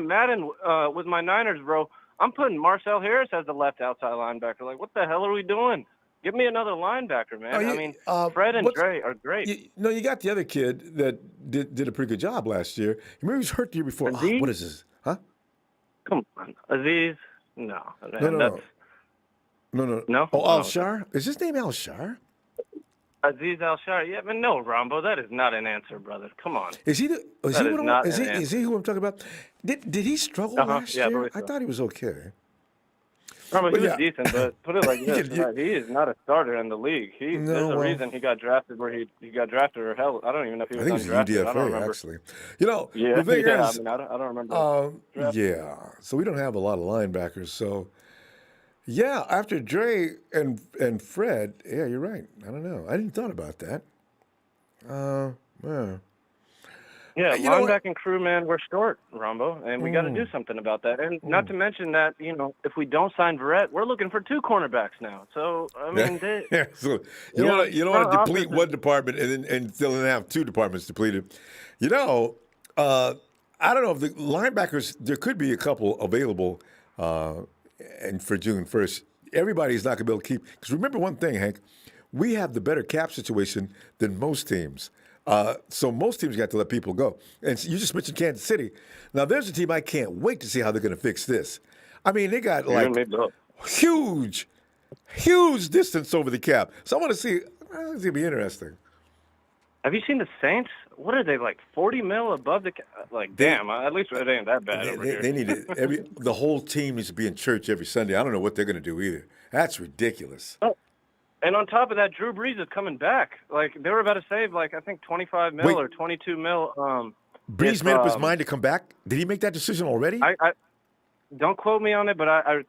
Madden with my Niners, bro, I'm putting Marcel Harris as the left outside linebacker. Like, what the hell are we doing? Give me another linebacker, man. Fred and Dre are great. You got the other kid that did a pretty good job last year. Remember he was hurt the year before. Aziz? What is this? Huh? Come on. Aziz? No. No. Oh, Al-Shar? Is his name Al-Shar? Aziz Al-Shar? Yeah, but no, Ronbo, that is not an answer, brother. Come on. Is he who I'm talking about? Did he struggle last year? I thought he was okay. Ronbo, he was decent, but put it like this, right? He is not a starter in the league. There's a reason he got drafted where he got drafted, or hell, I don't even know if he was undrafted. I don't remember. Actually. The thing is, I don't remember. So we don't have a lot of linebackers. So, yeah, after Dre and Fred, yeah, you're right. I don't know. I didn't thought about that. Yeah, linebacking crew, man, we're short, Ronbo, and we got to do something about that. And not to mention that, if we don't sign Verrett, we're looking for 2 cornerbacks now. So, I mean, so you don't want to deplete one department and still have 2 departments depleted. I don't know if the linebackers, there could be a couple available and for June 1st. Everybody's not going to be able to keep. Because remember one thing, Hank, we have the better cap situation than most teams. So most teams got to let people go. And you just mentioned Kansas City. Now, there's a team I can't wait to see how they're going to fix this. I mean, they got huge distance over the cap. So I want to see. It's going to be interesting. Have you seen the Saints? What are they, like 40 mil above the cap? Like, damn, at least it ain't that bad over here. They need it. The whole team needs to be in church every Sunday. I don't know what they're going to do either. That's ridiculous. Oh. And on top of that, Drew Brees is coming back. Like, they were about to save, I think 25 mil or 22 mil. Brees made up his mind to come back? Did he make that decision already? I don't quote me on it, but I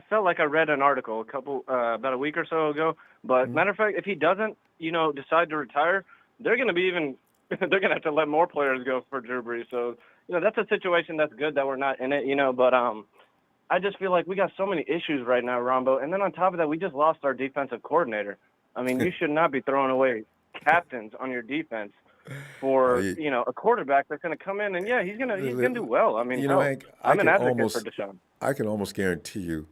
felt like I read an article about a week or so ago. But matter of fact, if he doesn't, decide to retire, they're going to have to let more players go for Drew Brees. So, that's a situation that's good that we're not in it, but I just feel like we got so many issues right now, Ronbo. And then on top of that, we just lost our defensive coordinator. I mean, you should not be throwing away captains on your defense for, a quarterback that's going to come in and, he's going to do well. I mean, Hank, I'm an advocate for Deshaun. I can almost guarantee you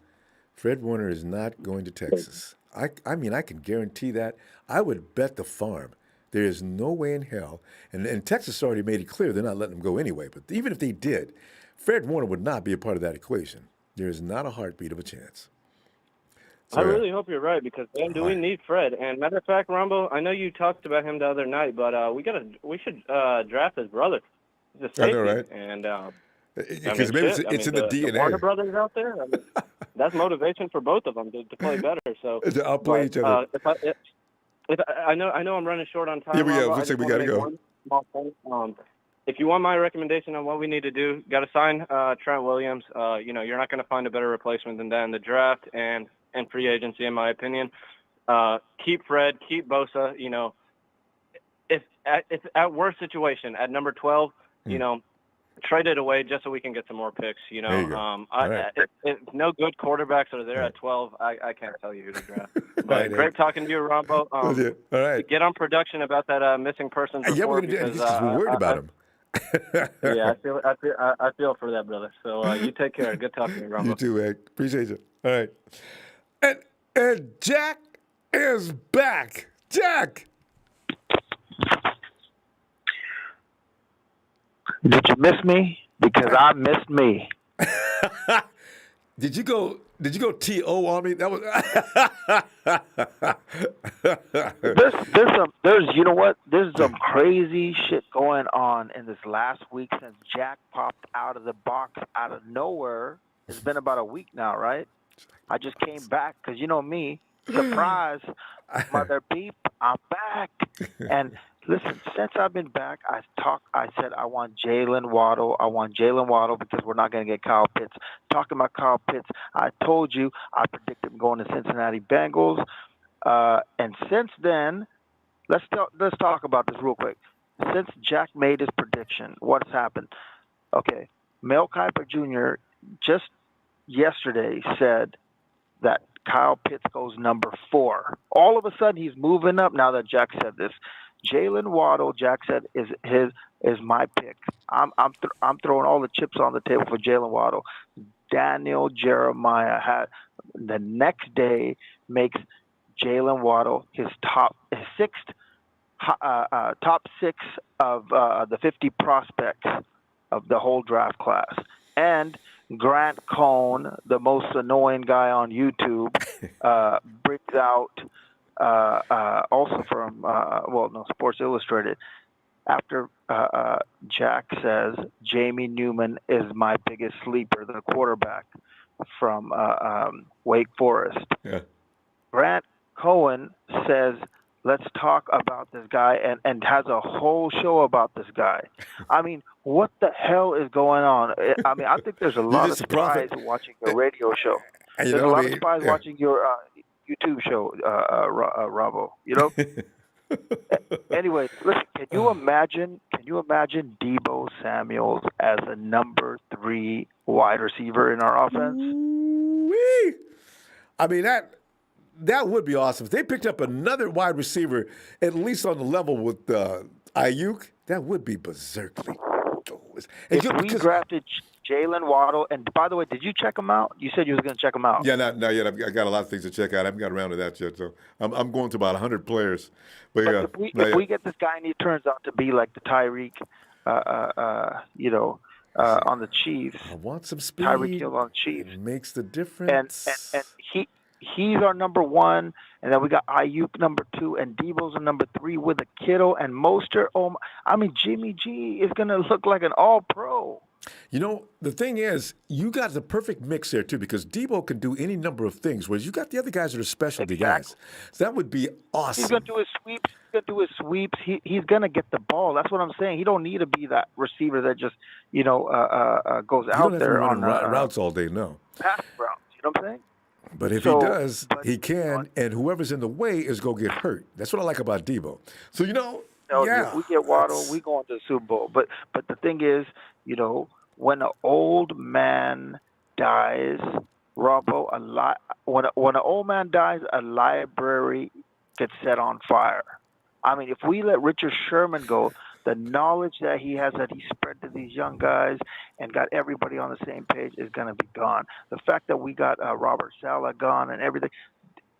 Fred Warner is not going to Texas. I mean, I can guarantee that. I would bet the farm. There is no way in hell. And Texas already made it clear they're not letting him go anyway. But even if they did, Fred Warner would not be a part of that equation. There is not a heartbeat of a chance. So, I really hope you're right because, man, do we need Fred? And matter of fact, Ronbo, I know you talked about him the other night, but we should draft his brother. He's a safety. I know, right? And Because maybe it's in the DNA. The Warner Brothers out there, that's motivation for both of them to play better. So to outplay each other. I know I'm running short on time. Yeah, we got to go. One small point. If you want my recommendation on what we need to do, got to sign Trent Williams. You're not going to find a better replacement than that in the draft and free agency, in my opinion. Keep Fred, keep Bosa. If at worst situation at number 12, trade it away just so we can get some more picks. If no good quarterbacks are there at 12, I can't tell you who to draft. But great talking to you, Ronbo. All right. Get on production about that missing persons report. Yeah, we're going to do it because we're worried about him. Yeah, I feel for that, brother. So you take care. Good talking to you, Ronbo. You too, man. Appreciate you. All right. And Jack is back. Jack. Did you miss me? Because I missed me. Did you go TO on me? That was There's some crazy shit going on in this last week since Jack popped out of the box out of nowhere. It's been about a week now, right? I just came back because you know me, surprise, mother beep, I'm back. And listen, since I've been back, I said I want Jalen Waddle because we're not going to get Kyle Pitts. Talking about Kyle Pitts, I told you I predicted him going to Cincinnati Bengals. And since then, let's talk about this real quick. Since Jack made his prediction, what's happened? Okay, Mel Kiper Jr. just yesterday said that Kyle Pitts goes number 4. All of a sudden, he's moving up now that Jack said this. Jalen Waddle, Jack said, is my pick. I'm throwing all the chips on the table for Jalen Waddle. Daniel Jeremiah had the next day makes Jalen Waddle his top 6 of the 50 prospects of the whole draft class. And Grant Cohn, the most annoying guy on YouTube, brings out also from Sports Illustrated. After Jack says Jamie Newman is my biggest sleeper, the quarterback from Wake Forest. Yeah. Grant Cohen says, let's talk about this guy, and has a whole show about this guy. I mean, what the hell is going on? I mean, I think there's a lot of spies watching your radio show. There's a lot of spies watching your YouTube show, Ronbo. Anyway, listen. Can you imagine Deebo Samuels as a number 3 wide receiver in our offense? Ooh-wee. I mean that would be awesome. If they picked up another wide receiver, at least on the level with Ayuk, that would be berserkly. If we drafted Jalen Waddle, and by the way, did you check him out? You said you was going to check him out. Yeah, not yet. I got a lot of things to check out. I haven't got around to that yet, so I'm going to about 100 players. But yeah, if we get this guy and he turns out to be like the Tyreek, on the Chiefs. I want some speed. Tyreek Hill on the Chiefs. It makes the difference. And he's our number 1, and then we got Ayuk number 2, and Deebo's a number 3 with a Kittle and Mostert. Jimmy G is going to look like an all-pro. The thing is, you got the perfect mix there, too, because Deebo can do any number of things, whereas you got the other guys that are specialty guys. So that would be awesome. He's going to do his sweeps. He's going to get the ball. That's what I'm saying. He don't need to be that receiver that just, goes out there on routes all day, no. Pass routes, you know what I'm saying? But if he does, he can, and whoever's in the way is going to get hurt. That's what I like about Deebo. So, if we get Waddle, we go into the Super Bowl. But the thing is, when an old man dies, Ronbo, when an old man dies, a library gets set on fire. I mean, if we let Richard Sherman go, the knowledge that he has that he spread to these young guys and got everybody on the same page is going to be gone. The fact that we got Robert Saleh gone and everything,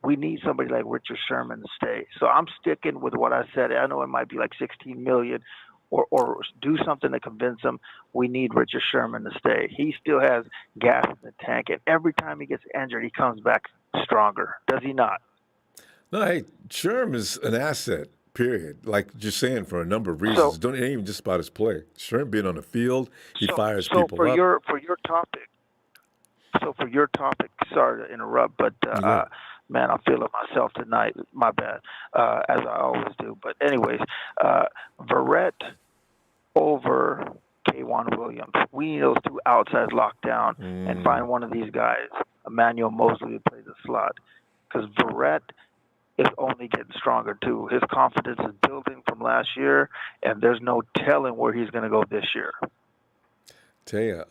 we need somebody like Richard Sherman to stay. So I'm sticking with what I said. I know it might be like $16 million or do something to convince him we need Richard Sherman to stay. He still has gas in the tank, and every time he gets injured, he comes back stronger. Does he not? No, hey, Sherm is an asset. period. Like you're saying, for a number of reasons. It ain't even just about his play. Sherm being on the field, he fires people for up. For your topic, sorry to interrupt, but man, I'm feeling myself tonight. My bad, as I always do. But anyways, Verrett over K'Wan Williams. We need those two outsides locked down and find one of these guys, Emmanuel Mosley, to play the slot. Because Verrett is only getting stronger, too. His confidence is building from last year, and there's no telling where he's going to go this year. Tell you,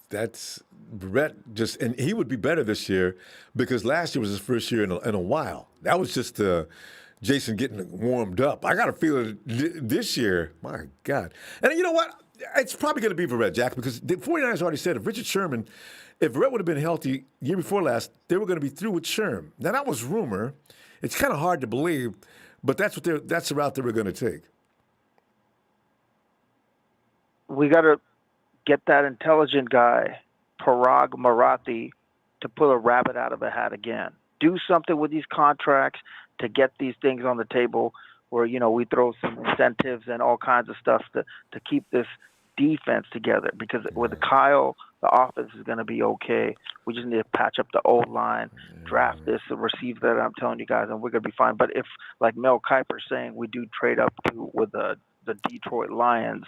that's Verrett and he would be better this year because last year was his first year in a while. That was just Jason getting warmed up. I got a feeling this year, my God. And you know what? It's probably going to be Verrett, Jack, because the 49ers already said if Verrett would have been healthy year before last, they were going to be through with Sherm. Now, that was rumor. It's kind of hard to believe, but that's the route they were going to take. We got to get that intelligent guy, Parag Marathi, to pull a rabbit out of a hat again. Do something with these contracts to get these things on the table where, we throw some incentives and all kinds of stuff to keep this defense together. Because with Kyle, the offense is going to be okay. We just need to patch up the old line, draft this, receive that, I'm telling you guys, and we're going to be fine. But if, like Mel Kiper's saying, we do trade up with the Detroit Lions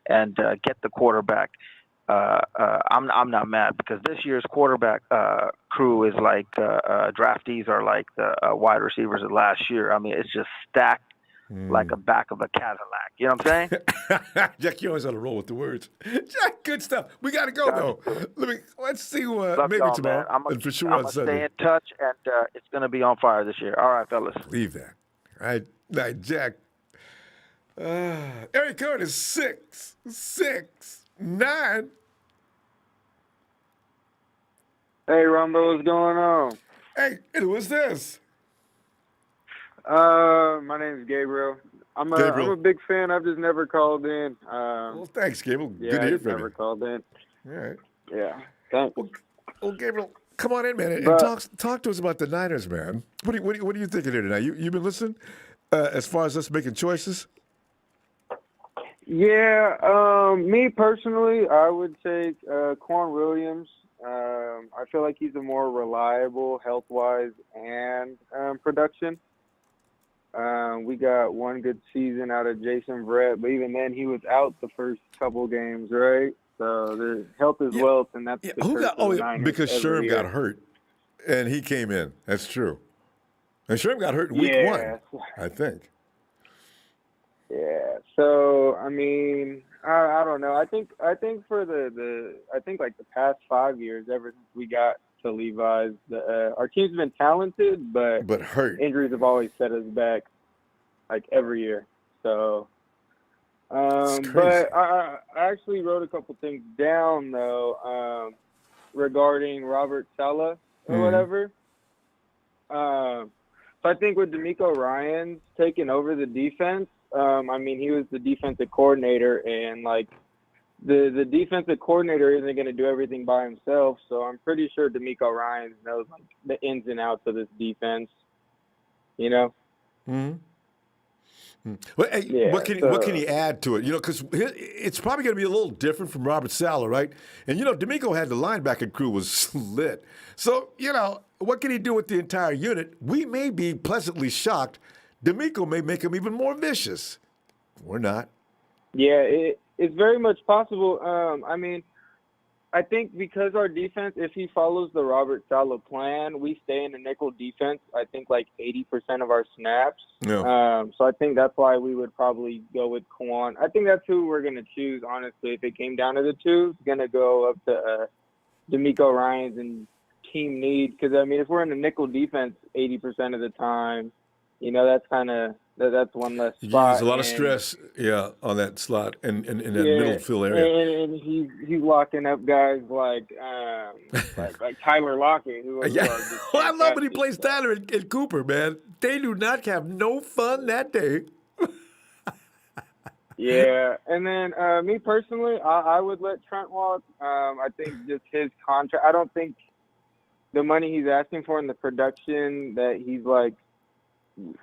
and get the quarterback, I'm not mad because this year's quarterback crew is like draftees are like the wide receivers of last year. I mean, it's just stacked like a back of a Cadillac. You know what I'm saying? Jack, you always on a roll with the words. Jack, good stuff. We got to go though. Let's see what maybe tomorrow. And for sure on Sunday. Stay in touch, and it's going to be on fire this year. All right, fellas. Leave that. All right, Jack. Area code is 669. Hey, Ronbo, what's going on? Hey, who is this? My name is Gabriel. I'm a big fan. I've just never called in. Well, thanks, Gabriel. Yeah, good to hear from you. Never called in. All right. Yeah. Thanks. Well, Gabriel, come on in, man, and talk to us about the Niners, man. What are you thinking here tonight? You been listening as far as us making choices? Yeah. Me personally, I would say Quan Williams. I feel like he's a more reliable health-wise and production. We got one good season out of Jason Verrett, but even then he was out the first couple games, right? So the health is wealth, and that's the who got? Oh, because Sherm year. got hurt, and he came in. That's true. And Sherm got hurt in week 1, I think. Yeah. So I mean, I don't know. I think for the like the past 5 years, ever since we got to Levi's, our team's been talented, but hurt. Injuries have always set us back, like every year. So, but I actually wrote a couple things down though regarding Robert Saleh or whatever. So I think with DeMeco Ryans taking over the defense. I mean, he was the defensive coordinator, and like the defensive coordinator isn't going to do everything by himself. So I'm pretty sure DeMeco Ryans knows like the ins and outs of this defense. You know. Well, hey, what can he add to it? Because it's probably going to be a little different from Robert Saleh, right? And DeMeco had the linebacker crew was lit. So what can he do with the entire unit? We may be pleasantly shocked. DeMeco may make him even more vicious. We're not. Yeah, it's very much possible. I mean, I think because our defense, if he follows the Robert Saleh plan, we stay in the nickel defense, I think like 80% of our snaps. Yeah. So I think that's why we would probably go with Kwan. I think that's who we're going to choose, honestly. If it came down to the two, it's going to go up to DeMeco Ryans and team need. Because, I mean, if we're in the nickel defense 80% of the time, that's one less spot. There's a lot of stress, on that slot and in that middle field area. And he's locking up guys like Tyler Lockett. Who I love when he plays Tyler and Cooper, man. They do not have no fun that day. Yeah, and then me personally, I would let Trent walk. I think just his contract. I don't think the money he's asking for and the production that he's like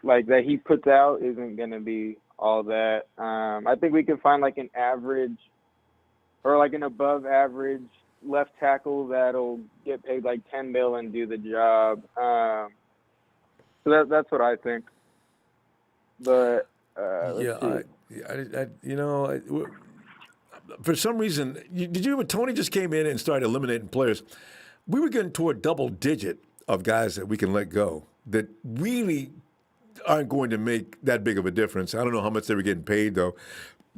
like that he puts out isn't going to be all that. I think we can find like an average or like an above average left tackle that'll get paid like $10 million and do the job. So that's what I think. But let's see. For some reason, did you know when Tony just came in and started eliminating players? We were getting toward double digit of guys that we can let go that really aren't going to make that big of a difference. I don't know how much they were getting paid, though.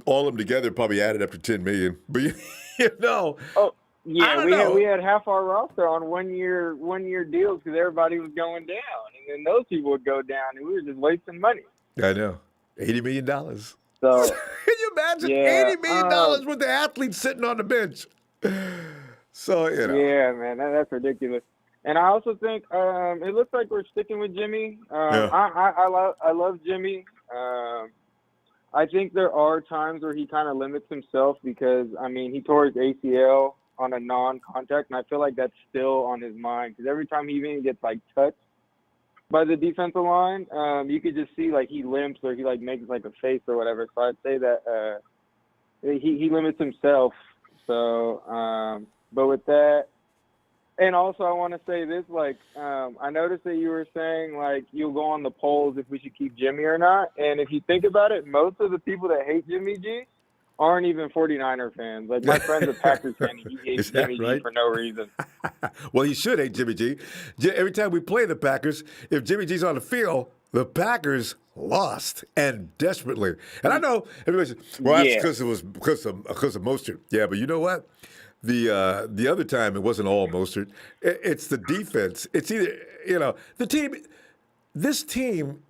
All of them together probably added up to $10 million. But, Oh, yeah, we had half our roster on one year deals because everybody was going down. And then those people would go down, and we were just wasting money. I know. $80 million. So, can you imagine $80 million with the athletes sitting on the bench? So, Yeah, man, that's ridiculous. And I also think it looks like we're sticking with Jimmy. I love Jimmy. I think there are times where he kind of limits himself because, I mean, he tore his ACL on a non-contact, and I feel like that's still on his mind because every time he even gets, like, touched by the defensive line, you could just see, like, he limps or he, like, makes, like, a face or whatever. So I'd say that he limits himself. So, but with that, and also I want to say this, like, I noticed that you were saying, like, you'll go on the polls if we should keep Jimmy or not. And if you think about it, most of the people that hate Jimmy G aren't even 49er fans. Like, my friend's a Packers fan, and he hates Jimmy G for no reason. Well, he should hate Jimmy G. Every time we play the Packers, if Jimmy G's on the field, the Packers lost, and desperately. And I know everybody says, well, that's because it was because of Mostert. Yeah, but you know what? The other time it wasn't all Mostert. It's the defense. It's either, the team. This team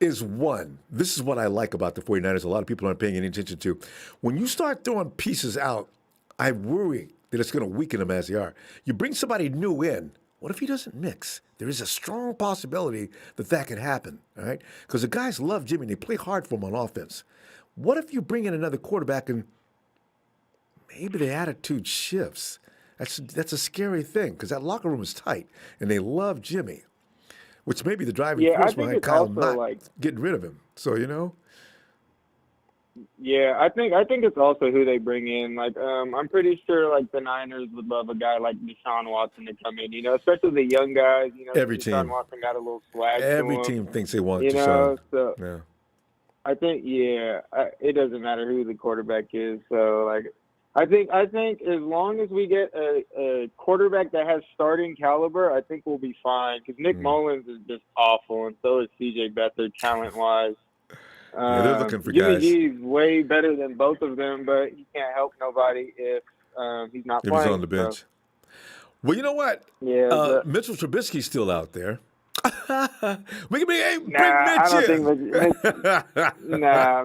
is one. This is what I like about the 49ers. A lot of people aren't paying any attention to. When you start throwing pieces out, I worry that it's going to weaken them as they are. You bring somebody new in. What if he doesn't mix? There is a strong possibility that can happen, all right? Because the guys love Jimmy, and they play hard for him on offense. What if you bring in another quarterback and maybe the attitude shifts? That's a scary thing because that locker room is tight, and they love Jimmy, which may be the driving force behind Kyle not getting rid of him. So, Yeah, I think it's also who they bring in. Like, I'm pretty sure like the Niners would love a guy like Deshaun Watson to come in. Especially the young guys. Every Deshaun team. Watson got a little swag. Every team thinks they want Deshaun. So yeah. I think it doesn't matter who the quarterback is. So like, I think as long as we get a quarterback that has starting caliber, I think we'll be fine. Because Nick Mullins is just awful, and so is C.J. Beathard talent-wise. They're looking for Jimmy guys. G is way better than both of them, but he can't help nobody if he's not playing. If he's on the bench. So. Well, you know what? Yeah, Mitchell Trubisky's still out there. We can bring Mitch I don't in.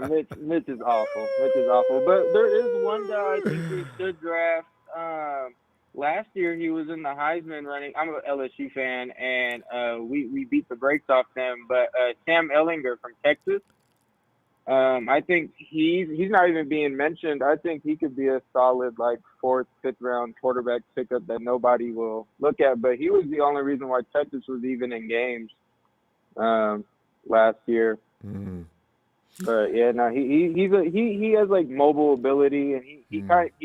think Mitch is awful. Mitch is awful. But there is one guy I think we should draft. Last year he was in the Heisman running. I'm an LSU fan, and we beat the brakes off them. But Sam Ehlinger from Texas, I think he's not even being mentioned. I think he could be a solid like 4th, 5th round quarterback pickup that nobody will look at. But he was the only reason why Texas was even in games last year. But yeah, no, he has like mobile ability, and he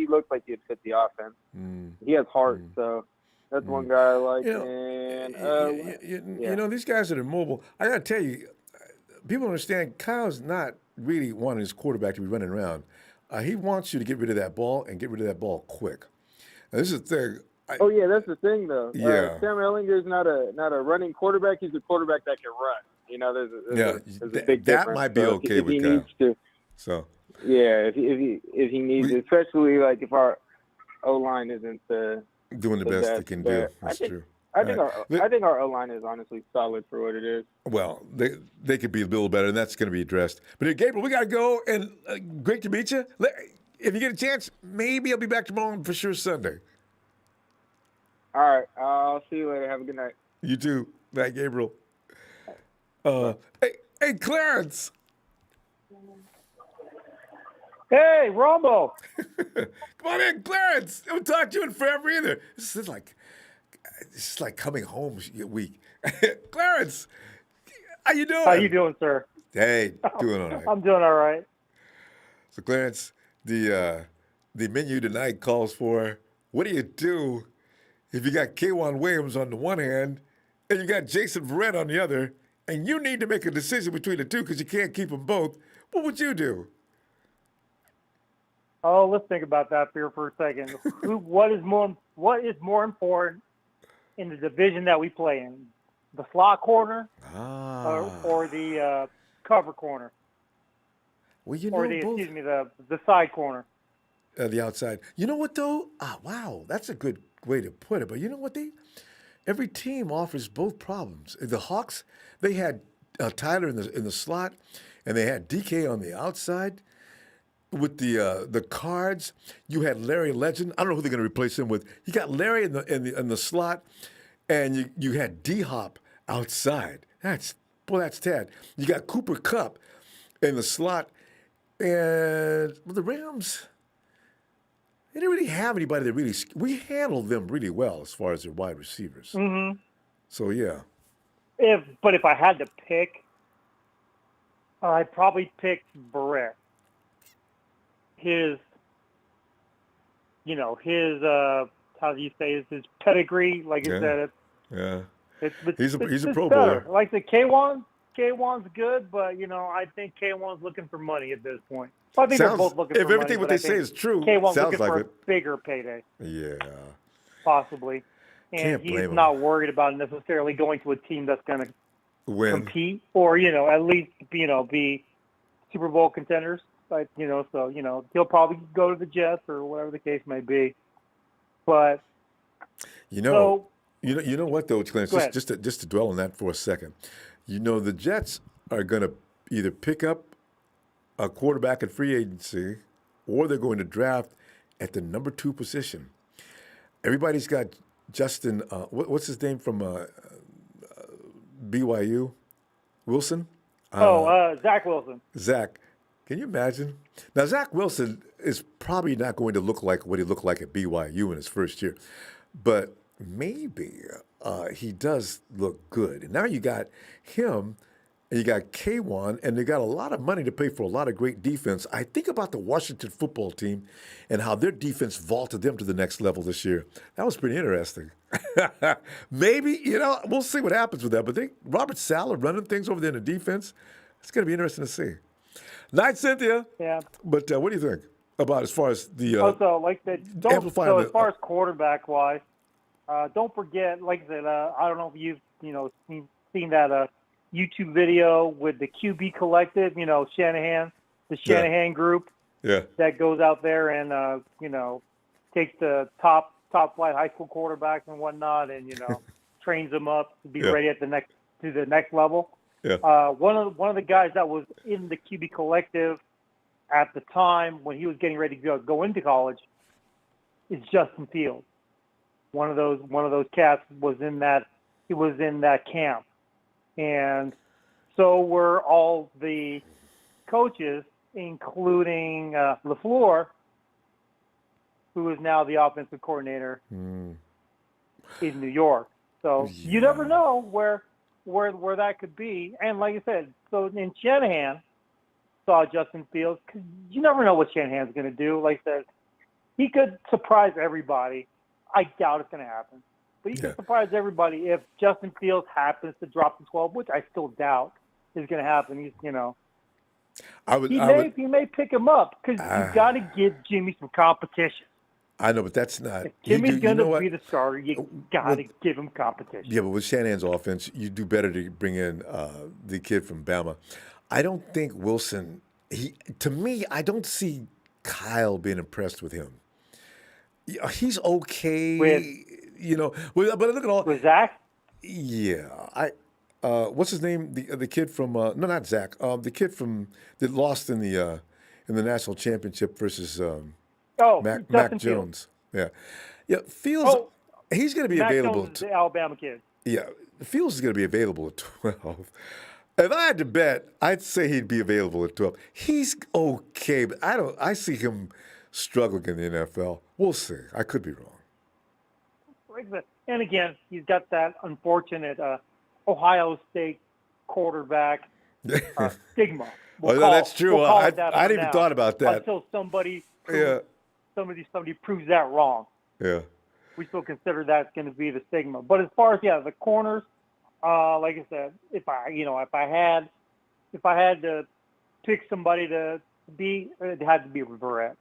looks like he'd fit the offense. He has heart, so that's one guy I like. These guys that are mobile, I gotta tell you, people understand Kyle's not really wanting his quarterback to be running around. He wants you to get rid of that ball and get rid of that ball quick. Now, this is the thing. That's the thing, though. Sam Ehlinger is not a running quarterback. He's a quarterback that can run. There's a big difference. That might be okay with Kyle. Needs to, so. Yeah, if he needs, especially like if our O-line isn't doing the best they can do. That's true. I think our O-line is honestly solid for what it is. Well, they could be a little better, and that's going to be addressed. But Gabriel, we got to go, and great to meet you. If you get a chance, maybe I'll be back tomorrow for sure Sunday. All right, I'll see you later. Have a good night. You too. Night, Gabriel. Hey, Clarence. Hey, Ronbo. Come on in, Clarence. I haven't talked to you in forever either. This is like coming home week. Clarence, How you doing? How you doing, sir? Hey, doing all right. I'm doing all right. So, Clarence, the menu tonight calls for what do you do if you got K'Wan Williams on the one hand and you got Jason Verrett on the other, and you need to make a decision between the two because you can't keep them both? What would you do? Oh, let's think about that here for a second. What is more important in the division that we play in? The slot corner or the cover corner? Well, you know, or both. The side corner. The outside. You know what though? Wow, that's a good way to put it. But you know what? Every team offers both problems. The Hawks, they had Tyler in the slot, and they had DK on the outside. With the Cards, you had Larry Legend. I don't know who they're going to replace him with. You got Larry in the slot, and you had D-Hop outside. That's Tad. You got Cooper Kupp in the slot, and the Rams. They didn't really have anybody that really. We handled them really well as far as their wide receivers. Mm-hmm. So yeah. If I had to pick, I'd probably pick Verrett. His how do you say his pedigree? Like you said, yeah. He's a Pro Bowler. Bowler. Like the K1's good, but I think K1's looking for money at this point. Well, I think they're both looking for money. If everything what they say is true, K1's sounds looking like for it. a bigger payday. Yeah. Possibly. And he's not worried about necessarily going to a team that's going to compete or, at least, be Super Bowl contenders. But, so, he'll probably go to the Jets or whatever the case may be. But, you know what, though, Clarence, just to dwell on that for a second. The Jets are going to either pick up a quarterback at free agency or they're going to draft at the number 2 position. Everybody's got Justin, what's his name from BYU? Wilson? Zach Wilson. Zach. Can you imagine? Now, Zach Wilson is probably not going to look like what he looked like at BYU in his first year, but maybe he does look good. And now you got him, and you got K1, and they got a lot of money to pay for a lot of great defense. I think about the Washington football team and how their defense vaulted them to the next level this year. That was pretty interesting. Maybe, we'll see what happens with that. But Robert Saleh running things over there in the defense, it's going to be interesting to see. Night, Cynthia. Yeah. But what do you think about as far as the amplifying? As far as quarterback wise, don't forget. Like I said, I don't know if you've seen that YouTube video with the QB Collective. Shanahan, the Shanahan group. Yeah. That goes out there and takes the top flight high school quarterbacks and whatnot, and trains them up to be ready at the next level. Yeah. One of the guys that was in the QB Collective at the time when he was getting ready to go into college is Justin Fields. One of those cats was in that. He was in that camp, and so were all the coaches, including LaFleur, who is now the offensive coordinator in New York. So you never know where that could be. And like I said, so in Shanahan saw Justin Fields, because you never know what Shanahan's going to do. Like I said, he could surprise everybody. I doubt it's going to happen. But he could surprise everybody if Justin Fields happens to drop to 12, which I still doubt is going to happen. He's, he may pick him up because you got to give Jimmy some competition. I know, but that's not. If Jimmy's going to be the starter, you got to give him competition. Yeah, but with Shanahan's offense, you do better to bring in the kid from Bama. I don't think Wilson. To me, I don't see Kyle being impressed with him. He's okay, but look at all. With Zach? Yeah, what's his name? The kid from no, not Zach. The kid from that lost in the national championship versus. Mac Jones. Yeah. Fields. He's going to be available. Jones, the Alabama kid. Yeah, Fields is going to be available at 12. If I had to bet, I'd say he'd be available at 12. He's okay, but I see him struggling in the NFL. We'll see. I could be wrong. And again, he's got that unfortunate Ohio State quarterback stigma. That's true. We'll call I it that hadn't for even now, thought about that. until somebody Yeah. somebody proves that wrong. Yeah. We still consider that's going to be the stigma. But as far as the corners, like I said, if I had to pick somebody to be, it had to be Verrett.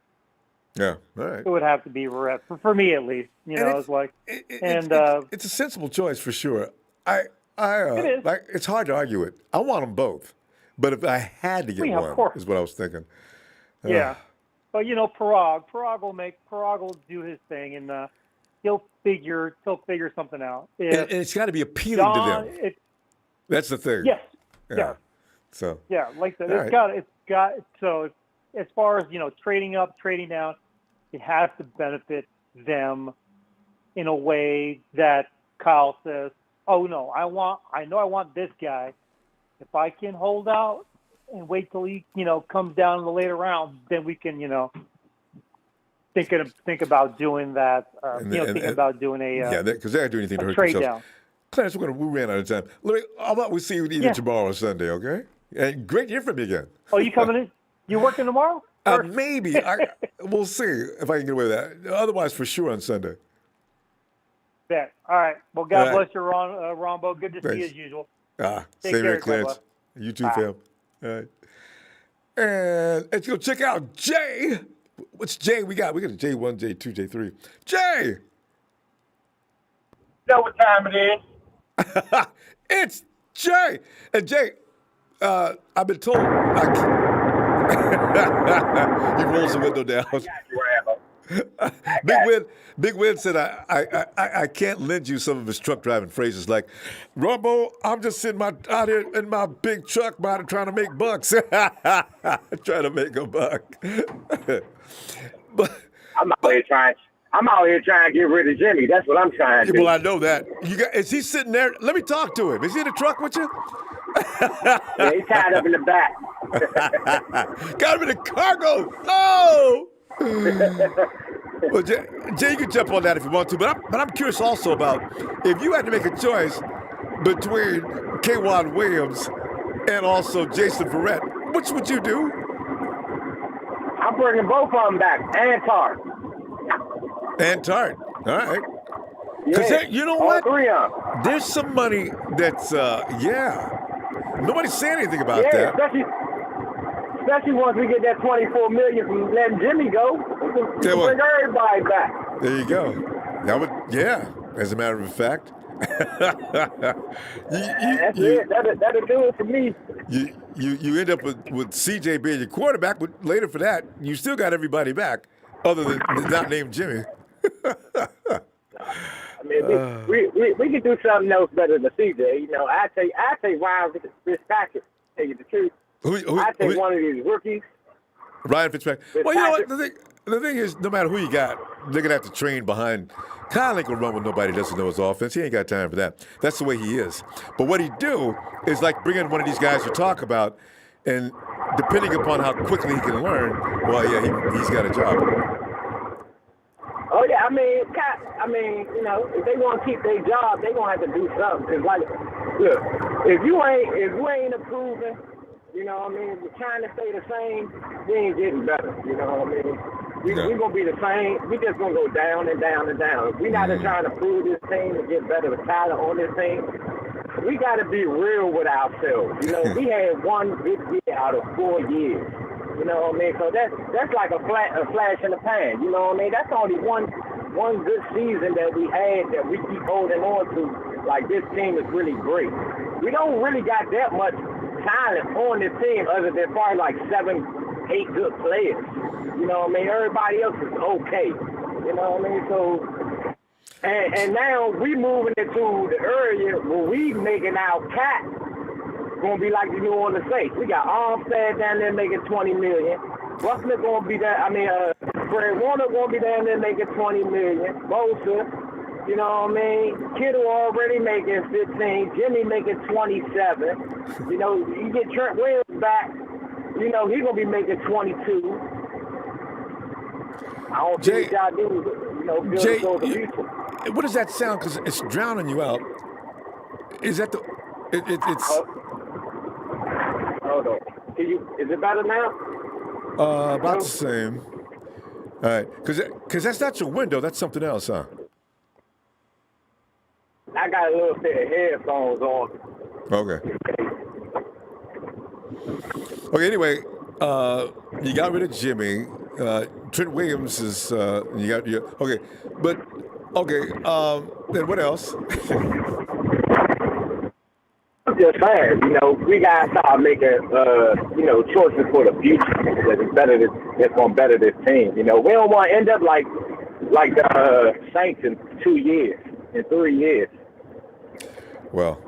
Yeah. All right. It would have to be Verrett for me at least. It's like, it's a sensible choice for sure. It is. Like, it's hard to argue it. I want them both, but if I had to get one, of course. is what I was thinking. Yeah, but Parag will do his thing, and he'll figure something out. And it's got to be appealing to them. That's the thing. Yes. Yeah. Yeah. So. Yeah, like that. All It's got. So as far as trading up, trading down, it has to benefit them in a way that Kyle says, "Oh no, I want this guy. If I can hold out and wait till he comes down in the later rounds, then we can think about doing that. Thinking about doing a because they don't do anything to hurt trade themselves. down. Clarence, we ran out of time. How about we see you either tomorrow or Sunday, okay? And great to hear from you again. Oh, you coming in? You working tomorrow? Maybe. We'll see if I can get away with that. Otherwise, for sure on Sunday. Bet. All right. Well, God bless you, Ronbo. Good to see you as usual. Same here, Clarence. You too, fam. All right. And let's go check out Jay. What's Jay we got? We got a J1, J2, J3. Jay! You know what time it is? It's Jay. And Jay, I've been told. He rolls the window down. Big Win said I can't lend you some of his truck driving phrases like, Ronbo, I'm just sitting out here in my big truck trying to make bucks. Trying to make a buck. But I'm out here trying to get rid of Jimmy. That's what I'm trying to do. Well, I know that. Is he sitting there? Let me talk to him. Is he in the truck with you? Yeah, he's tied up in the back. Got him in the cargo. Oh! Well, Jay, you can jump on that if you want to, but I'm curious also about if you had to make a choice between K'Wan Williams and also Jason Verrett, which would you do? I'm bringing both of them back, and Tart. And Tart. All right. Because you know what? There's some money that's, nobody's saying anything about that. Especially once we get that $24 million from letting Jimmy go. We can bring everybody back. There you go. That would, as a matter of fact. That's it. That'll do it for me. You end up with CJ being your quarterback, but later for that, you still got everybody back, other than not named Jimmy. I mean, we can do something else better than CJ. I take Ryan Fitzpatrick. Tell you the truth. I take one of these rookies. Ryan Fitzpatrick. Well, you know what? The thing is, no matter who you got, they're going to have to train behind. Kyle ain't going to run with nobody that doesn't know his offense. He ain't got time for that. That's the way he is. But what he'd do is like bring in one of these guys you talk about, and depending upon how quickly he can learn, he's got a job. Oh, yeah. I mean, if they want to keep their job, they're going to have to do something. Because, look, if you ain't improving, if you're trying to stay the same, we ain't getting better. You know what I mean? We're going to be the same. We're just going to go down and down and down. We're not trying to prove this team and get better with Tyler on this team. We got to be real with ourselves. We had one good year out of 4 years. You know what I mean? So that's like a flash in the pan. You know what I mean? That's only one good season that we had that we keep holding on to. Like, this team is really great. We don't really got that much talent on this team other than probably like 7, 8 good players. You know what I mean? Everybody else is okay. You know what I mean? So, and now we moving into the area where we making our cap gonna be like the New Orleans Saints. We got Armstead down there making $20 million. Russell gonna be there. Fred Warner gonna be down there making $20 million. Bosa, you know what I mean? Kittle already making 15. Jimmy making 27. You get Trent Williams back. He gonna be making 22. I don't think y'all do. Jay, what does that sound? Because it's drowning you out. Is that the? Hold on. Is it better now? About the same. All right, because that's not your window. That's something else, huh? I got a little set of headphones on. Okay. Okay. Anyway, you got rid of Jimmy. Trent Williams is you got your okay, but okay. Then what else? I'm just saying, we gotta start making, choices for the future that's gonna better this team. We don't want to end up like the Saints in 2 years, in 3 years. Well,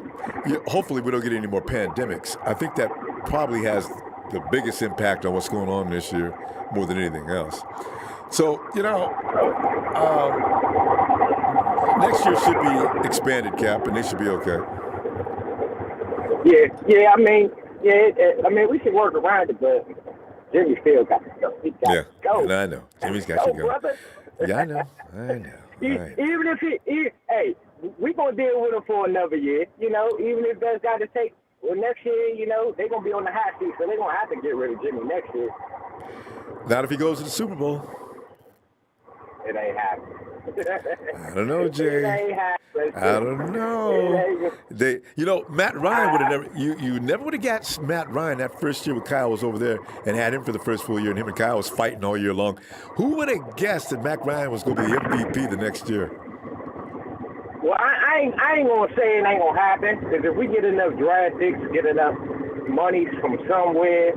hopefully we don't get any more pandemics. I think that probably has the biggest impact on what's going on this year more than anything else. So, next year should be expanded cap, and they should be okay. Yeah. I mean, we should work around it, but Jimmy still got to go. He got to go. And I know. Jimmy's got to go. Brother. Yeah, I know. Even if hey, we gonna deal with him for another year. Even if that's got to take. Well, next year, they're gonna be on the hot seat, so they're gonna have to get rid of Jimmy next year. Not if he goes to the Super Bowl. It ain't happening. I don't know, Jay. It ain't happening. I don't know. Matt Ryan would have never. You never would have got Matt Ryan that first year when Kyle was over there and had him for the first full year, and him and Kyle was fighting all year long. Who would have guessed that Matt Ryan was going to be the MVP the next year? Well, I ain't gonna say it ain't gonna happen, because if we get enough draft picks, get enough money from somewhere,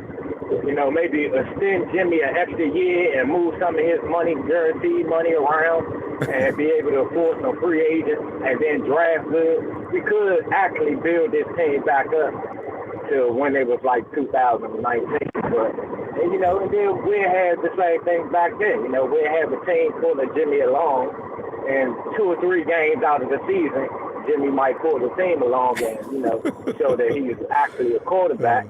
maybe extend Jimmy an extra year and move some of his money, guaranteed money around, and be able to afford some free agents and then draft good, we could actually build this team back up to when it was like 2019. But, and then we'll have the same thing back then. We'll have a team full of Jimmy along, and 2 or 3 games out of the season, Jimmy might pull the team along and, show that he's actually a quarterback.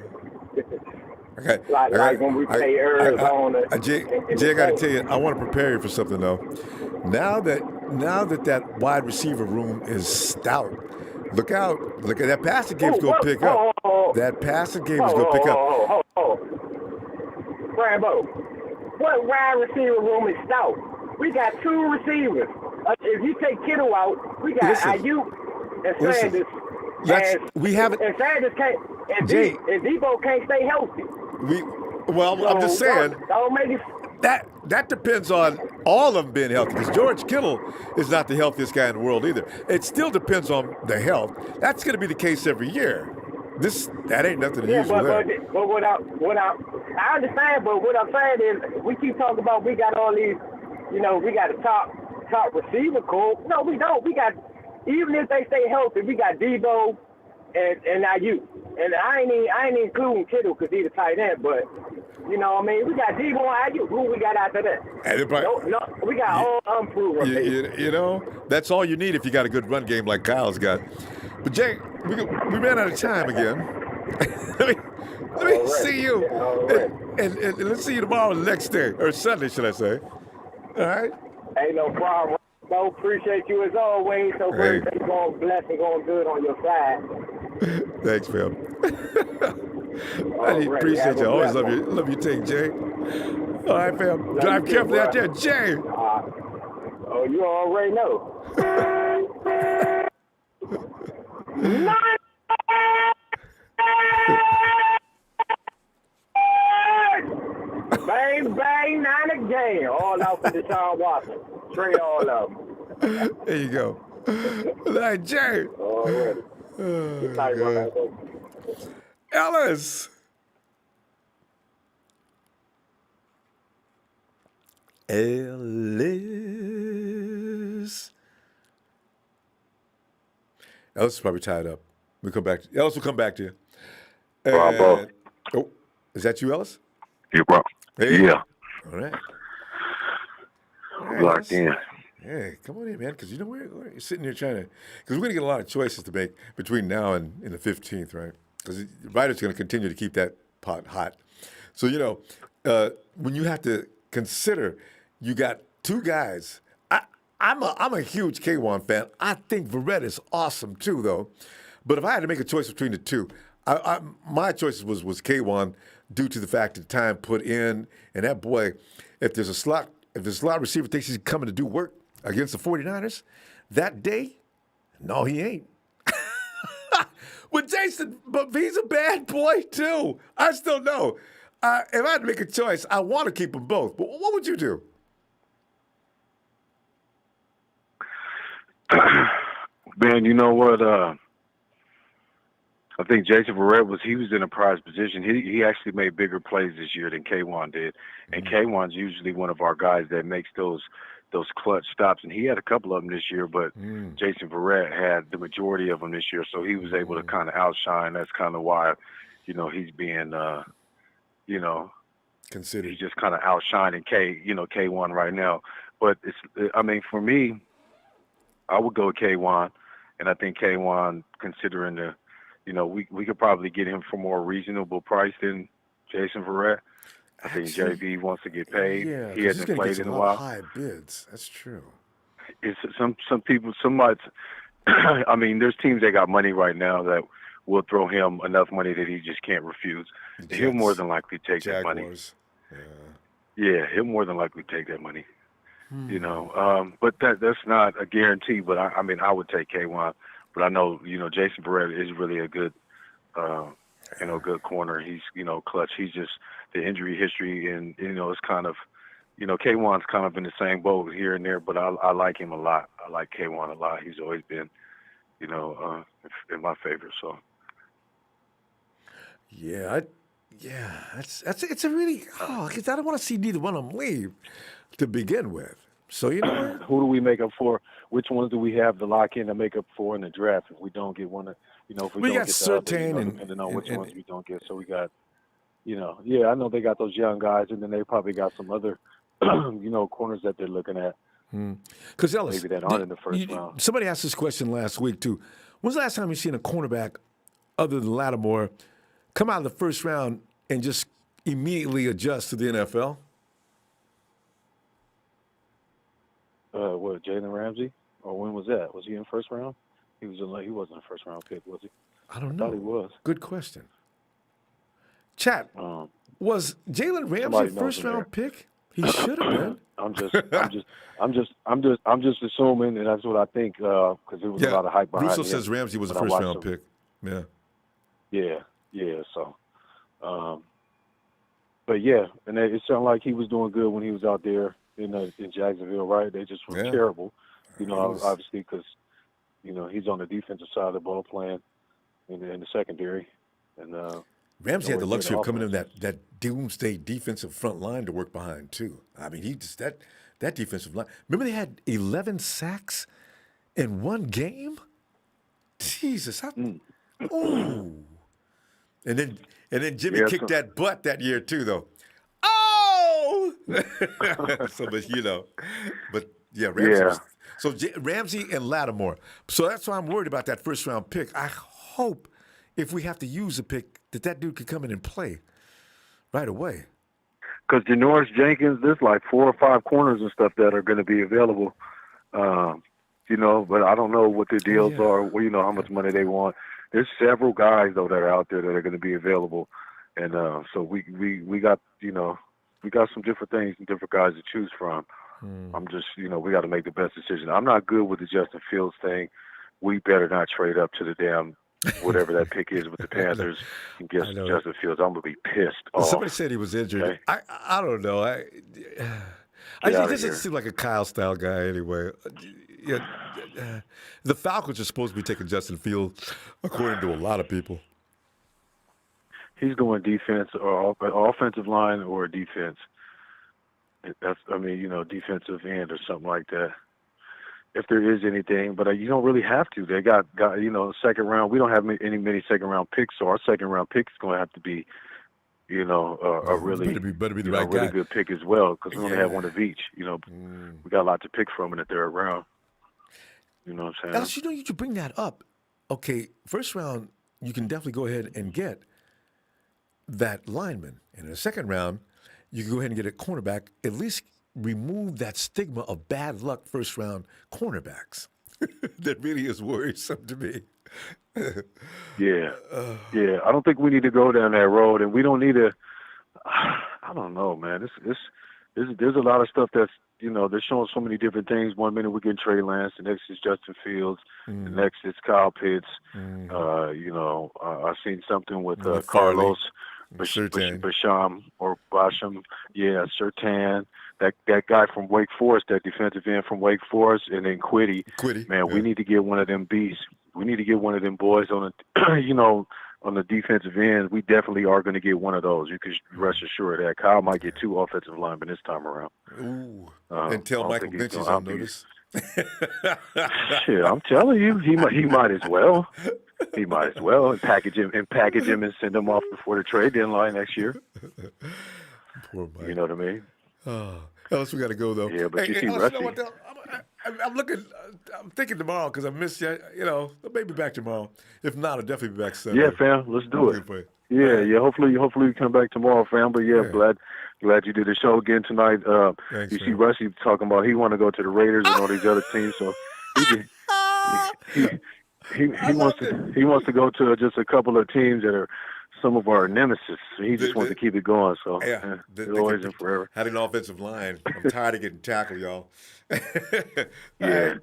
Okay. Like when we play Arizona. Jay, I got to tell you, I want to prepare you for something, though. Now that wide receiver room is stout, look out. Look at that passing game's going to pick up. That passing game is going to pick up. Rambo, what wide receiver room is stout? We got 2 receivers. If you take Kittle out, we got Ayuk and Sanders. We haven't. And Sanders can't. And Debo can't stay healthy. I'm just saying. That depends on all of them being healthy, because George Kittle is not the healthiest guy in the world either. It still depends on the health. That's going to be the case every year. That ain't nothing unusual. But I understand, but what I'm saying is we keep talking about we got all these, we got a top receiver core. No, we don't. We got, even if they stay healthy, we got Debo and Ayuk. And I ain't including Kittle because he's a tight end, but we got Debo and Ayuk. Who we got after that? We got all unproven. That's all you need if you got a good run game like Kyle's got. But Jay, we ran out of time again. let me see you, and let's see you tomorrow, the next day, or Sunday, should I say? All right. Ain't no problem. So appreciate you as always. So everything's going blessed and going good on your side. Thanks, Phil. I appreciate you. I always love your take, Jay. All right, fam. Drive carefully out there, Jay. You already know. Bang, bang, 9 again. All out for Deshaun Watson. Trade all of them. There you go. All right, Jay. Already. Ellis. Ellis is probably tied up. Ellis will come back to you. Ronbo. Oh, is that you, Ellis? Yeah, bro. Hey. Yeah. All right. Locked in. Hey, come on in, man, because we're sitting here trying to, because we're going to get a lot of choices to make between now and the 15th, right? Because the writer's going to continue to keep that pot hot. So, when you have to consider, you got 2 guys. I'm a huge K1 fan. I think Verrett is awesome too, though. But if I had to make a choice between the 2, My choice was K1 due to the fact of the time put in, and that boy, if there's a slot receiver thinks he's coming to do work against the 49ers that day, no, he ain't. With Jason, but he's a bad boy too. I still know. If I had to make a choice, I want to keep them both. But what would you do? Man, you know what? I think Jason Verrett was in a prized position. He actually made bigger plays this year than K1 did. And K1's usually one of our guys that makes those clutch stops, and he had a couple of them this year, but Jason Verrett had the majority of them this year, so he was able to kind of outshine. That's kind of why, he's being, considered. He's just kind of outshining K1 right now. But for me, I would go with K1, and I think K1, considering we could probably get him for more reasonable price than Jason Verrett. I think JV wants to get paid. Yeah, he hasn't played in a while. High bids. That's true. It's some people. There's teams that got money right now that will throw him enough money that he just can't refuse. He'll more than likely take that money. Yeah, he'll more than likely take that money. But that's not a guarantee. But I would take K1. But I know Jason Verrett is really a good. Good corner. He's, clutch. He's just the injury history, and it's kind of, K1's kind of in the same boat here and there. But I like him a lot. I like K1 a lot. He's always been, in my favor. So. Yeah, it's a really because I don't want to see neither one of them leave to begin with. So who do we make up for? Which ones do we have to lock in to make up for in the draft if we don't get one? If we don't got get Surtain and depending on which ones we don't get. So we got, I know they got those young guys, and then they probably got some other, corners that they're looking at. Because Ellis, maybe that aren't in the first round. Somebody asked this question last week too. When's the last time you seen a cornerback other than Lattimore come out of the first round and just immediately adjust to the NFL? Jalen Ramsey? Or when was that? Was he in first round? He wasn't a first round pick, was he? I don't know. I thought he was. Good question. Chat. Was Jalen Ramsey a first round pick? He should have been. I'm just assuming, and that's what I think, because there was a lot of hype behind Russo him. says Ramsey was a first round pick. Yeah. Yeah. So, but yeah, and it sounded like he was doing good when he was out there in Jacksonville, right? They just were terrible, obviously because, he's on the defensive side of the ball playing in the secondary. And Ramsey had the luxury of coming in that doomsday defensive front line to work behind too. I mean, he just that defensive line. Remember they had 11 sacks in one game. Jesus, ooh. And then Jimmy kicked that butt that year too, though. Oh! So, but Ramsey. So Ramsey and Lattimore. So that's why I'm worried about that first round pick. I hope if we have to use a pick that dude could come in and play right away. Because Janoris Jenkins, there's like 4 or 5 corners and stuff that are going to be available. But I don't know what their deals are. Well, how much money they want. There's several guys though that are out there that are going to be available, and so we got we got some different things and different guys to choose from. I'm just we got to make the best decision. I'm not good with the Justin Fields thing. We better not trade up to the damn whatever that pick is with the Panthers and get Justin Fields. I'm gonna be pissed off. Somebody said he was injured. Okay. I don't know. He doesn't seem like a Kyle style guy anyway. The Falcons are supposed to be taking Justin Fields, according to a lot of people. He's going defense or offensive line or defense. That's defensive end or something like that. If there is anything, but you don't really have to. They got second round. We don't have many second round picks, so our second round pick is going to have to be, a really better be the right really guy. Good pick as well, because we only have one of each. We got a lot to pick from in the third round. You know what I'm saying? Else, you should bring that up. Okay, first round, you can definitely go ahead and get that lineman. And in the second round, you can go ahead and get a cornerback, at least remove that stigma of bad luck first round cornerbacks. That really is worrisome to me. Yeah. I don't think we need to go down that road, and we don't need to. I don't know, man. There's a lot of stuff that's, they're showing so many different things. 1 minute we're getting Trey Lance, the next is Justin Fields, the next is Kyle Pitts. I've seen something with Carlos Basham or Basham. Yeah, Surtain. That guy from Wake Forest, that defensive end from Wake Forest, and then Quiddy. Man, we need to get one of them beasts. We need to get one of them boys on the, on the defensive end. We definitely are going to get one of those. You can rest assured of that. Kyle might get 2 offensive linemen this time around. Ooh. And tell Michael Bench is on notice. Shit, I'm telling you, he might as well. He might as well and package him and send him off before the trade deadline next year. Poor Mike. You know what I mean? Oh, else we got to go though. Yeah, but you see, Rusty. You know what, though? I'm looking. I'm thinking tomorrow because I missed you. Maybe back tomorrow. If not, I'll definitely be back Sunday. Yeah, fam. Let's do it. Yeah. Hopefully you come back tomorrow, fam. But yeah, glad you did the show again tonight. Thanks, you see Rusty talking about he want to go to the Raiders and all these other teams, so he wants to go to just a couple of teams that are some of our nemesis. He just wants to keep it going. So always and forever. Had an offensive line. I'm tired of getting tackled, y'all. Yeah.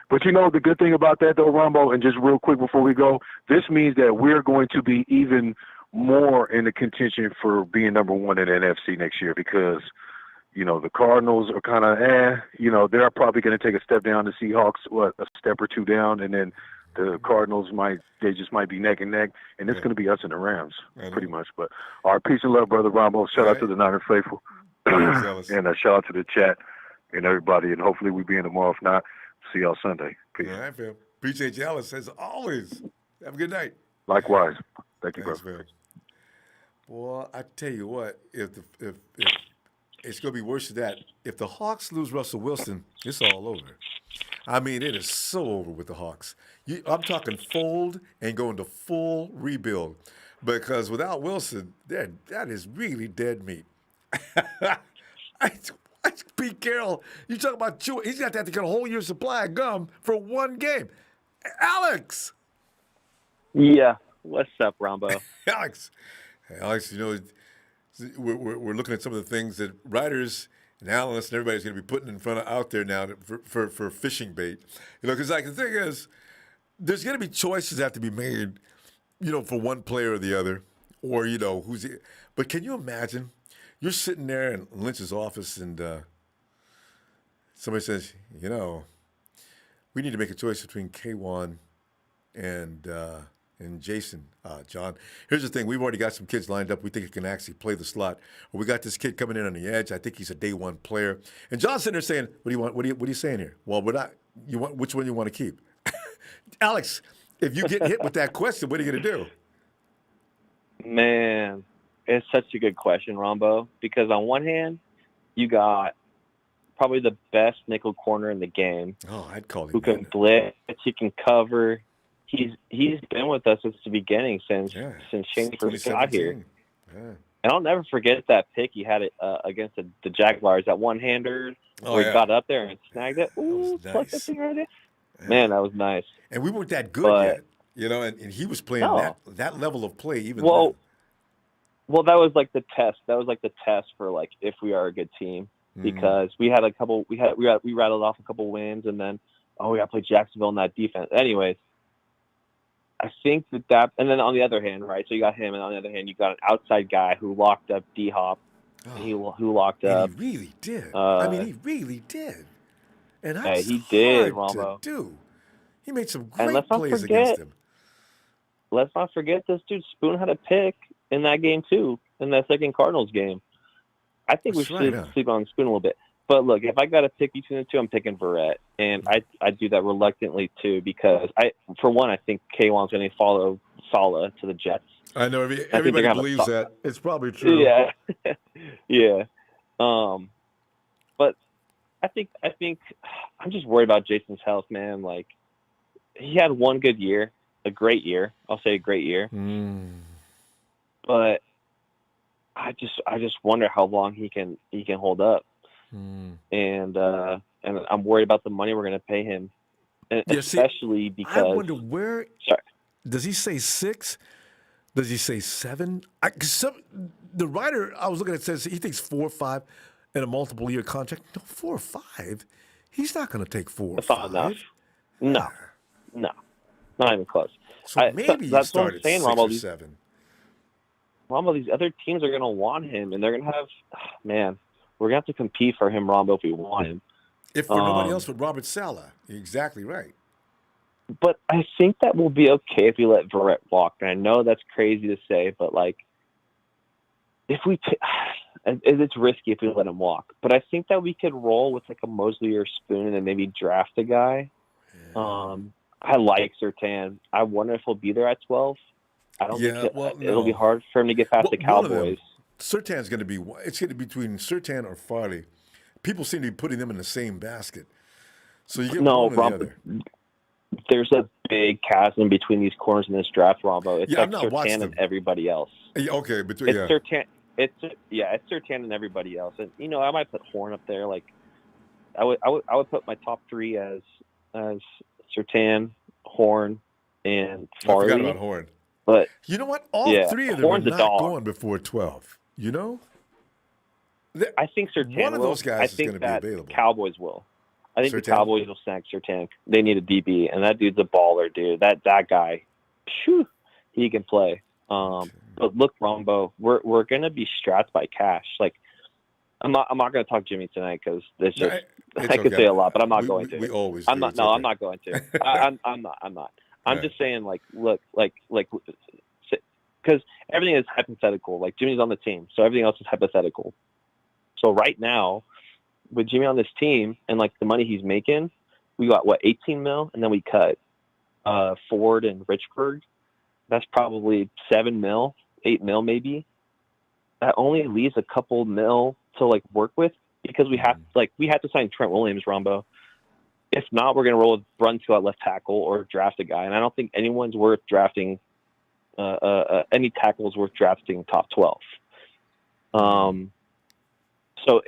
But the good thing about that though, Ronbo, and just real quick before we go, this means that we're going to be even more in the contention for being number 1 in the NFC next year because, the Cardinals are kind of they're probably going to take a step down. The Seahawks, a step or 2 down, and then the Cardinals might be neck and neck, and it's going to be us and the Rams pretty much. But all right, peace and love, brother Ronbo. Shout out to the Niner faithful, and shout out to the chat and everybody, and hopefully we be in tomorrow. If not, see y'all Sunday. Peace. All right, Phil. Appreciate you, Alice, as always. Have a good night. Likewise. Thank you, Thanks, brother. Phil. Well, I tell you what, if it's going to be worse than that. If the Hawks lose Russell Wilson, it's all over. I mean, it is so over with the Hawks. I'm talking fold and going to full rebuild because without Wilson, that is really dead meat. Pete Carroll, you talk about chewing. He's got to get a whole year's supply of gum for one game. Alex. Yeah. What's up, Ronbo? Alex, we're looking at some of the things that writers and analysts and everybody's going to be putting in front of out there now for fishing bait. Because the thing is, there's going to be choices that have to be made, for one player or the other, or who's. But can you imagine? You're sitting there in Lynch's office and somebody says, we need to make a choice between K1 and Jason, John. Here's the thing. We've already got some kids lined up. We think he can actually play the slot. Or we got this kid coming in on the edge. I think he's a day 1 player. And John's sitting there saying, what do you want? What are you saying here? Well, which one you want to keep? Alex, if you get hit with that question, what are you going to do? Man, it's such a good question, Ronbo, because on one hand, you got probably the best nickel corner in the game. Oh, I'd call him who can blitz, he can cover. He's been with us since the beginning, since Shane first got here. Yeah. And I'll never forget that pick he had it against the Jaguars, that one-hander where he got up there and snagged it. Ooh, nice. That thing right there. Man, that was nice. And we weren't that good yet, and he was playing that level of play even then. Well, that was like the test. That was like the test for like if we are a good team because we had a couple. We rattled off a couple wins, and then we got to play Jacksonville in that defense. Anyways, I think that, and then on the other hand, right? So you got him, and on the other hand, you got an outside guy who locked up D-Hop. Who locked up? He really did. He really did. And that's he did, hard Ronbo. to do. He made some great plays against him. Let's not forget this dude. Spoon had a pick in that game too, in that second Cardinals game. I think we should sleep on Spoon a little bit. But look, if I got to pick between the two, I'm picking Verrett, and I do that reluctantly too because for one, I think K1's going to follow Saleh to the Jets. I know everybody believes that. It's probably true. Yeah, yeah. But I think I'm just worried about Jason's health, man. Like he had one good year, a great year. I'll say a great year. But I just wonder how long he can hold up. And I'm worried about the money we're going to pay him especially because I wonder where. Sorry. Does he say 6? Does he say 7? The writer I was looking at says he thinks 4 or 5 in a multiple year contract. No, 4 or 5. He's not going to take 4 or 5. Enough. No, not even close. So maybe that's start what I'm at saying, 6 Ronbo. or 7. Ronbo, these other teams are going to want him, and they're going to have. Man, we're going to have to compete for him, Ronbo, if we want him. If for nobody else but Robert Saleh. You're exactly right. But I think that will be okay if we let Verrett walk. And I know that's crazy to say, but like, if we, it's risky if we let him walk. But I think that we could roll with like a Mosley or Spoon and then maybe draft a guy. Yeah. I like Surtain. I wonder if he'll be there at 12. I don't think it'll be hard for him to get past the Cowboys. Surtain's going to be. It's going to be between Surtain or Farley. People seem to be putting them in the same basket. So you get one or the other. There's a big chasm between these corners in this draft, Ronbo. It's like Surtain and everybody else. Okay, Surtain. It's Surtain and everybody else. And I might put Horn up there. Like I would put my top 3 as Surtain, Horn, and Farley. I forgot about Horn. But you know what? All 3 of them are not going before 12. You know? I think Surtain one of those guys is going to be available. Cowboys will. I think the Cowboys will snag Surtain. They need a DB, and that dude's a baller, dude. That guy, he can play. But look, Ronbo, we're going to be strapped by cash. Like, I'm not going to talk Jimmy tonight because it's just I could say a lot, but I'm not going to. We always. I'm not. No, I'm not going to. I'm not. I'm just saying, like, look, like, because everything is hypothetical. Like Jimmy's on the team, so everything else is hypothetical. So right now, with Jimmy on this team and like the money he's making, we got 18 mil, and then we cut Ford and Richberg. That's probably 7 mil, 8 mil maybe. That only leaves a couple mil to like work with because we have to sign Trent Williams, Ronbo. If not, we're gonna roll with Brunskill at left tackle or draft a guy, and I don't think anyone's worth drafting. Any tackle is worth drafting top 12. So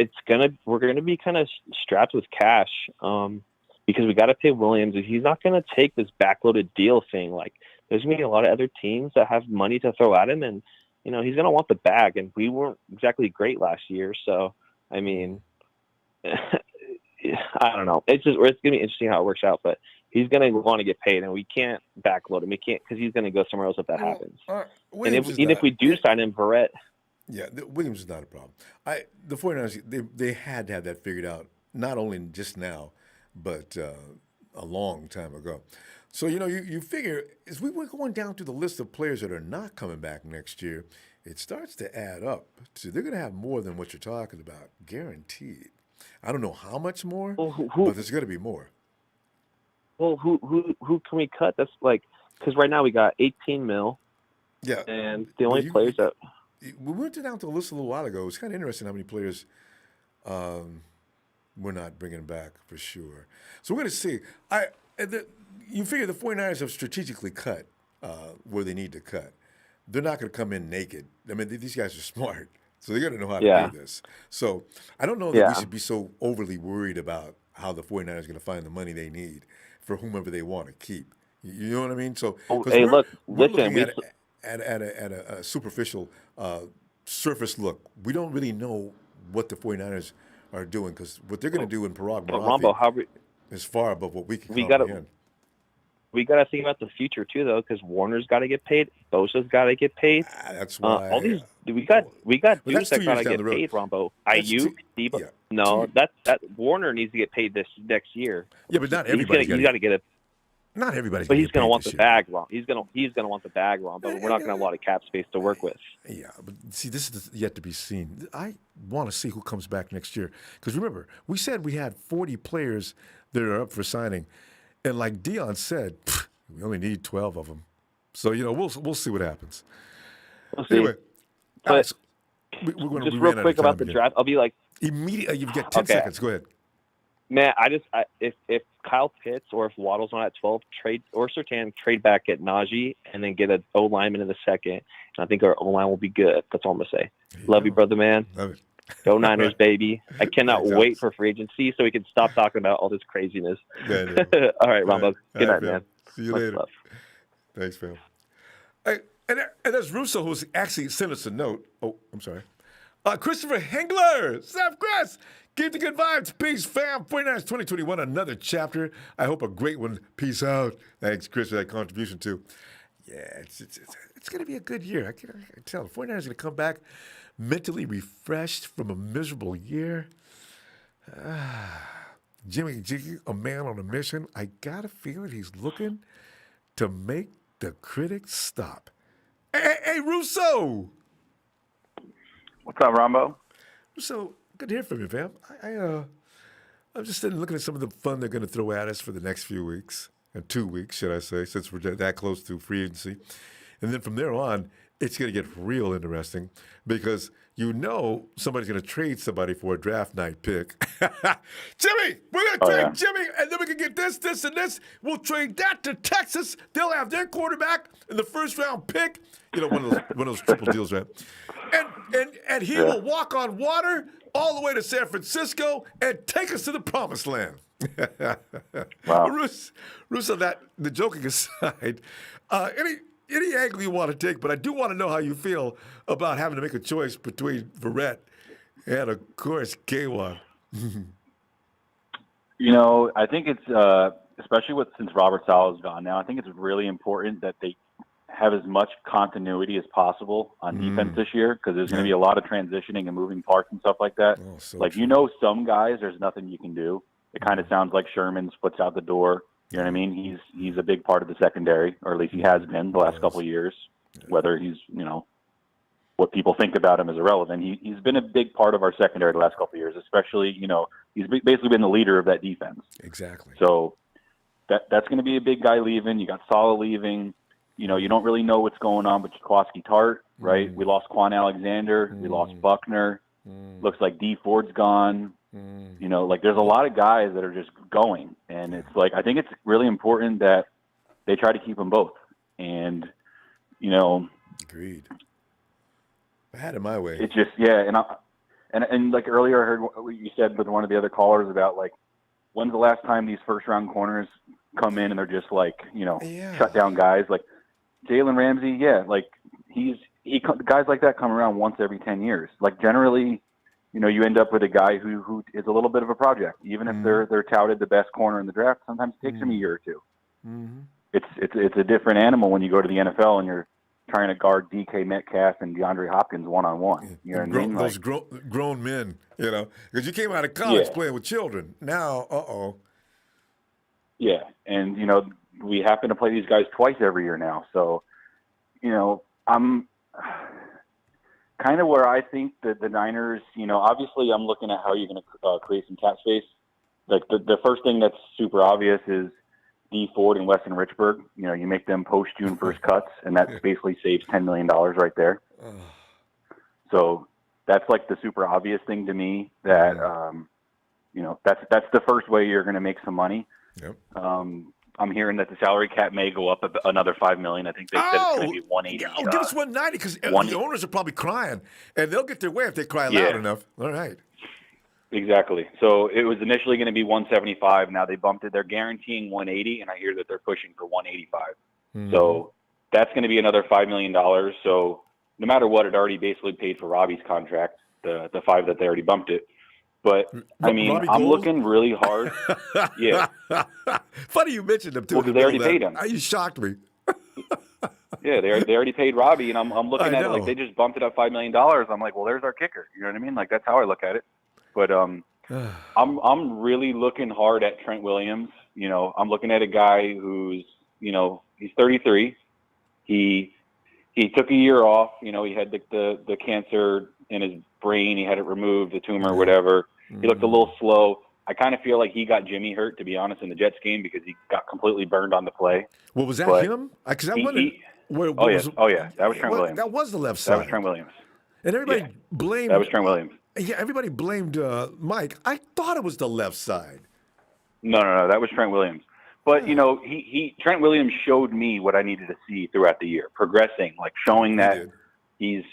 we're gonna be kind of strapped with cash because we got to pay Williams. He's not gonna take this backloaded deal thing. Like there's gonna be a lot of other teams that have money to throw at him, and he's gonna want the bag. And we weren't exactly great last year, so I mean, I don't know. It's gonna be interesting how it works out, but he's gonna want to get paid, and we can't backload him. We can't because he's gonna go somewhere else if that happens. And if we do sign him, Verrett. Yeah, Williams is not a problem. The 49ers, they had to have that figured out, not only just now, but a long time ago. So, you figure, as we were going down to the list of players that are not coming back next year, it starts to add up. So they're going to have more than what you're talking about, guaranteed. I don't know how much more, but there's going to be more. Well, who can we cut? That's like, because right now we got 18 mil. Yeah. And the only players that... We went down to a list a little while ago. It's kind of interesting how many players we're not bringing back for sure. So we're going to see. You figure the 49ers have strategically cut where they need to cut. They're not going to come in naked. I mean, these guys are smart, so they're going to know how to do this. So I don't know that we should be so overly worried about how the 49ers are going to find the money they need for whomever they want to keep. You know what I mean? So hey, look, listen, at a superficial surface look, we don't really know what the 49ers are doing because what they're going to do in Parag Marafi is far above what we can comprehend. We got to think about the future too, though, because Warner's got to get paid, Bosa's got to get paid. That's why all these we got dudes that got to get paid. Ronbo, Ayuk, Debo. Yeah. No, that Warner needs to get paid this next year. Yeah, but not everybody. He's got to get it. Not everybody's. But he's going to want the bag, Ron. He's going to want the bag, Ron. But we're not going to have a lot of cap space to work with. Yeah, but see, this is yet to be seen. I want to see who comes back next year because remember, we said we had 40 players that are up for signing, and like Dion said, we only need 12 of them. So we'll see what happens. We'll see. Anyway, but we're going just real quick about the draft. I'll be like immediately. You've got 10 seconds. Go ahead. Man, if Kyle Pitts or if Waddle's not at 12, Surtain trade back at Najee and then get an O lineman in the second, and I think our O line will be good. That's all I'm gonna say. Love you, brother, man. Love it. Go Niners, baby. I cannot Thanks, wait Alex. for free agency so we can stop talking about all this craziness. Yeah, I know. All right, Ronbo. Good night, fam. man. See you Much later. love. Thanks, fam. Hey, and there's Russo, who's actually sent us a note. Oh, I'm sorry. Christopher Hengler, Seth Chris, keep the good vibes. Peace, fam. 49ers 2021, another chapter. I hope a great one. Peace out. Thanks, Chris, for that contribution, too. Yeah, it's going to be a good year. I can tell. The 49ers are going to come back mentally refreshed from a miserable year. Jimmy G, a man on a mission. I got a feeling he's looking to make the critics stop. Hey, Russo. What's up, Ronbo? Russo, good to hear from you, fam. I'm just sitting looking at some of the fun they're going to throw at us for the next few weeks, and 2 weeks, should I say, since we're that close to free agency. And then from there on, it's going to get real interesting because somebody's going to trade somebody for a draft night pick. Jimmy, we're going to trade Jimmy, and then we can get this, and this. We'll trade that to Texas. They'll have their quarterback in the first-round pick. One of those triple deals, right? And he will walk on water all the way to San Francisco and take us to the promised land. Wow. Russo, the joking aside, any angle you want to take, but I do want to know how you feel about having to make a choice between Verrett and, of course, K1. I think it's, especially since Robert Saleh's gone now, I think it's really important that they have as much continuity as possible on defense this year because there's going to be a lot of transitioning and moving parts and stuff like that. Some guys, there's nothing you can do. It kind of sounds like Sherman's foot's out the door. You know what I mean? He's a big part of the secondary, or at least he has been the last couple of years. Whether he's, what people think about him is irrelevant. He's been a big part of our secondary the last couple of years, especially, he's basically been the leader of that defense. Exactly. So that's going to be a big guy leaving. You got Saleh leaving. You don't really know what's going on with Jaquiski Tart, right? We lost Quan Alexander. We lost Buckner. Looks like D Ford's gone. There's a lot of guys that are just going. And it's I think it's really important that they try to keep them both. And, Agreed. I had it my way. It's just, and like earlier I heard what you said with one of the other callers about, when's the last time these first-round corners come in and they're just, shut down guys? Jalen Ramsey, guys like that come around once every 10 years. Generally, you end up with a guy who is a little bit of a project. Even if they're touted the best corner in the draft, sometimes it takes them a year or two. It's a different animal when you go to the NFL and you're trying to guard DK Metcalf and DeAndre Hopkins one-on-one. You know what I mean? Those grown men, because you came out of college playing with children. Now, Yeah, and, we happen to play these guys twice every year now. So, I'm kind of where I think that the Niners, obviously I'm looking at how you're going to create some cap space. The first thing that's super obvious is D Ford and Weston Richberg. You make them post-June 1st cuts, and that basically saves $10 million right there. So that's the super obvious thing to me that, that's the first way you're going to make some money. Yep. I'm hearing that the salary cap may go up another $5 million. I think they said it's going to be 180. Give us 190 because the owners are probably crying, and they'll get their way if they cry loud enough. All right. Exactly. So it was initially going to be 175. Now they bumped it. They're guaranteeing 180, and I hear that they're pushing for 185. So that's going to be another $5 million. So no matter what, it already basically paid for Robbie's contract, the $5 that they already bumped it. But, Robbie I'm Gould? looking really hard. Yeah. Funny you mentioned him, too. Well, they already paid him. You shocked me. Yeah, they already paid Robbie, and I'm looking at it they just bumped it up $5 million. I'm like, well, there's our kicker. You know what I mean? That's how I look at it. But I'm really looking hard at Trent Williams. I'm looking at a guy who's, he's 33. He took a year off. He had the cancer in his brain. He had it removed, the tumor, or whatever. He looked a little slow. I kind of feel like he got Jimmy hurt, to be honest, in the Jets game because he got completely burned on the play. Well, was that him? Because I wondered. That was Trent Williams. That was the left side. That was Trent Williams. And everybody blamed. That was Trent Williams. Yeah, everybody blamed Mike. I thought it was the left side. No, that was Trent Williams. But Trent Williams showed me what I needed to see throughout the year, progressing, showing that he's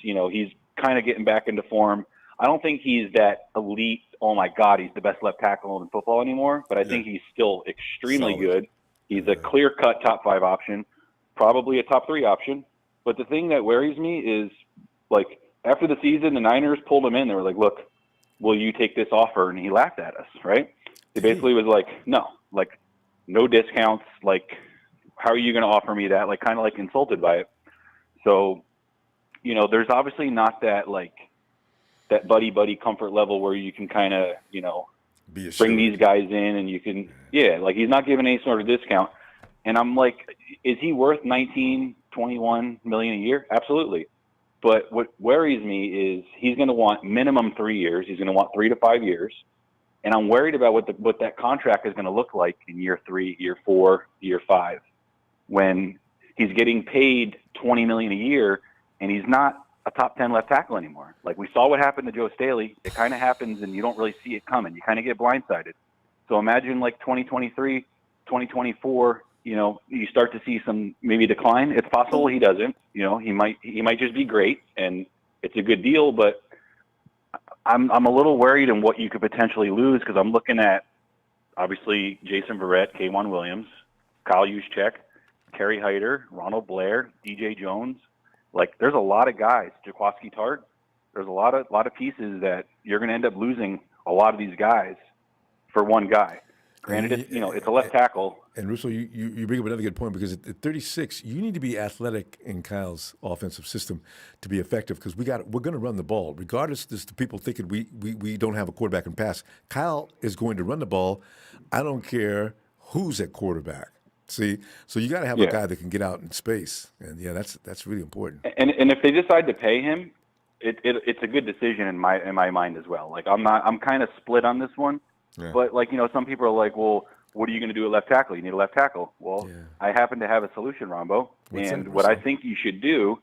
kind of getting back into form. I don't think he's that elite. Oh my God, he's the best left tackle in football anymore. But I think he's still extremely good. He's a clear-cut top 5 option, probably a top 3 option. But the thing that worries me is, like, after the season, the Niners pulled him in. They were like, "Look, will you take this offer?" And he laughed at us, right? He basically was like, "No, like, no discounts. Like, how are you going to offer me that?" Like, kind of like insulted by it. So, you know, there's obviously not that, like, that buddy comfort level where you can kind of, you know, bring these guys in and you can, like, he's not giving any sort of discount. And I'm like, is he worth 19, 21 million a year? Absolutely. But what worries me is he's going to want minimum 3 years. He's going to want 3 to 5 years. And I'm worried about what that contract is going to look like in year 3, year 4, year 5, when he's getting paid $20 million a year and he's not a top 10 left tackle anymore. Like, we saw what happened to Joe Staley. It kind of happens and you don't really see it coming. You kind of get blindsided. So imagine like 2023, 2024, you know, you start to see some maybe decline. It's possible he doesn't. You know, he might just be great and it's a good deal, but I'm a little worried in what you could potentially lose, because I'm looking at, obviously, Jason Verrett, K'Wan Williams, Kyle Juszczyk, Kerry Hyder, Ronald Blair, DJ Jones. Like, there's a lot of guys. Jaquaski Tart. There's a lot of pieces that you're going to end up losing a lot of these guys for one guy. Granted, it's a left tackle. And Russo, you bring up another good point, because at 36, you need to be athletic in Kyle's offensive system to be effective, because we're going to run the ball, regardless of the people thinking we don't have a quarterback and pass. Kyle is going to run the ball. I don't care who's at quarterback. See, so you got to have a guy that can get out in space, and that's really important. And if they decide to pay him, it's a good decision in my mind as well. Like, I'm kind of split on this one. Yeah. But, like, you know, some people are like, well, what are you going to do at left tackle? You need a left tackle. Well, I happen to have a solution, Ronbo. What I think you should do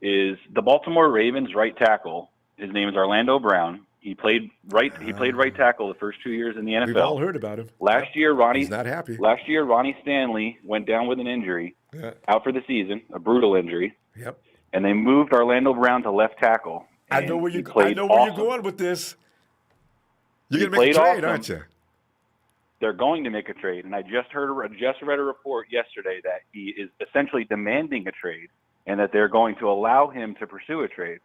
is the Baltimore Ravens right tackle. His name is Orlando Brown. He played right tackle the first 2 years in the NFL. We've all heard about him. Last year, he's not happy. Last year, Ronnie Stanley went down with an injury, out for the season, a brutal injury. Yep. And they moved Orlando Brown to left tackle. I know where you're going with this. You're going to make a trade, aren't you? They're going to make a trade, and I just read a report yesterday that he is essentially demanding a trade, and that they're going to allow him to pursue a trade.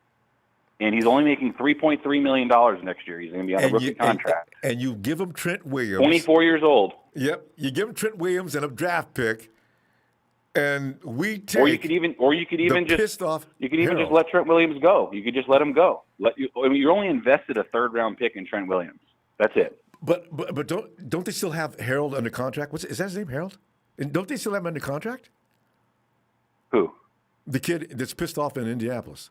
And he's only making $3.3 million next year. He's going to be on a rookie contract. And you give him Trent Williams. 24 years old. Yep. You give him Trent Williams and a draft pick, and we take. Or you could even just let Trent Williams go. You could just let him go. You're only invested a 3rd-round pick in Trent Williams. That's it. But don't they still have Harold under contract? Is that his name, Harold? And don't they still have him under contract? Who? The kid that's pissed off in Indianapolis.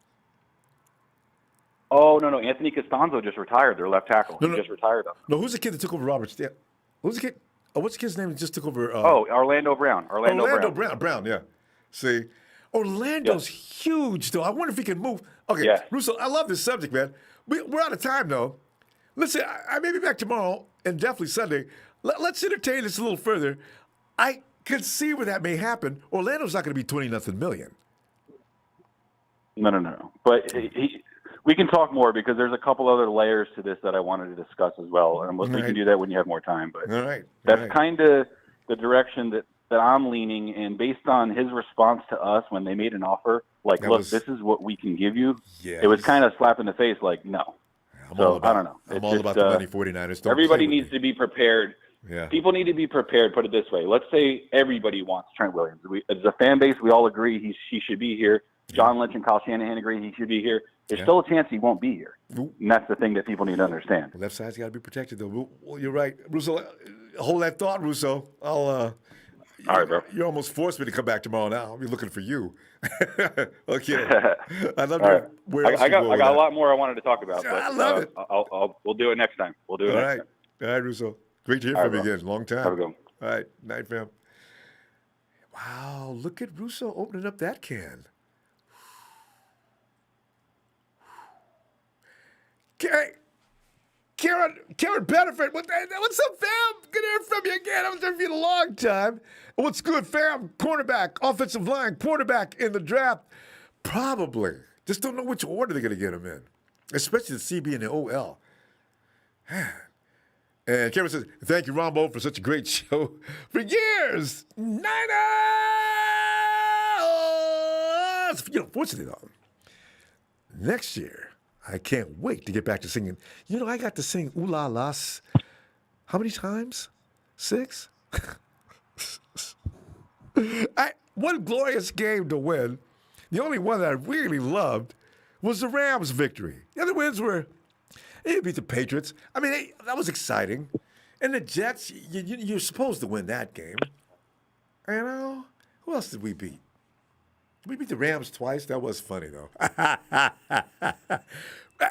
Oh, no. Anthony Costanzo just retired. Their left tackle. He just retired. No, who's the kid that took over Robert Stan? Who's the kid? Oh, what's the kid's name that just took over? Orlando Brown. Orlando Brown, yeah. See, Orlando's huge, though. I wonder if he can move. Okay, Russo, I love this subject, man. We're out of time, though. Listen, I may be back tomorrow and definitely Sunday. Let's entertain this a little further. I can see where that may happen. Orlando's not going to be 20-0 million. No. But we can talk more, because there's a couple other layers to this that I wanted to discuss as well. And we can do that when you have more time. But that's kind of the direction that I'm leaning in, based on his response to us when they made an offer. Like, this is what we can give you. Yeah, it was kind of slap in the face, like, no. I don't know. I'm all about the money 49ers. Everybody needs to be prepared. Yeah. People need to be prepared. Put it this way. Let's say everybody wants Trent Williams. As a fan base, we all agree he should be here. John Lynch and Kyle Shanahan agree he should be here. There's still a chance he won't be here. And that's the thing that people need to understand. The left side's got to be protected, though. Well, you're right. Russo, hold that thought, Russo. All right, bro. You almost forced me to come back tomorrow now. I'll be looking for you. Okay. I love it. I got a lot more I wanted to talk about. But, I love it. We'll do it next time. We'll do it next time. All right, Russo. Great to hear from you again. Long time. Have a good one. All right. Night, fam. Wow. Look at Russo opening up that can. Karen Benefit, what's up, fam? Good to hear from you again. I haven't heard from you in a long time. What's good, fam? Cornerback, offensive line, quarterback in the draft. Probably, Just don't know which order they're going to get them in, especially the CB and the OL. And Kevin says, thank you, Ronbo, for such a great show for years. Niners! Fortunately, though, next year, I can't wait to get back to singing. I got to sing Ooh La Las how many times? 6? One glorious game to win. The only one that I really loved was the Rams' victory. The other wins were, they beat the Patriots. I mean, that was exciting. And the Jets, you're supposed to win that game. Who else did we beat? We beat the Rams twice. That was funny, though.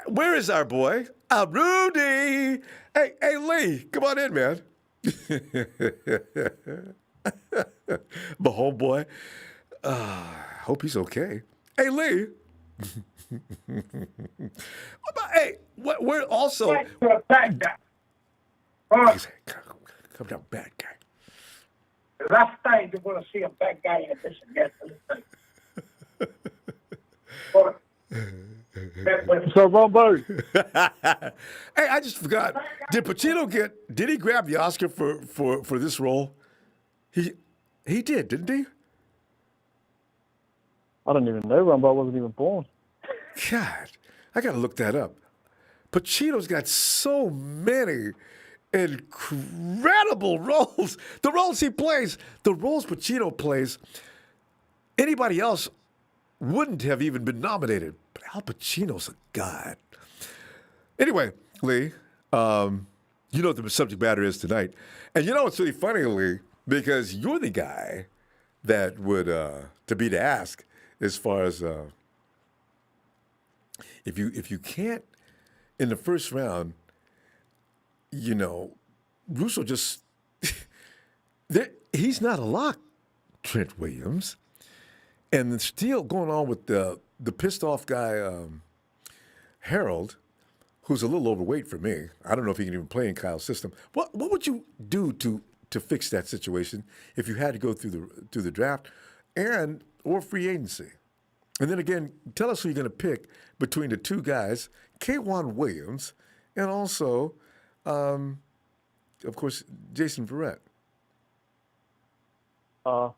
Where is our boy? Rudy. Hey, Lee, come on in, man. My homeboy. Hope he's okay. Hey, Lee. Hey, we're also. Bad guy. Come down, bad guy. Last time you want to see a bad guy in this against So, Ronbo. Hey, I just forgot. Did Pacino did he grab the Oscar for this role? He did, didn't he? I don't even know. Ronbo wasn't even born. God, I got to look that up. Pacino's got so many incredible roles. The roles he plays, the roles Pacino plays, anybody else wouldn't have even been nominated. But Al Pacino's a god. Anyway, Lee, you know what the subject matter is tonight. And you know what's really funny, Lee, because you're the guy that would, to be to ask as far as if you can't in the first round, Russo just he's not a lock, Trent Williams, and then still going on with the pissed off guy Harold, who's a little overweight for me. I don't know if he can even play in Kyle's system. What would you do to fix that situation if you had to go through the draft or free agency? And then again, tell us who you're going to pick between the two guys, K'Wan Williams, and also, of course, Jason Verrett. So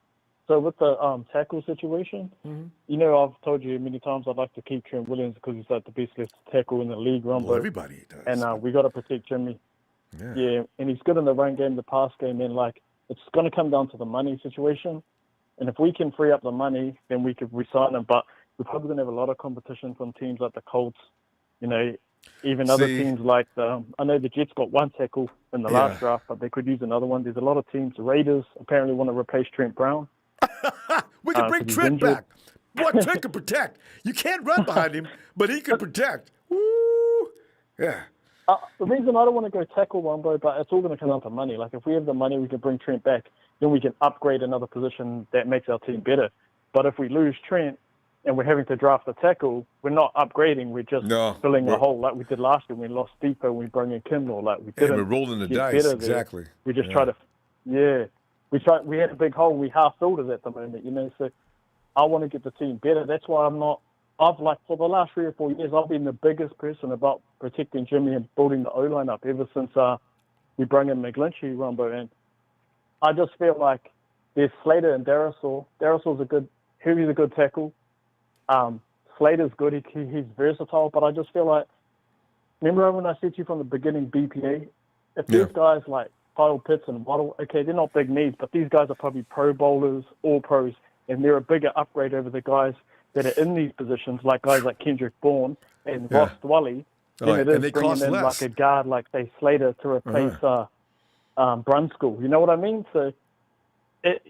with the tackle situation, I've told you many times I'd like to keep Trent Williams because he's like the best left tackle in the league. Well, everybody does. And we got to protect Jimmy. Yeah, and he's good in the run game, the pass game, and it's going to come down to the money situation. And if we can free up the money, then we could re-sign him. But we're probably going to have a lot of competition from teams like the Colts, even other teams like I know the Jets got one tackle in the last draft, but they could use another one. There's a lot of teams. The Raiders apparently want to replace Trent Brown. We can bring Trent back. Boy, Trent can protect. You can't run behind him, but he can protect. Woo! Yeah. The reason I don't want to go tackle Ronbo, but it's all going to come down to money. Like, if we have the money, we can bring Trent back. Then we can upgrade another position that makes our team better. But if we lose Trent and we're having to draft a tackle, we're not upgrading. We're just filling a hole like we did last year. We lost Depot and we brought in Kindle. We're rolling the dice. Exactly. We just try to, we had a big hole. We half filled it at the moment, So I want to get the team better. That's why for the last 3 or 4 years, I've been the biggest person about protecting Jimmy and building the O-line up ever since we brought in McGlinchey, Ronbo. And I just feel like there's Slater and Darisaw. He's a good tackle. Slater's good. He's versatile. But I just feel like, remember when I said to you from the beginning, BPA? If these guys like Kyle Pitts and Waddle, okay, they're not big needs, but these guys are probably pro bowlers, all pros, and they're a bigger upgrade over the guys that are in these positions, like guys like Kendrick Bourne and Ross Dwelly, than it is bringing in like a guard like, say, Slater to replace Brunskill. You know what I mean? So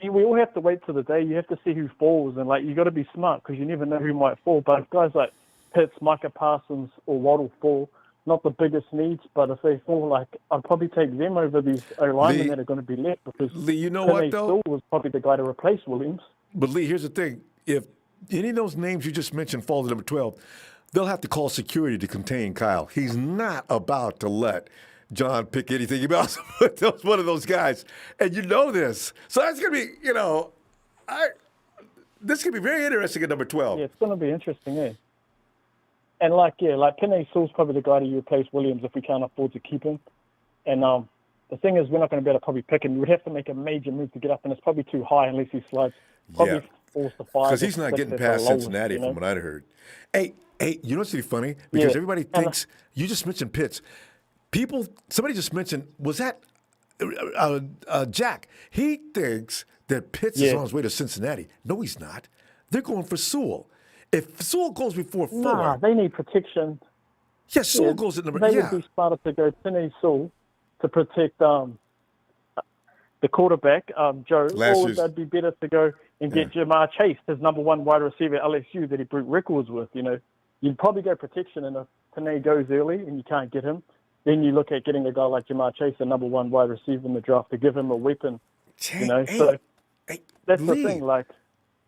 we all have to wait till the day. You have to see who falls, and you got to be smart because you never know who might fall. But if guys like Pitts, Micah Parsons, or Waddle fall, not the biggest needs, but if they fall, I'd probably take them over these O-linemen that are going to be left because Lee, you know what though? Still was probably the guy to replace Williams. But Lee, here's the thing: if any of those names you just mentioned fall to number 12, they'll have to call security to contain Kyle. He's not about to let John pick anything else. One of those guys, and you know this. So that's gonna be, this could be very interesting at number 12. Yeah, it's gonna be interesting, eh? And like Penny Sewell's probably the guy to replace Williams if we can't afford to keep him. And the thing is, we're not going to be able to probably pick him. We'd have to make a major move to get up, and it's probably too high unless he slides. Probably 4 to 5. Because he's not getting past lowest, Cincinnati, you know? from what I heard. Hey, you know what's really funny? Because everybody thinks you just mentioned Pitts. Somebody just mentioned, was that Jack? He thinks that Pitts is on his way to Cincinnati. No, he's not. They're going for Sewell. If Sewell goes before 4, nah, they need protection. Yeah, Sewell goes at number. They would be smarter to go Penny Sewell to protect the quarterback, Joe. Or they'd be better to go and get Jamar Chase, his number 1 wide receiver at LSU that he broke records with. You know, you'd probably go protection, and if Penny goes early and you can't get him, then you look at getting a guy like Jamar Chase, the number 1 wide receiver in the draft, to give him a weapon. You know, so that's the thing. Like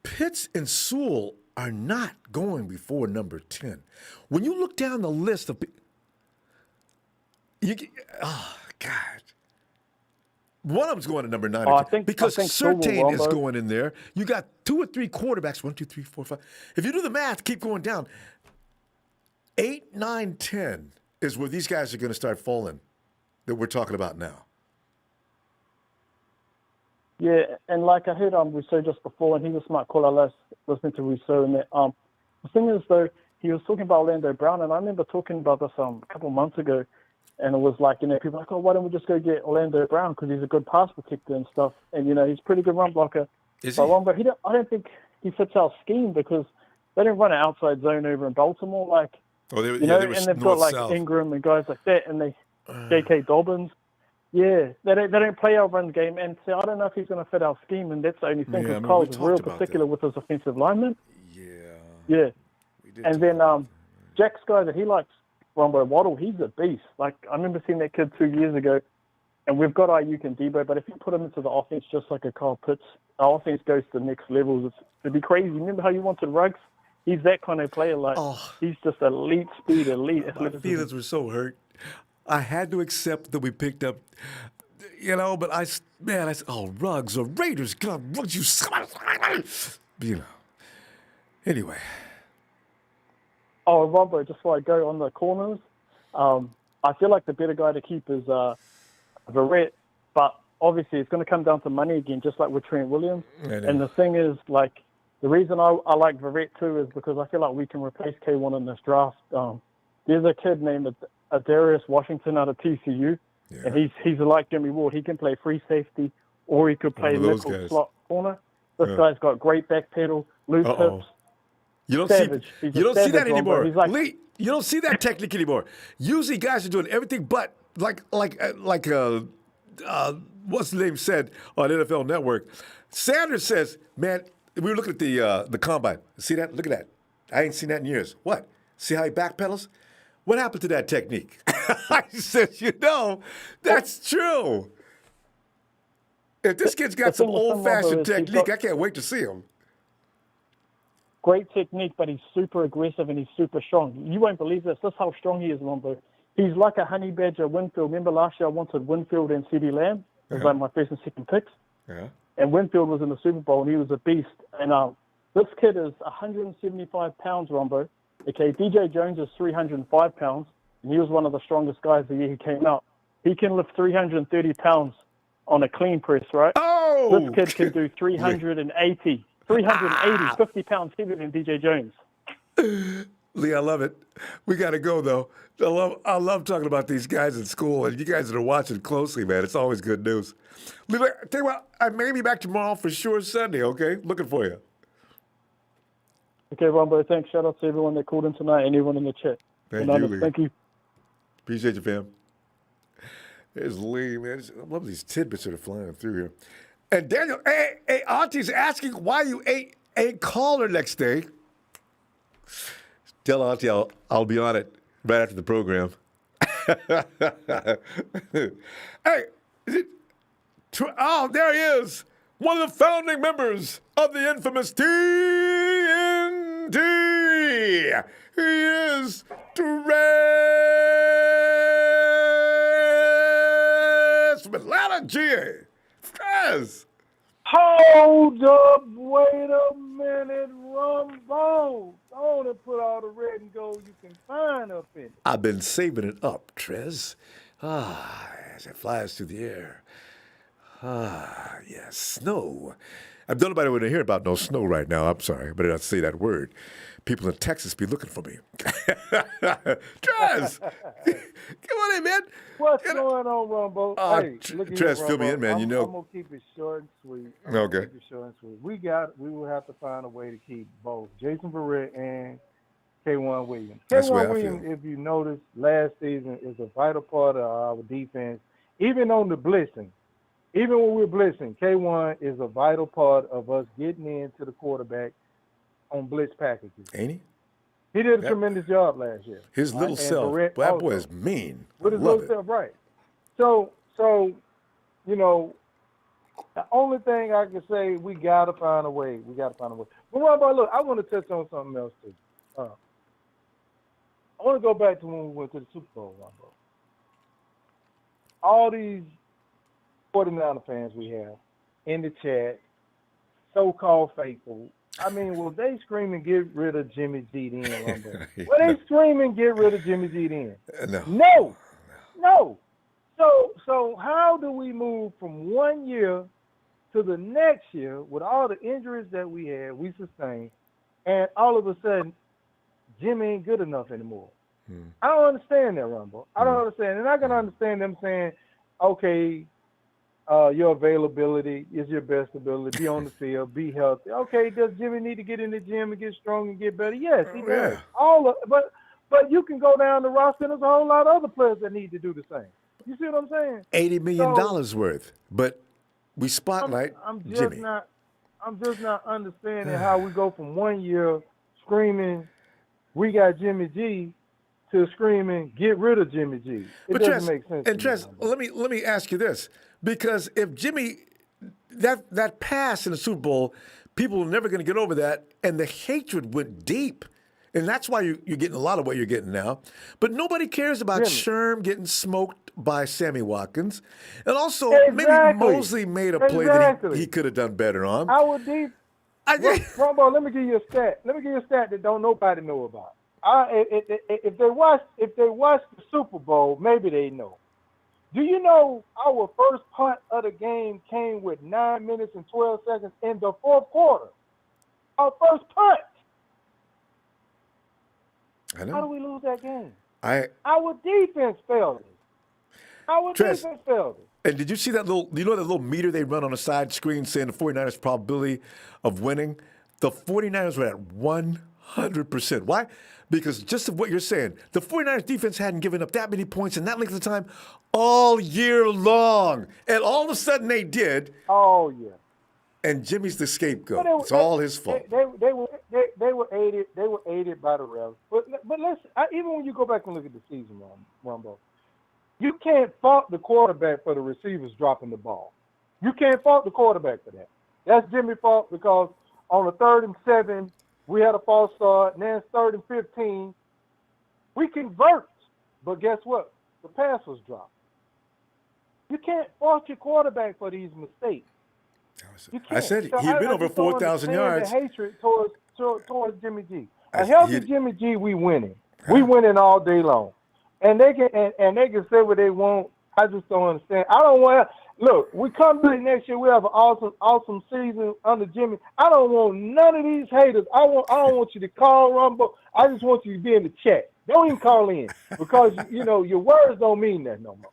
Pitts and Sewell are not going before number 10. When you look down the list of, God. One of them's going to number 9 or 10 because Surtain is going in there. You got 2 or 3 quarterbacks, 1, 2, 3, 4, 5. If you do the math, keep going down. 8, 9, 10 is where these guys are going to start falling that we're talking about now. Yeah, and like I heard Rousseau just before, and he was a smart caller. Let's listen to Rousseau. And the thing is, though, he was talking about Orlando Brown, and I remember talking about this a couple of months ago. And it was like, you know, people were like, oh, why don't we just go get Orlando Brown because he's a good pass protector and stuff. And, you know, he's a pretty good run blocker. Is he? But I don't think he fits our scheme because they don't run an outside zone over in Baltimore. Like, and they've got like Ingram and guys like that, and J.K. Dobbins. Yeah, they don't play our run game. And so I don't know if he's going to fit our scheme, and that's the only thing because Cole's real particular with his offensive linemen. Yeah. And then Jack's guy that he likes, Ronbo Waddle, he's a beast. Like, I remember seeing that kid 2 years ago, and we've got Ayuk and Debo, but if you put him into the offense just like a Kyle Pitts, our offense goes to the next level. It'd be crazy. Remember how you wanted Ruggs? He's that kind of player. Like, he's just elite speed, elite. My feelings were so hurt. I had to accept that we picked up, you know, but I said, Ruggs or Raiders, God, Ruggs, you know. Anyway. Oh, Ronbo, just before I go on the corners, I feel like the better guy to keep is Verrett, but obviously it's going to come down to money again, just like with Trent Williams. And the thing is, like, the reason I like Verrett too is because I feel like we can replace K1 in this draft. There's a kid named Darius Washington out of TCU, and he's like Jimmy Ward. He can play free safety, or he could play nickel slot corner. This guy's got great back pedal, loose hips. You don't see that anymore. Lee, you don't see that technique anymore. Usually guys are doing everything but like what's the name said on NFL Network. Sanders says, man, we were looking at the combine. See that? Look at that. I ain't seen that in years. What? See how he backpedals? What happened to that technique? I said, that's true. If this kid's got some old-fashioned technique, I can't wait to see him. Great technique, but he's super aggressive and he's super strong. You won't believe this. This is how strong he is, Ronbo. He's like a honey badger Winfield. Remember last year I wanted Winfield and CeeDee Lamb? It was like my first and second picks. Yeah. And Winfield was in the Super Bowl and he was a beast. And this kid is 175 pounds, Ronbo. Okay, DJ Jones is 305 pounds, and he was one of the strongest guys the year he came out. He can lift 330 pounds on a clean press, right? Oh! This kid can do 380. 380, 50 pounds heavier than DJ Jones. Lee, I love it. We got to go, though. I love talking about these guys in school, and you guys that are watching closely, man. It's always good news. Lee, tell you what, I may be back tomorrow for sure Sunday, okay? Looking for you. Okay, Ronbo, thanks. Shout out to everyone that called in tonight and everyone in the chat. Thank you, Lee. Thank you. Appreciate you, fam. There's Lee, man. I love these tidbits that are flying through here. And Daniel, hey, Auntie's asking why you ain't call her next day. Tell Auntie I'll be on it right after the program. Hey, is it? Oh, there he is. One of the founding members of the infamous TNT. He is Trez from Atlanta, GA. Trez. Hold up, wait a minute, Ronbo. Go and put all the red and gold you can find up in it. I've been saving it up, Trez. As it flies through the air. Yes, snow. Nobody want to hear about no snow right now. I'm sorry, I better not say that word. People in Texas be looking for me. Trez! Come on in, man. What's going on, Ronbo? Hey, look at Trez, here, fill me Ronbo. in, man. I'm you know. going to keep it short and sweet. Okay. Keep it short and sweet. We will have to find a way to keep both Jason Verrett and K1 Williams. That's the way K1 I Williams, feel. if you notice, last season is a vital part of our defense. Even on the blitzing, even when we're blitzing, K1 is a vital part of us getting into the quarterback on blitz packages. Ain't he? He did a tremendous job last year. His little self. Verrett That also. boy is mean. With his Love little it. self, right. So, you know, the only thing I can say, we got to find a way. But Ronbo, look, I want to touch on something else, too. I want to go back to when we went to the Super Bowl, Ronbo. All these 49er fans we have in the chat, so-called faithful. I mean, will they scream and get rid of Jimmy G then, Ronbo? Will they scream and get rid of Jimmy G then? No. No. So how do we move from 1 year to the next year with all the injuries that we sustained, and all of a sudden, Jimmy ain't good enough anymore? I don't understand that, Ronbo. I don't understand. And I can understand them saying, okay, your availability is your best ability. Be on the field, be healthy. Okay, does Jimmy need to get in the gym and get strong and get better? Yes, he does. But you can go down the roster, and there's a whole lot of other players that need to do the same. You see what I'm saying? $80 million worth. But we spotlight Jimmy. I'm just not understanding how we go from 1 year screaming, we got Jimmy G, to screaming, get rid of Jimmy G. It doesn't make sense. And Trez, let me ask you this. Because if Jimmy, that pass in the Super Bowl, people are never going to get over that, and the hatred went deep. And that's why you're getting a lot of what you're getting now. But nobody cares about Sherm getting smoked by Sammy Watkins. And also, maybe Mosley made a play that he could have done better on. Our defense. Ronbo, let me give you a stat. That don't nobody know about. If they watch the Super Bowl, maybe they know. Do you know our first punt of the game came with 9 minutes and 12 seconds in the fourth quarter? Our first punt. I know. How do we lose that game? Our defense failed us. And did you see that that little meter they run on the side screen saying the 49ers' probability of winning? The 49ers were at 100%. Why? Because just of what you're saying, the 49ers defense hadn't given up that many points in that length of time all year long. And all of a sudden they did. Oh, yeah. And Jimmy's the scapegoat. It's all his fault. They were aided by the refs. But listen, even when you go back and look at the season, Ronbo, you can't fault the quarterback for the receivers dropping the ball. You can't fault the quarterback for that. That's Jimmy's fault because on the 3rd and 7, we had a false start. And then it's 3rd and 15. We convert. But guess what? The pass was dropped. You can't fault your quarterback for these mistakes. I said he'd been over 4,000 yards. The hatred towards Jimmy G. A healthy Jimmy G, we winning. We winning all day long. And they can say what they want. I just don't understand. I don't want to look. We come to next year. We have an awesome season under Jimmy. I don't want none of these haters. I don't want you to call Ronbo. I just want you to be in the chat. Don't even call in because your words don't mean that no more.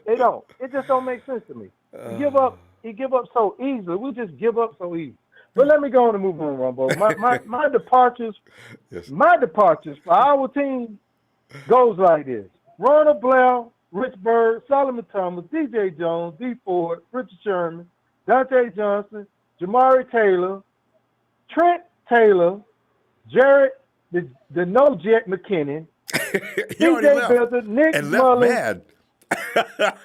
They don't. It just don't make sense to me. You give up so easily. We just give up so easy. But let me go on and move on, Ronbo. My departures, my departures for our team goes like this: Ronald Blair, Richberg, Solomon Thomas, DJ Jones, D Ford, Richard Sherman, Dante Johnson, Jamari Taylor, Trent Taylor, Jared the No Jet McKinnon, DJ Belter, Nick Mullins,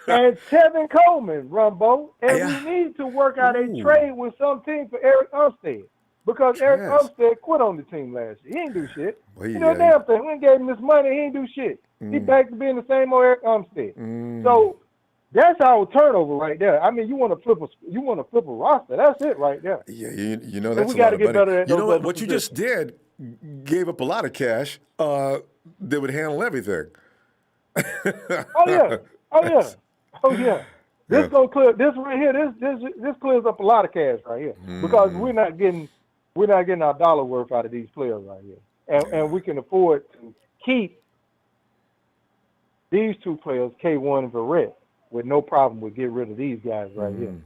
and Tevin Coleman, Ronbo. And we need to work out a trade with some team for Eric Armstead. Because Eric Armstead quit on the team last year. He ain't do shit. Damn thing. We gave him this money. He ain't do shit. He back to being the same old Eric Armstead. So That's our turnover right there. I mean, you want to flip a roster. That's it right there. Yeah, you know that's we a got lot to of get money. better at You know those what? other What you just positions. did gave up a lot of cash. That would handle everything. Oh yeah, oh yeah. This gonna clear this right here. This clears up a lot of cash right here because we're not getting our dollar worth out of these players right here, and we can afford to keep these two players, K1 and Verrett, with no problem with getting rid of these guys right here. And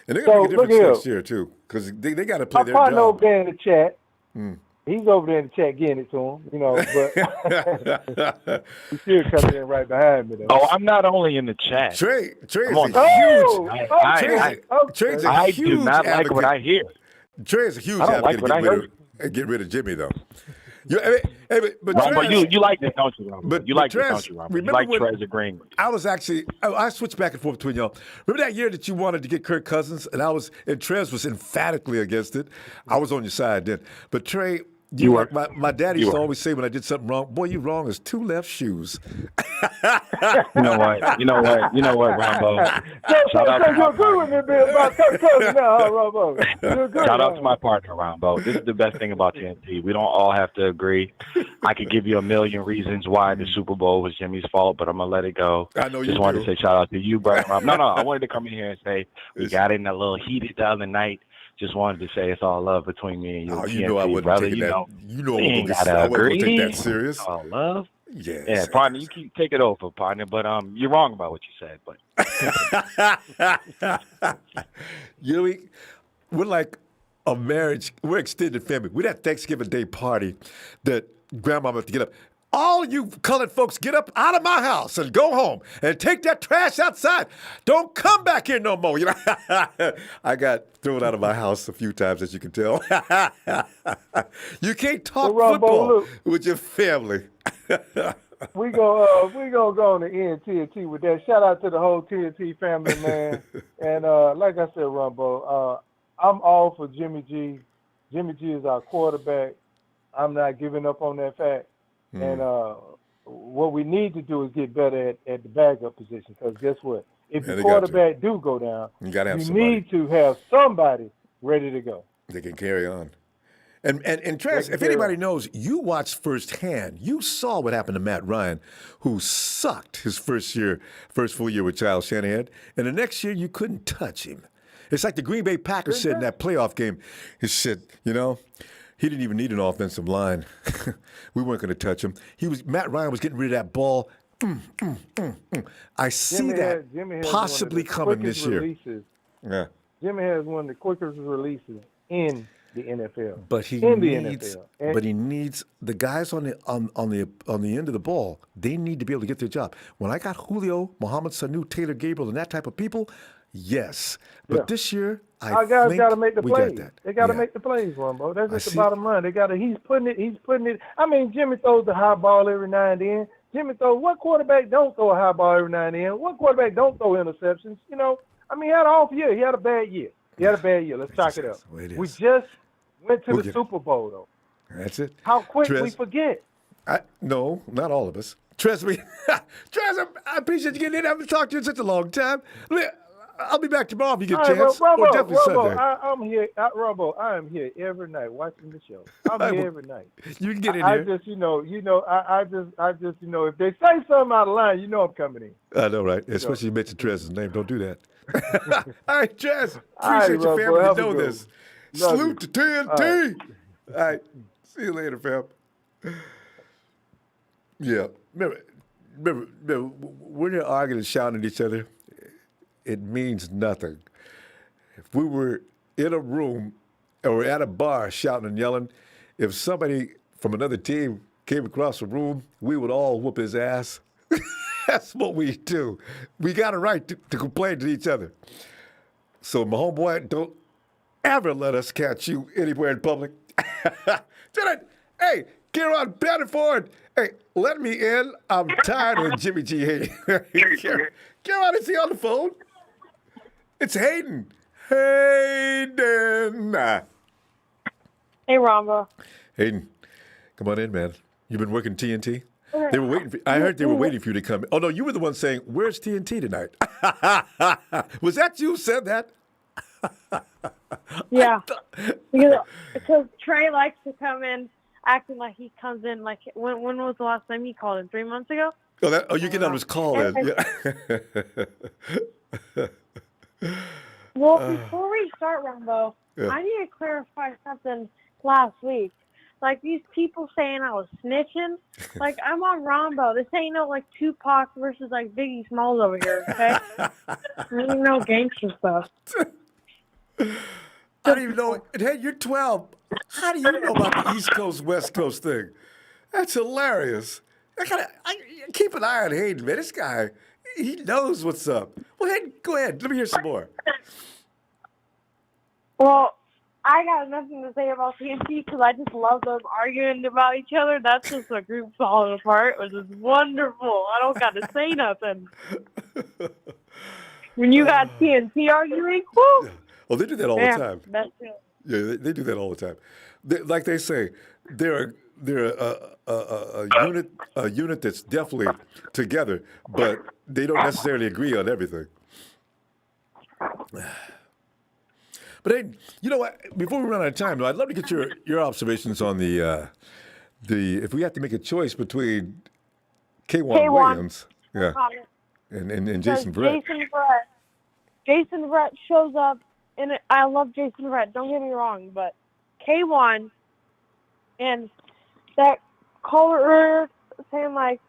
they're going to So, make a difference next year, too, because they got to play their partner job. over there in the chat, he's over there in the chat getting it to him, you know, but he's still coming in right behind me, though. Oh, I'm not only in the chat. Trey is a huge. Trey's a I huge do not advocate. like what I hear. Trey is a huge I don't like advocate what I heard. get rid of Jimmy, though. But Rombo, Trez, you like this, don't you, Rombo? But you like Trez, this, don't you, Rombo? You remember like when Trez agreeing with you. I was actually, I switched back and forth between y'all. Remember that year that you wanted to get Kirk Cousins, and Trez was emphatically against it. I was on your side then. But Trey, You were. My daddy used to always say when I did something wrong, boy, you wrong as two left shoes. You know what, Rombo? Shout out to you're good with me, Bill, about Kirk Cousins now, huh, Rombo? You're good. Shout out to my partner, Ronbo. This is the best thing about TNT. We don't all have to agree. I could give you a million reasons why the Super Bowl was Jimmy's fault, but I'm going to let it go. I know you Just wanted do. to say shout out to you, brother. No, I wanted to come in here and say we got in a little heated the other night. Just wanted to say it's all love between me and you. Oh, and you know I TNT, wouldn't brother. take You that. know, You know we ain't I gotta wasn't agree. gonna take that serious. All love. Yes. Yeah, partner, you keep take it over, partner. But you're wrong about what you said. But we're like a marriage. We're extended family. We're that Thanksgiving Day party that grandma has to get up. All you colored folks get up out of my house and go home and take that trash outside. Don't come back here no more. You know, I got thrown out of my house a few times, as you can tell. You can't talk football with your family. we gonna go on the end TNT with that. Shout out to the whole TNT family, man. And like I said, Rumbo, I'm all for Jimmy G. Jimmy G is our quarterback. I'm not giving up on that fact. And what we need to do is get better at the backup position. Because guess what? If the quarterback do go down, you gotta have need to have somebody ready to go. They can carry on. And Trez, if anybody knows, you watched firsthand. You saw what happened to Matt Ryan, who sucked his first full year with Kyle Shanahan. And the next year, you couldn't touch him. It's like the Green Bay Packers said in that playoff game. He said, he didn't even need an offensive line. We weren't going to touch him. Matt Ryan was getting rid of that ball. I see that possibly coming this year. Yeah. Jimmy has one of the quickest releases in the NFL. But he needs the guys on the end of the ball. They need to be able to get their job. When I got Julio, Mohamed Sanu, Taylor Gabriel, and that type of people, yes. But this year, our guys got to make the plays. Got that. They got to make the plays, Rumbo. That's just the bottom line. They got to. He's putting it. I mean, Jimmy throws the high ball every now and then. What quarterback don't throw a high ball every now and then? What quarterback don't throw interceptions? He had an off year. He had a bad year. Let's chalk it up. We just went to the Super Bowl, though. That's it. How quick we forget. No, not all of us. Trust me. Trez, I appreciate you getting in. I haven't talked to you in such a long time. I'll be back tomorrow if you get a chance. Or definitely Sunday. I'm here. Rumbo, I am here every night watching the show. I'm here every night. You can get in I here. just, if they say something out of line, I'm coming in. I know, right? Especially you mention Trez's name. Don't do that. All right, Trez. All right, Appreciate your Rumbo, family. You know this. Salute to TNT. All right. See you later, fam. Yeah. Remember, when you're arguing and shouting at each other, it means nothing. If we were in a room or at a bar shouting and yelling, if somebody from another team came across the room, we would all whoop his ass. That's what we do. We got a right to complain to each other. So, my homeboy, don't ever let us catch you anywhere in public. Hey, Kieran Pettiford, hey, let me in. I'm tired of Jimmy G hating. Kieran, is he on the phone? It's Hayden. Hayden. Hey, Ronbo. Hayden, come on in, man. You been working TNT? They were waiting. I heard they were waiting for you to come. Oh no, you were the one saying, "Where's TNT tonight?" Was that you who said that? Yeah, because Trey likes to come in acting like he comes in like when was the last time he called in? 3 months ago? You get on his call in. Yeah. Well, before we start, Ronbo, Yeah. I need to clarify something last week. Like these people saying I was snitching. Like I'm on Ronbo. This ain't no like Tupac versus like Biggie Smalls over here. Okay, this ain't no gangster stuff. I don't even know. Hey, you're 12. How do you know about the East Coast, West Coast thing? That's hilarious. I keep an eye on Hayden, man. This guy, he knows what's up. Well, Hayden, go ahead. Let me hear some more. Well, I got nothing to say about TNT because I just love them arguing about each other. That's just a group falling apart, which is wonderful. I don't got to say nothing. When you got TNT arguing, whoo! Well, they do that all the time. That's it. Yeah, they do that all the time. Like they say, they're a unit that's definitely together, but they don't necessarily agree on everything. But hey, you know what? Before we run out of time, though, I'd love to get your observations on the if we have to make a choice between K1 Williams, and Jason Verrett. Jason Verrett shows up, and I love Jason Verrett. Don't get me wrong, but K1 and that caller saying like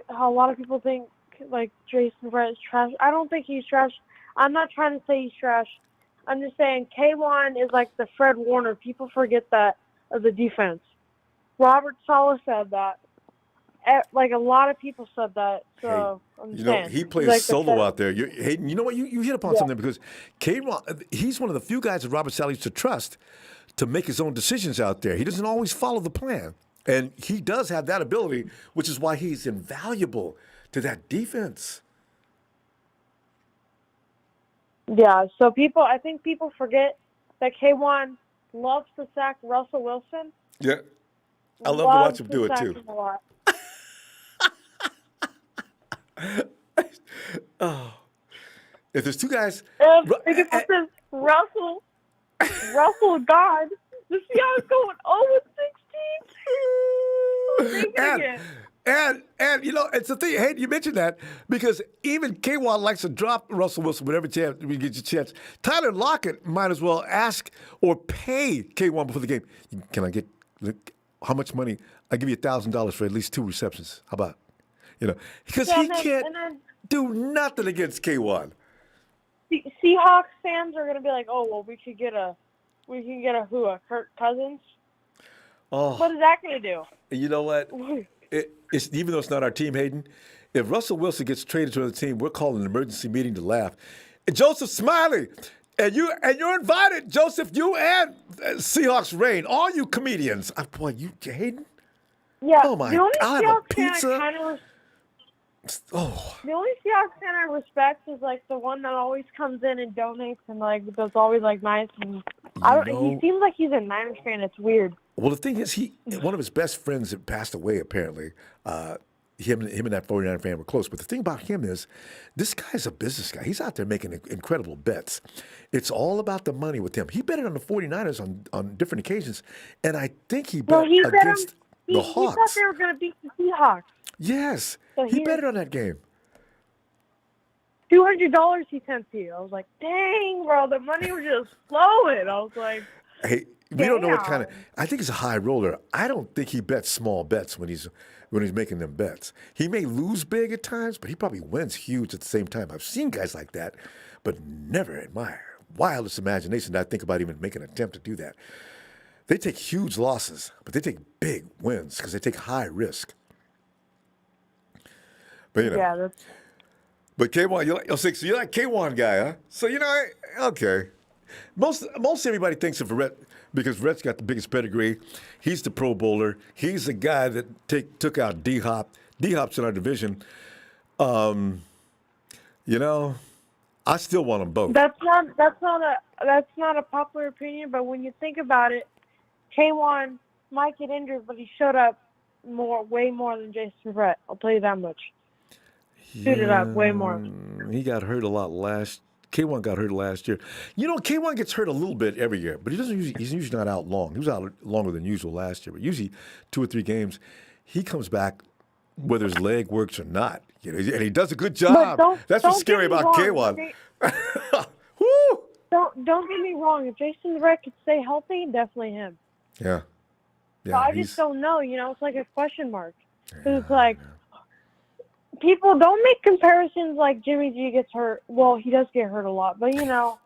how a lot of people think like Jason Verrett is trash. I don't think he's trash. I'm not trying to say he's trash. I'm just saying K1 is like the Fred Warner. People forget that of the defense. Robert Saleh said that. Like a lot of people said that. So I'm saying he plays like solo out there. Hayden, you know what? You hit upon something because K1, he's one of the few guys that Robert Saleh used to trust to make his own decisions out there. He doesn't always follow the plan, and he does have that ability, which is why he's invaluable to that defense. Yeah, so I think people forget that K1 loves to sack Russell Wilson. Yeah, I love to watch him do it too. Oh, if there's two guys, Russell God, the Seahawks going 0-16. And you know, it's the thing. Hey, you mentioned that because even K1 likes to drop Russell Wilson whenever you get your chance. Tyler Lockett might as well ask or pay K1 before the game. Can I get how much money? I'll give you $1,000 for at least 2 receptions. How about? You know, because he can't do nothing against K1. Seahawks fans are going to be like, oh well, we can get a who? A Kirk Cousins? Oh, what is that going to do? You know what? It's even though it's not our team, Hayden. If Russell Wilson gets traded to another team, we're calling an emergency meeting to laugh. And Joseph Smiley, and you're invited, Joseph. You and Seahawks Reign, all you comedians. Boy, you Hayden. Yeah. Oh my the only God, Seahawks a pizza. The only Seahawks fan I respect is like the one that always comes in and donates and like that's always like nice. And he seems like he's a Niners fan. It's weird. Well, the thing is, one of his best friends that passed away, apparently. Him and that 49er fan were close. But the thing about him is, this guy's a business guy. He's out there making incredible bets. It's all about the money with him. He betted on the 49ers on different occasions, and I think he bet against the Hawks. He thought they were going to beat the Seahawks. Yes. So he betted on that game. $200 he sent to you. I was like, dang, bro, the money was just flowing. I was like, hey, we don't know what kind of. I think he's a high roller. I don't think he bets small bets when he's making them bets. He may lose big at times, but he probably wins huge at the same time. I've seen guys like that, but never in my wildest imagination did I think about even making an attempt to do that. They take huge losses, but they take big wins because they take high risk. But you know. Yeah, that's. But K1, you're like K1 guy, huh? So okay. Most everybody thinks of Verrett because Verrett's got the biggest pedigree. He's the Pro Bowler. He's the guy that took out D-Hop. D-Hop's in our division. I still want them both. That's not a popular opinion, but when you think about it, K1 might get injured, but he showed up way more than Jason Verrett. I'll tell you that much. Suited up way more. He got hurt a lot K1 got hurt last year. You know, K1 gets hurt a little bit every year, but he's usually not out long. He was out longer than usual last year, but usually 2 or 3 games. He comes back whether his leg works or not. You know, and he does a good job. That's what's scary about K1. Woo! Don't get me wrong. If Jason Verrett could stay healthy, definitely him. Yeah. But I just don't know. You know, it's like a question mark. It's like people don't make comparisons like Jimmy G gets hurt. Well, he does get hurt a lot, but you know.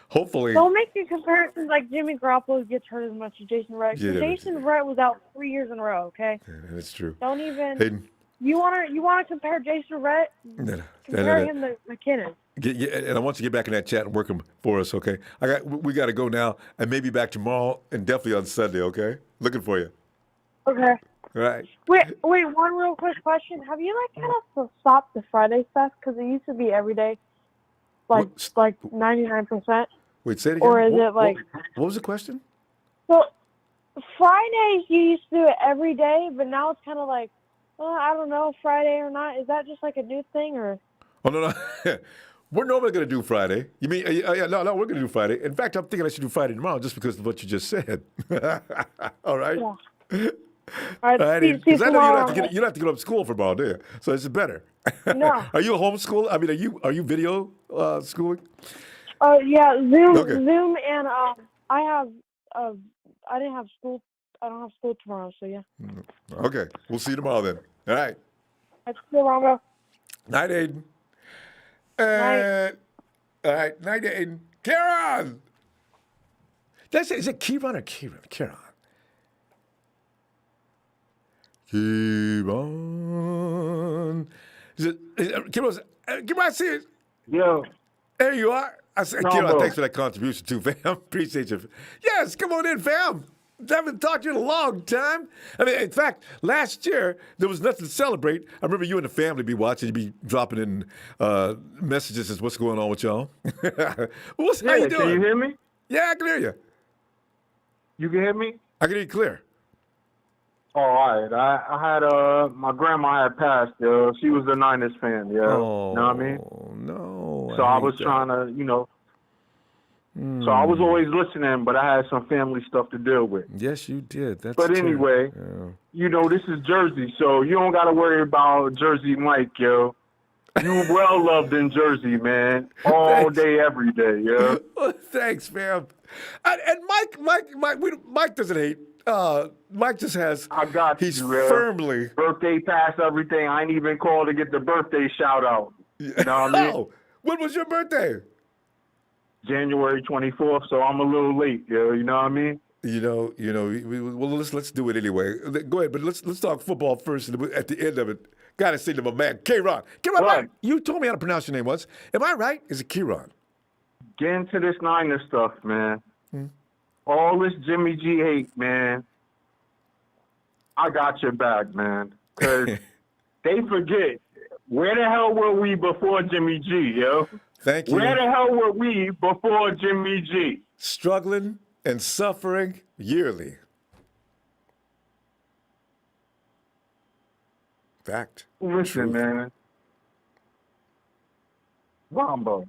Hopefully. Don't make the comparisons like Jimmy Garoppolo gets hurt as much as Jason Verrett. Yeah, Jason Verrett was out 3 years in a row. Okay. Yeah, that's true. Don't even. Hayden. You want to compare Jason Verrett? Compare him to McKinnon. And I want you to get back in that chat and work them for us, okay? We got to go now, and maybe back tomorrow, and definitely on Sunday, okay? Looking for you. Okay. All right. Wait, one real quick question. Have you kind of stopped the Friday stuff? Because it used to be every day, like 99%. Wait, say it again. Or is it like... What was the question? So, Fridays you used to do it every day, but now it's kind of like, I don't know, Friday or not. Is that just like a new thing, or? Oh, no. We're normally going to do Friday. You mean, no, we're going to do Friday. In fact, I'm thinking I should do Friday tomorrow just because of what you just said. All right? Yeah. All right, because I know you don't have to get up to school for tomorrow, do you? So it's better. No. Are you homeschool? I mean, are you video schooling? Yeah, Zoom, Okay. Zoom, and I didn't have school. I don't have school tomorrow, so yeah. Okay, we'll see you tomorrow then. All right. That's still Ronbo. Night, Aiden. Night. All right, night, Aiden. Kieran! Is it Kieran or Kieran? Kieran. Kieran. Kieran, I see it. Yo. There you are. I said, Kieran, thanks for that contribution too, fam. Appreciate you. Yes, come on in, fam. Haven't talked to you in a long time. I mean, in fact, last year, there was nothing to celebrate. I remember you and the family be watching, you'd be dropping in messages as what's going on with y'all. How you doing? Can you hear me? Yeah, I can hear you. You can hear me? I can hear you clear. All right. I had my grandma had passed, yo. She was a Niners fan, yo. Oh, you know what I mean? No. So I was trying to, So I was always listening, but I had some family stuff to deal with. Yes, you did. That's but true. anyway, this is Jersey, so you don't got to worry about Jersey Mike, yo. You well loved in Jersey, man. All day, every day, yo. Thanks, fam. And Mike doesn't hate. Mike just has. I got he's you, firmly. Birthday pass, everything. I ain't even called to get the birthday shout out. You know what I mean? Oh, when was your birthday? January 24th, so I'm a little late, yo. You know what I mean? Well, let's do it anyway. Go ahead, but let's talk football first, and at the end of it, gotta say to my man, K-Ron. K-Ron, you told me how to pronounce your name once. Am I right? Is it K-Ron? Get into this Niner stuff, man. All this Jimmy G hate, man. I got your back, man. Because they forget, where the hell were we before Jimmy G, yo? Thank you. Where the hell were we before Jimmy G? Struggling and suffering yearly. Fact. Listen, man. Ronbo.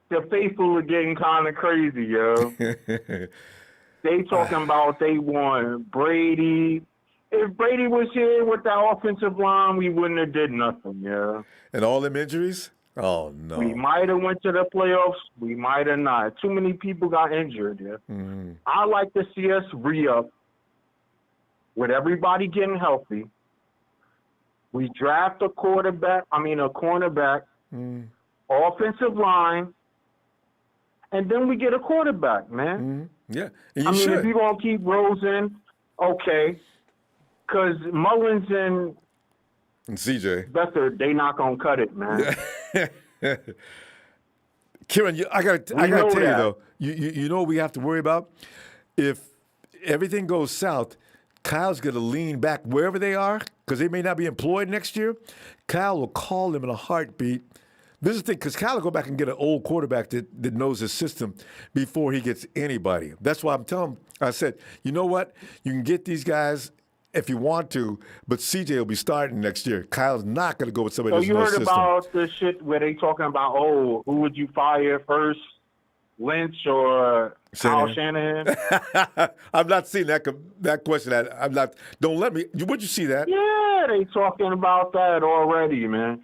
The faithful are getting kind of crazy, yo. They talking about they want Brady. If Brady was here with that offensive line, we wouldn't have did nothing, yo. And all them injuries? Oh, no. We might have went to the playoffs. We might have not. Too many people got injured, yeah. I like to see us re-up with everybody getting healthy. We draft a cornerback, offensive line, and then we get a quarterback, man. Yeah, if you're going to keep Rosen, okay, because Mullins and CJ Beathard, they not going to cut it, man. Kieran, I got to tell you, though, you know what we have to worry about? If everything goes south, Kyle's going to lean back wherever they are because they may not be employed next year. Kyle will call them in a heartbeat This is the thing, because Kyle will go back and get an old quarterback that knows his system before he gets anybody. That's why I'm telling him, I said, you know what? You can get these guys if you want to, but CJ will be starting next year. Kyle's not going to go with somebody So that's you no heard system. about the shit where they talking about, who would you fire first, Lynch or Kyle Shanahan? I've not seen that question. I'm not. Don't let me. Would you see that? Yeah, they talking about that already, man.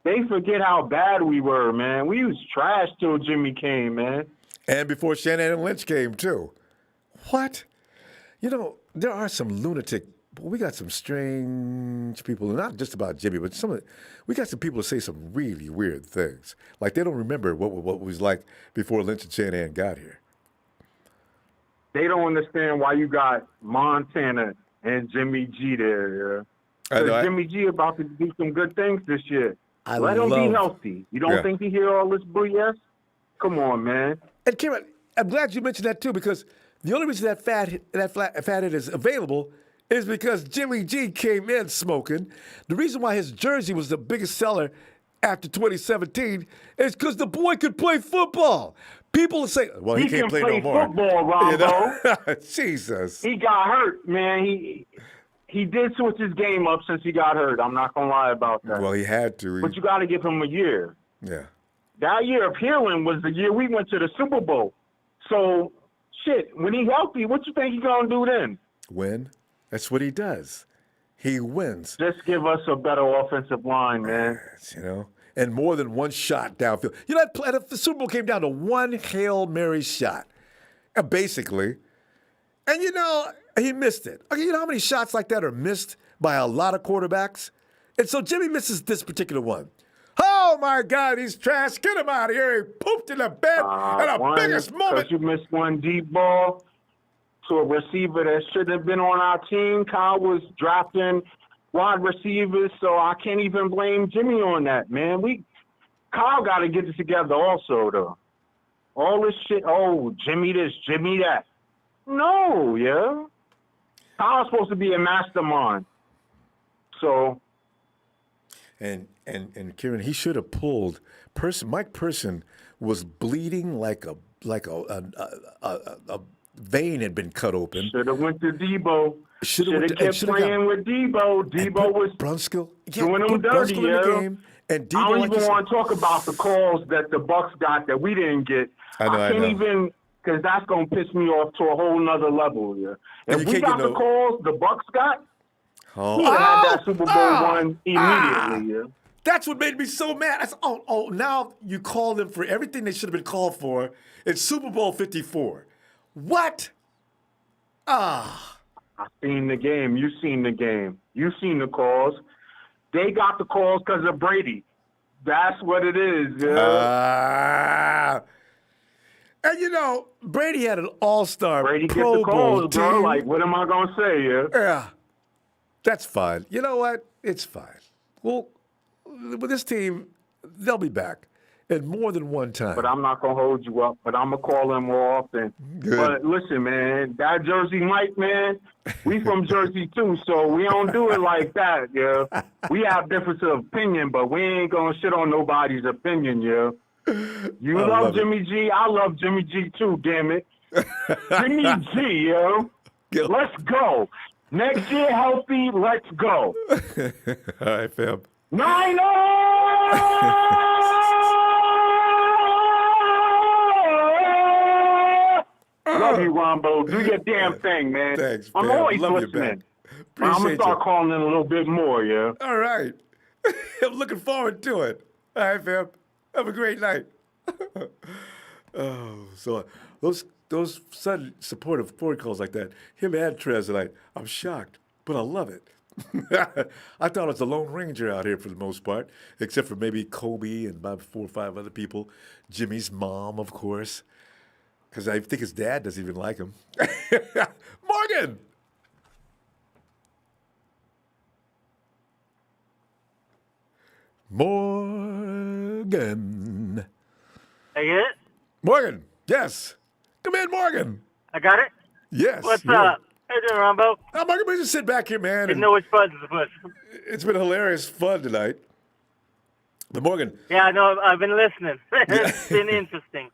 They forget how bad we were, man. We was trash till Jimmy came, man. And before Shanahan and Lynch came, too. What? You know, there are some lunatic. We got some strange people, not just about Jimmy, but we got some people who say some really weird things. Like they don't remember what it was like before Lynch and Shanahan got here. They don't understand why you got Montana and Jimmy G there, yeah. Because Jimmy G about to do some good things this year. Let him be healthy. You don't think he hear all this BS? Come on, man. And Kieran, I'm glad you mentioned that too, because the only reason that fathead is available is because Jimmy G came in smoking. The reason why his jersey was the biggest seller after 2017 is because the boy could play football. People say, well, he can't play no more. Football, Ronbo. You know? Jesus. He got hurt, man. He did switch his game up since he got hurt. I'm not going to lie about that. Well, he had to. But you got to give him a year. Yeah. That year of healing was the year we went to the Super Bowl. So, shit, when he healthy, what you think he going to do then? Win. That's what he does. He wins. Just give us a better offensive line, man. You know, and more than one shot downfield. You know, the Super Bowl came down to one Hail Mary shot, basically. And, you know, he missed it. Okay, you know how many shots like that are missed by a lot of quarterbacks? And so Jimmy misses this particular one. Oh, my God, he's trash. Get him out of here. He pooped in the bed at the biggest moment. Because you missed one deep ball to a receiver that should have been on our team. Kyle was drafting wide receivers, so I can't even blame Jimmy on that, man. Kyle got to get it together also, though. All this shit, Jimmy this, Jimmy that. No, yeah. Kyle's supposed to be a mastermind. So. And Kieran, he should have pulled. Mike Person was bleeding like a vein had been cut open. Should have went to Debo. Should have kept playing with Debo. Debo was Brunskill doing him dirty, in the game. And Debo, I don't even want to talk about the calls that the Bucs got that we didn't get. I can't even, because that's going to piss me off to a whole nother level. Yeah. If we got the calls the Bucs got, we would have had that Super Bowl one immediately. Yeah. That's what made me so mad. I said, now you call them for everything they should have been called for. It's Super Bowl 54. What? I seen the game. You seen the game. You seen the calls. They got the calls because of Brady. That's what it is. Yeah. And you know, Brady had an all-star Brady Pro get the calls, Bowl bro. team. Like, what am I gonna say? Yeah, that's fine. You know what? It's fine. Well, with this team, they'll be back. And more than one time. But I'm not going to hold you up, but I'm going to call them more often. Good. But listen, man, that Jersey Mike, man, we from Jersey too, so we don't do it like that, yeah. We have difference of opinion, but we ain't going to shit on nobody's opinion, yeah. You love Jimmy G, I love Jimmy G too, damn it. Jimmy G, yo. Let's go. Next year, healthy, let's go. All right, fam. Niners! Love you, Ronbo. Do your damn thing, man. Thanks, I'm man. always Love listening. You, I'm going to start calling in a little bit more, yeah? All right. I'm looking forward to it. All right, fam. Have a great night. So those sudden supportive phone calls like that, him and Trez tonight, I'm shocked, but I love it. I thought it was the Lone Ranger out here for the most part, except for maybe Kobe and about 4 or 5 other people. Jimmy's mom, of course, because I think his dad doesn't even like him. Morgan! Morgan. I get it? Morgan, yes. Come in, Morgan. I got it? Yes. What's up? How you doing, Ronbo? I'm going to just sit back here, man. Didn't know which buttons to push. It's been hilarious fun tonight. But Morgan. Yeah, no, I've been listening. It's been interesting.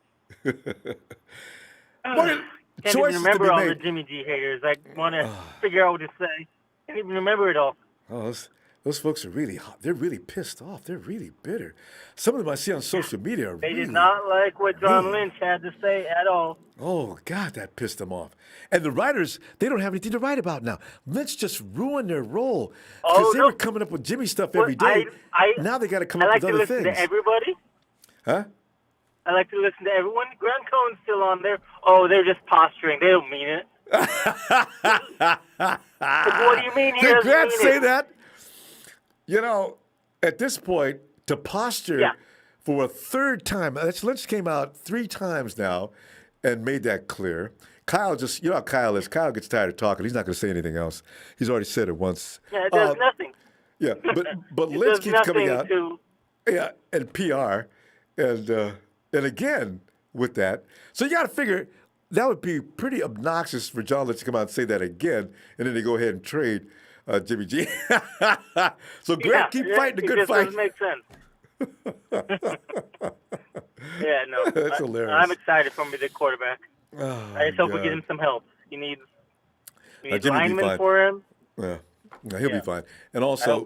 Morgan, Can't even remember all the Jimmy G haters. I want to figure out what to say. Can't even remember it all. Oh, those folks are really hot. They're really pissed off. They're really bitter. Some of them I see on social media are They really. did not like what John Lynch had to say at all. Oh, God, that pissed them off. And the writers, they don't have anything to write about now. Lynch just ruined their role. Because they were coming up with Jimmy stuff every day. Now they got to come up with other things. I like to listen to everybody. Huh? I like to listen to everyone. Grant Cohn's still on there. Oh, they're just posturing. They don't mean it. What do you mean he Did doesn't Grant mean say it? that? You know, at this point, to posture for a third time, Lynch came out 3 times now and made that clear. Kyle just, you know how Kyle is. Kyle gets tired of talking. He's not going to say anything else. He's already said it once. Yeah, it does nothing. Yeah, but Lynch keeps coming out. Yeah, and PR, and again with that. So you got to figure that would be pretty obnoxious for John Lynch to come out and say that again, and then they go ahead and trade Jimmy G. So Grant, keep fighting the good fight. It doesn't make sense. Yeah, no. That's hilarious. I'm excited for him to be the quarterback. Oh, I just hope we get him some help. He needs linemen for him. Yeah, he'll be fine. And also,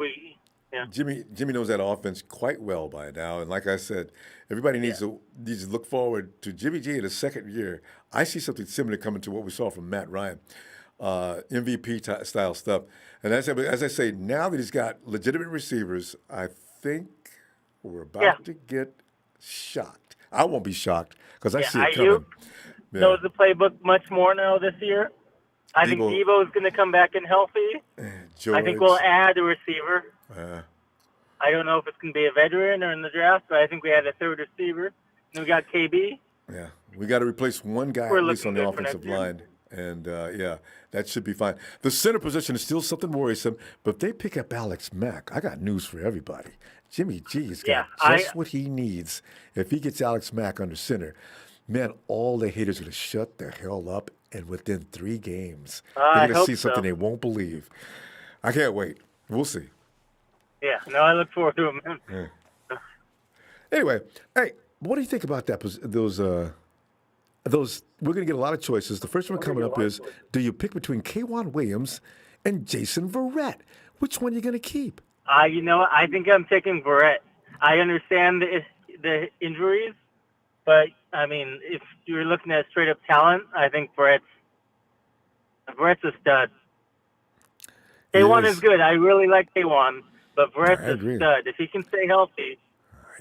Jimmy knows that offense quite well by now. And like I said, everybody needs to look forward to Jimmy G in his second year. I see something similar coming to what we saw from Matt Ryan, MVP style stuff. And as I say, now that he's got legitimate receivers, I think we're about to get shocked. I won't be shocked because I see it coming. Knows the playbook much more now this year. I think Devo is going to come back in healthy. I think we'll add a receiver. I don't know if it's going to be a veteran or in the draft, but I think we had a third receiver. And we got KB. Yeah, we got to replace one guy at least on the offensive line. And, that should be fine. The center position is still something worrisome, but if they pick up Alex Mack, I got news for everybody. Jimmy G's got just what he needs. If he gets Alex Mack under center, man, all the haters are going to shut the hell up, and within 3 games, they're going to see something they won't believe. I can't wait. We'll see. Yeah, no, I look forward to him. Yeah. Anyway, hey, what do you think about that? Those we're going to get a lot of choices. The first one coming up is, do you pick between K'Wan Williams and Jason Verrett? Which one are you going to keep? I think I'm taking Verrett. I understand the injuries, but, I mean, if you're looking at straight-up talent, I think Verrett's a stud. K1 is good. I really like K1, but Verrett's a stud. If he can stay healthy,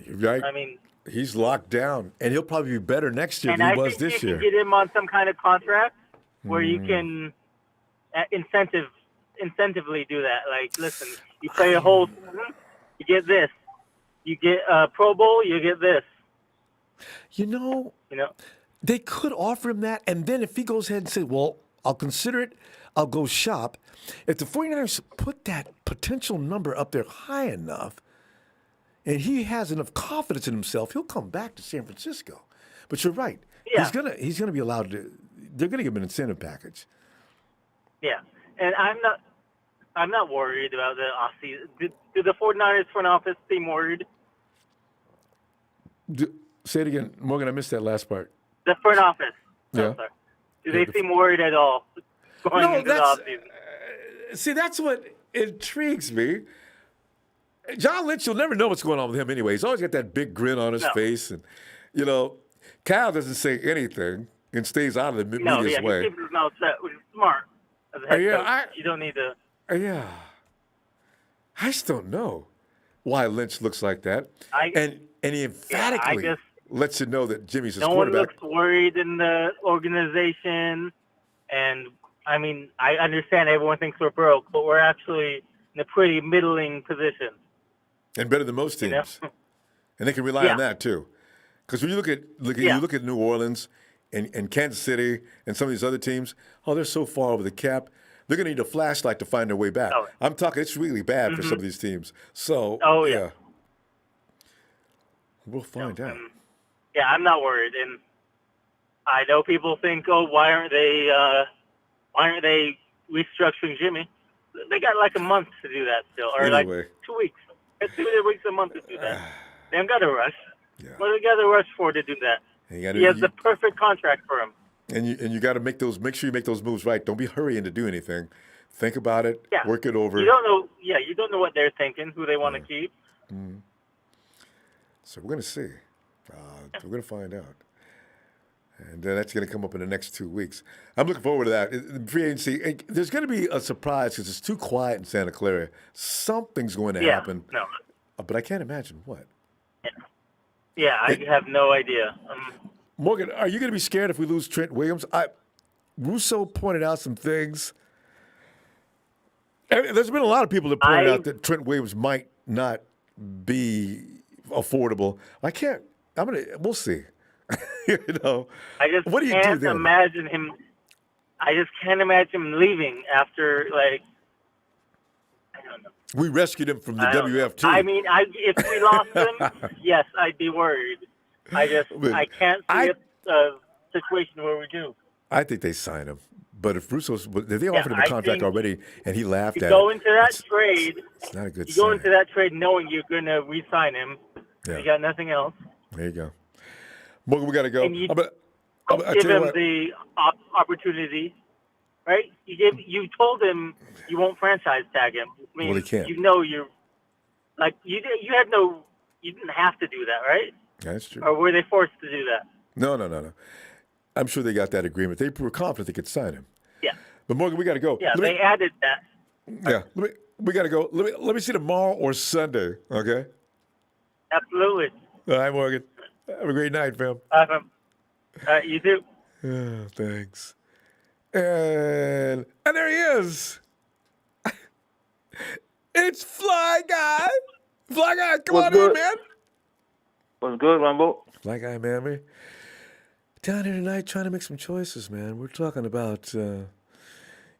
you're right. I mean, he's locked down, and he'll probably be better next year than he was this year. And I think you can get him on some kind of contract where you can incentively do that. Like, listen, you play a whole season, you get this. You get a Pro Bowl, you get this. You know, they could offer him that, and then if he goes ahead and says, well, I'll consider it, I'll go shop. If the 49ers put that potential number up there high enough, and he has enough confidence in himself, he'll come back to San Francisco. But you're right. Yeah. He's gonna be allowed to. They're gonna give him an incentive package. Yeah, and I'm not worried about the offseason. Do the 49ers front office seem worried? Say it again, Morgan. I missed that last part. The front office. Yeah. Sorry. Do they seem worried at all going into the offseason? See, that's what intrigues me. John Lynch, you'll never know what's going on with him anyway. He's always got that big grin on his face. And, Kyle doesn't say anything and stays out of the media's way. He keeps his mouth shut, which is smart. As a head coach. You don't need to. Yeah. I just don't know why Lynch looks like that. And he emphatically lets you know that Jimmy's his quarterback. No one looks worried in the organization. And, I mean, I understand everyone thinks we're broke, but we're actually in a pretty middling position. And better than most teams. And they can rely on that, too. Because when you look at New Orleans and Kansas City and some of these other teams, they're so far over the cap. They're going to need a flashlight to find their way back. Oh. I'm talking, it's really bad for some of these teams. So, we'll find out. Yeah, I'm not worried. And I know people think, why aren't they restructuring Jimmy? They got like a month to do that still, or 2 weeks. It's 2 weeks a month to do that. They haven't got to rush. Yeah. What do they got to rush for to do that? He has the perfect contract for him. And you got to make sure you make those moves right. Don't be hurrying to do anything. Think about it. Yeah. Work it over. You don't know. Yeah, you don't know what they're thinking, who they want to keep. Mm-hmm. So we're going to see. We're going to find out. And that's going to come up in the next 2 weeks. I'm looking forward to that. Free agency, there's going to be a surprise because it's too quiet in Santa Clara. Something's going to happen. No. But I can't imagine what. Yeah, I have no idea. Morgan, are you going to be scared if we lose Trent Williams? Russo pointed out some things. There's been a lot of people that pointed out that Trent Williams might not be affordable. We'll see. I just what do you can't do then? imagine him. I just can't imagine him leaving after, I don't know. We rescued him from the WF2. I mean, if we lost him, yes, I'd be worried. I can't see a situation where we do. I think they sign him. But if they offered him a contract already and he laughed at it. Go into that trade. It's not a good sign. You go into that trade knowing you're going to re-sign him. Yeah. You got nothing else. There you go. Morgan, we got to go. And you give him the opportunity, right? You told him you won't franchise tag him. I mean, well, he can't. You didn't have to do that, right? That's true. Or were they forced to do that? No. I'm sure they got that agreement. They were confident they could sign him. Yeah. But Morgan, we got to go. Yeah, they added that. Yeah. We got to go. Let me see tomorrow or Sunday, okay? Absolutely. All right, Morgan. Have a great night, fam. Awesome. All right, you too. Oh, thanks. And there he is. It's Fly Guy. Fly Guy, come on in, man. What's good, Ronbo? Fly Guy, man. We're down here tonight trying to make some choices, man. We're talking about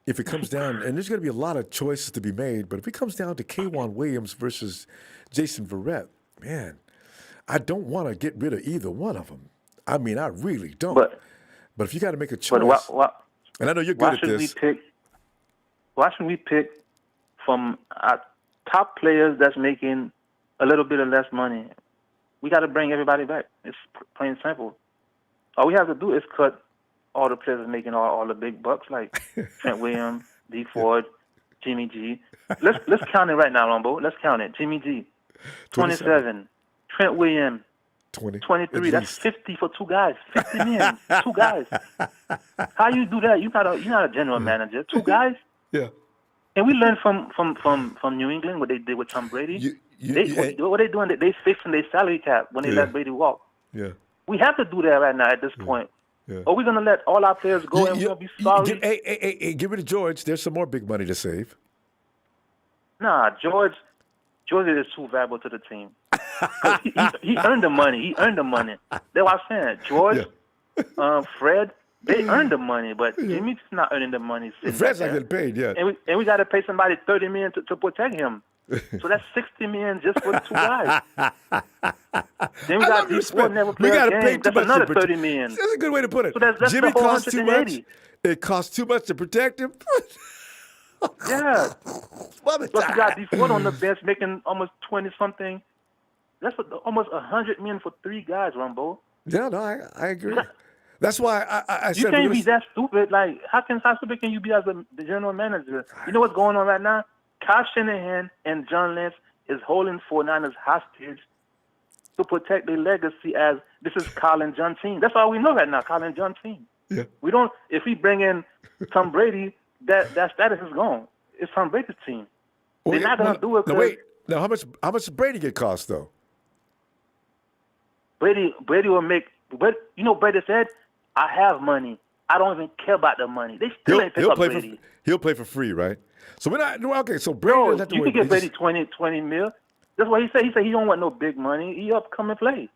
if it comes down, and there's going to be a lot of choices to be made, but if it comes down to K'Wan Williams versus Jason Verrett, man, I don't want to get rid of either one of them. I mean, I really don't. But if you got to make a choice, and I know you're good at this. Why shouldn't we pick from our top players that's making a little bit of less money? We got to bring everybody back. It's plain simple. All we have to do is cut all the players making all the big bucks, like Trent Williams, D. Ford, Jimmy G. Let's count it right now, Ronbo. Let's count it. Jimmy G, 27. Trent Williams, 23. That's 50 for two guys. 50 million, two guys. How you do that? You're not a general manager. Two guys. Yeah. And we learned from New England what they did with Tom Brady. What they doing? They fixing their salary cap when they let Brady walk. Yeah. We have to do that right now at this point. Yeah. Are we going to let all our players go and we're going to be sorry? Hey, give it to George. There's some more big money to save. Nah, George is too valuable to the team. he earned the money. That's what I'm saying. George, Fred, they earned the money, but Jimmy's not earning the money. Fred's not getting paid yet. And we got to pay somebody $30 million to protect him. So that's $60 million just for the two guys. Then we got these four never play a game. That's another $30 million. That's a good way to put it. So that's Jimmy the whole costs too much. It costs too much to protect him. Yeah. Plus we got these four on the bench making almost 20-something. That's almost $100 million for three guys, Ronbo. Yeah, no, I agree. That's why I said you can't be that stupid. Like, how stupid can you be as the general manager? You know what's going on right now? Kyle Shanahan and John Lynch is holding 49ers hostage to protect their legacy as this is Kyle and John team. That's all we know right now, Kyle and John team. Yeah. We don't. If we bring in Tom Brady, that status is gone. It's Tom Brady's team. They're not gonna do it. No, wait. Now, how much does Brady get cost though? Brady will make. But you know, Brady said, "I have money. I don't even care about the money." They still ain't pick up Brady. He'll play for free, right? So we're not okay. So Brady doesn't have to you can get Brady 20 mil. That's what he said. He said he don't want no big money. He up come and play.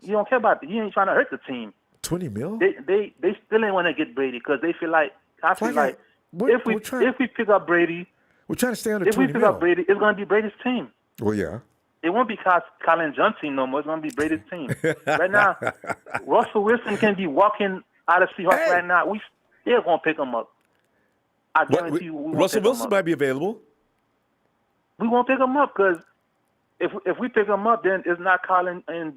He don't care about it. He ain't trying to hurt the team. 20 mil? They still ain't want to get Brady because they feel like if we pick up Brady, we're trying to stay under 20 mil. If we pick up Brady, it's gonna be Brady's team. Well, yeah. It won't be Colin John's team no more. It's gonna be Brady's team. Right now, Russell Wilson can be walking out of Seahawks right now. We still gonna pick him up. I guarantee you, Russell Wilson might be available. We won't pick him up because if we pick him up, then it's not Colin and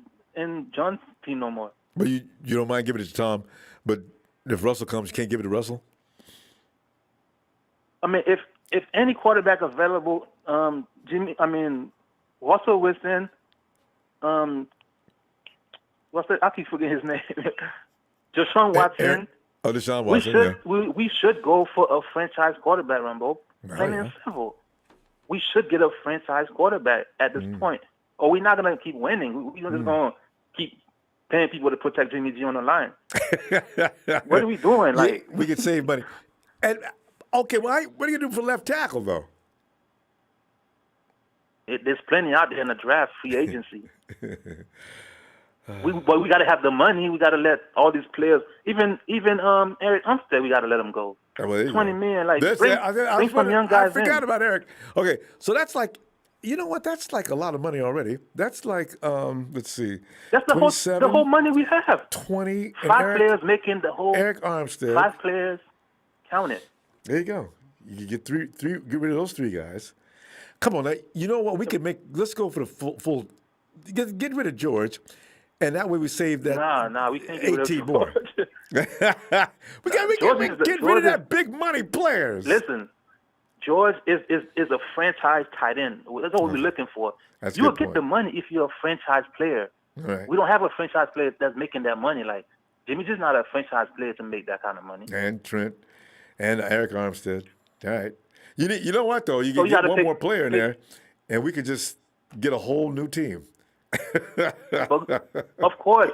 John's team no more. But you don't mind giving it to Tom, but if Russell comes, you can't give it to Russell? I mean, if any quarterback available, Russell Wilson, I keep forgetting his name. Deshaun Watson. Deshaun Watson. We should go for a franchise quarterback, Ronbo. Plain and simple. We should get a franchise quarterback at this point. Or we're not gonna keep winning. We're just gonna keep paying people to protect Jimmy G on the line. What are we doing? Like we could save money. And okay, well, what are you gonna do for left tackle though? There's plenty out there in the draft, free agency. We got to have the money. We got to let all these players, even Eric Armstead, we got to let him go. Well, $20 million, like bring some young guys in. I forgot about Eric. Okay, so that's like, you know what? That's like a lot of money already. That's like, let's see. That's the whole money we have. 20. Five players making the whole. Eric Armstead. 5 players, count it. There you go. You can get three. Get rid of those 3 guys. Come on, now, you know what? We could make. Let's go for the full. Get rid of George. And that way we save that. Nah, we can't get rid of more. we can get rid of that big money players. Listen, George is a franchise tight end. That's what we're looking for. You'll get the money if you're a franchise player. Right. We don't have a franchise player that's making that money. Like Jimmy's just not a franchise player to make that kind of money. And Trent and Eric Armstead. All right. You know what though? You can get one more player in there, and we could just get a whole new team. Of course,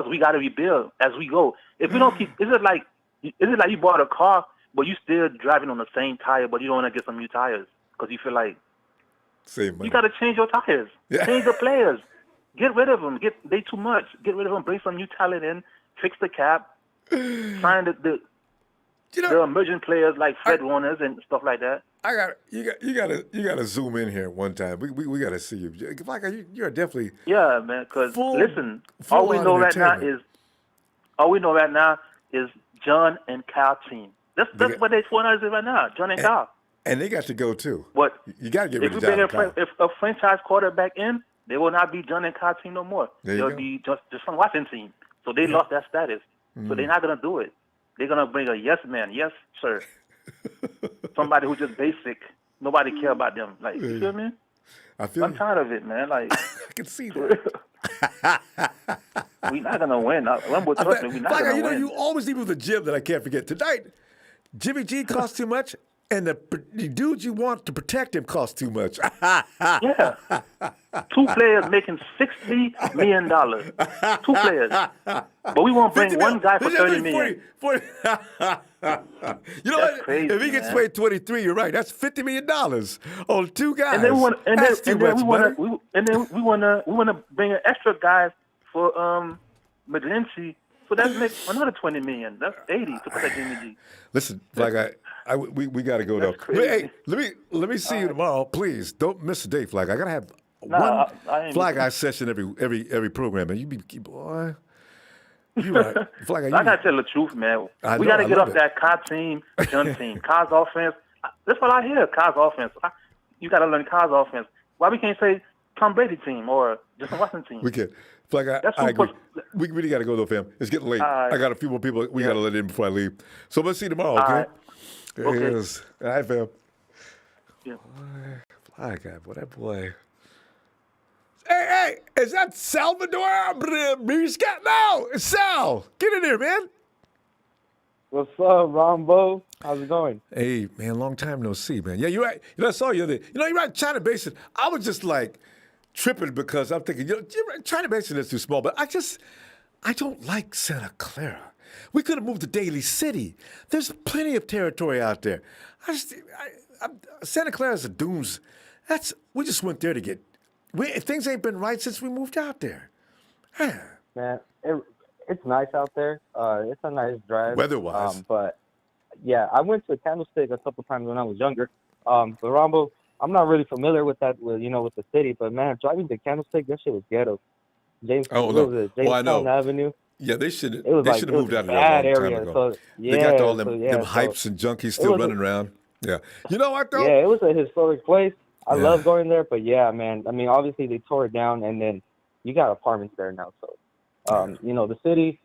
we got to rebuild as we go. If we don't keep, is it like you bought a car, but you still driving on the same tire, but you don't want to get some new tires because you feel like you got to change your tires, change the players, get rid of them. They too much. Get rid of them. Bring some new talent in. Fix the cap. Find the emerging players like Fred Warners and stuff like that. You gotta zoom in here one time. We gotta see you. Like you're definitely man. Because listen, all we know right now is John and Kyle team. That's what they 49ers is right now. John and Kyle. And they got to go too. But you gotta get rid of John and Kyle. If a franchise quarterback in, they will not be John and Kyle team no more. They'll be just some Washington team. So they lost that status. So they're not gonna do it. They're gonna bring a yes man, yes sir. Somebody who's just basic. Nobody care about them. Like, you feel me? I'm tired of it, man. Like, I can see that. We're not gonna win. Ronbo, trust me, we're not gonna win. You always leave with the Jim that I can't forget. Tonight, Jimmy G costs too much, and the dudes you want to protect him cost too much. Yeah. 2 players making $60 million. 2 players. But we won't bring one guy for $30 million. 40. You know what? Crazy, if he gets paid 23, you're right. That's $50 million on 2 guys. And then we wanna bring an extra guy for Medici. So that makes another $20 million. That's $80 to protect Jimmy G. Listen, Flag, we got to go though. Hey, let me see you tomorrow, please. Don't miss a day, Flag. I gotta have one Flag Guy session every program, and you be boy. You right, Flag Guy. I gotta tell the truth, man. We gotta get off that Kyle team, John team, Kyle's offense. That's what I hear. Kyle's offense. You gotta learn Kyle's offense. Why we can't say Tom Brady team or Justin Watson team? We can. Flag, I agree. We really got to go, though, fam. It's getting late. I got a few more people we got to let in before I leave. So let's see you tomorrow, okay? There it is. All right, fam. Yeah. Flag guy, boy, that boy. Hey, is that Salvador Brisca? No, it's Sal. Get in there, man. What's up, Ronbo? How's it going? Hey, man, long time no see, man. Yeah, you're right. I saw you the other day. You're right, China Basin. I was just like, tripping because I'm thinking, China Basin is too small, but I don't like Santa Clara. We could have moved to Daly City. There's plenty of territory out there. Santa Clara's a dooms. We just went there to get. Things ain't been right since we moved out there. Man, it's nice out there. It's a nice drive. Weather-wise. But yeah, I went to Candlestick a couple times when I was younger. But Ronbo, I'm not really familiar with that, with the city, but man, driving to Candlestick, that shit was ghetto. Jamestown Avenue. Yeah, they should have moved out of there a long time ago. So, they got all them hypes and junkies still running around. Yeah. You know what, though? Yeah, it was a historic place. I love going there, but yeah, man. I mean, obviously they tore it down, and then you got apartments there now. So, the city's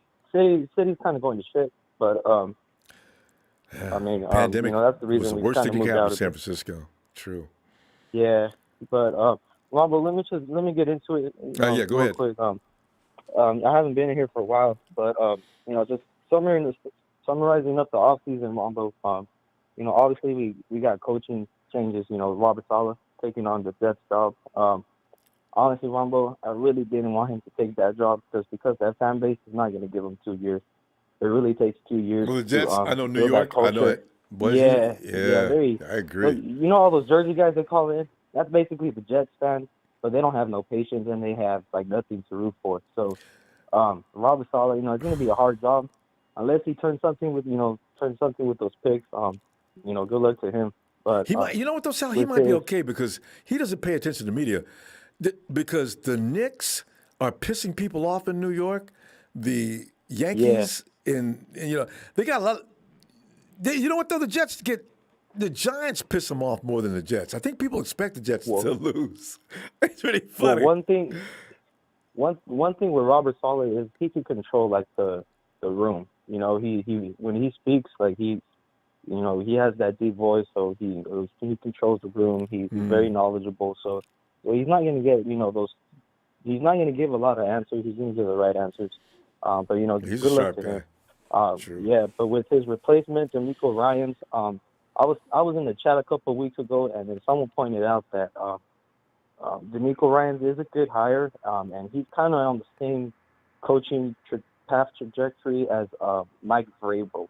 kind of going to shit. But I mean, Pandemic that's the was reason the we worst kind thing of that moved could happen out to of San it. Francisco. True. Yeah, but Ronbo, let me get into it. Go real ahead. quick. I haven't been in here for a while, but just summarizing up the off season, Ronbo. Obviously we got coaching changes. Robert Saleh taking on the Jets job. Honestly, Ronbo, I really didn't want him to take that job because that fan base is not going to give him 2 years. It really takes 2 years. Well, the Jets, to, I know New build York. that I know it. Yeah, I agree. all those Jersey guys they call in? That's basically the Jets fans, but they don't have no patience and they have like nothing to root for. So, Robert Saleh, it's going to be a hard job unless he turns something with those picks. Good luck to him. But he might, you know what though, Sal? He might be okay because he doesn't pay attention to media. Because the Knicks are pissing people off in New York. The Yankees they got a lot. You know what though? The Giants piss them off more than the Jets. I think people expect the Jets to lose. It's really funny. Well, one thing with Robert Saleh is he can control like the room. He when he speaks, like he has that deep voice, so he controls the room. He's very knowledgeable, so he's not going to get those. He's not going to give a lot of answers. He's going to give the right answers. But he's good a luck sharp to guy. him. True. Yeah, but with his replacement, D'Amico Ryans, I was in the chat a couple of weeks ago, and then someone pointed out that D'Amico Ryans is a good hire, and he's kind of on the same coaching path trajectory as Mike Vrabel,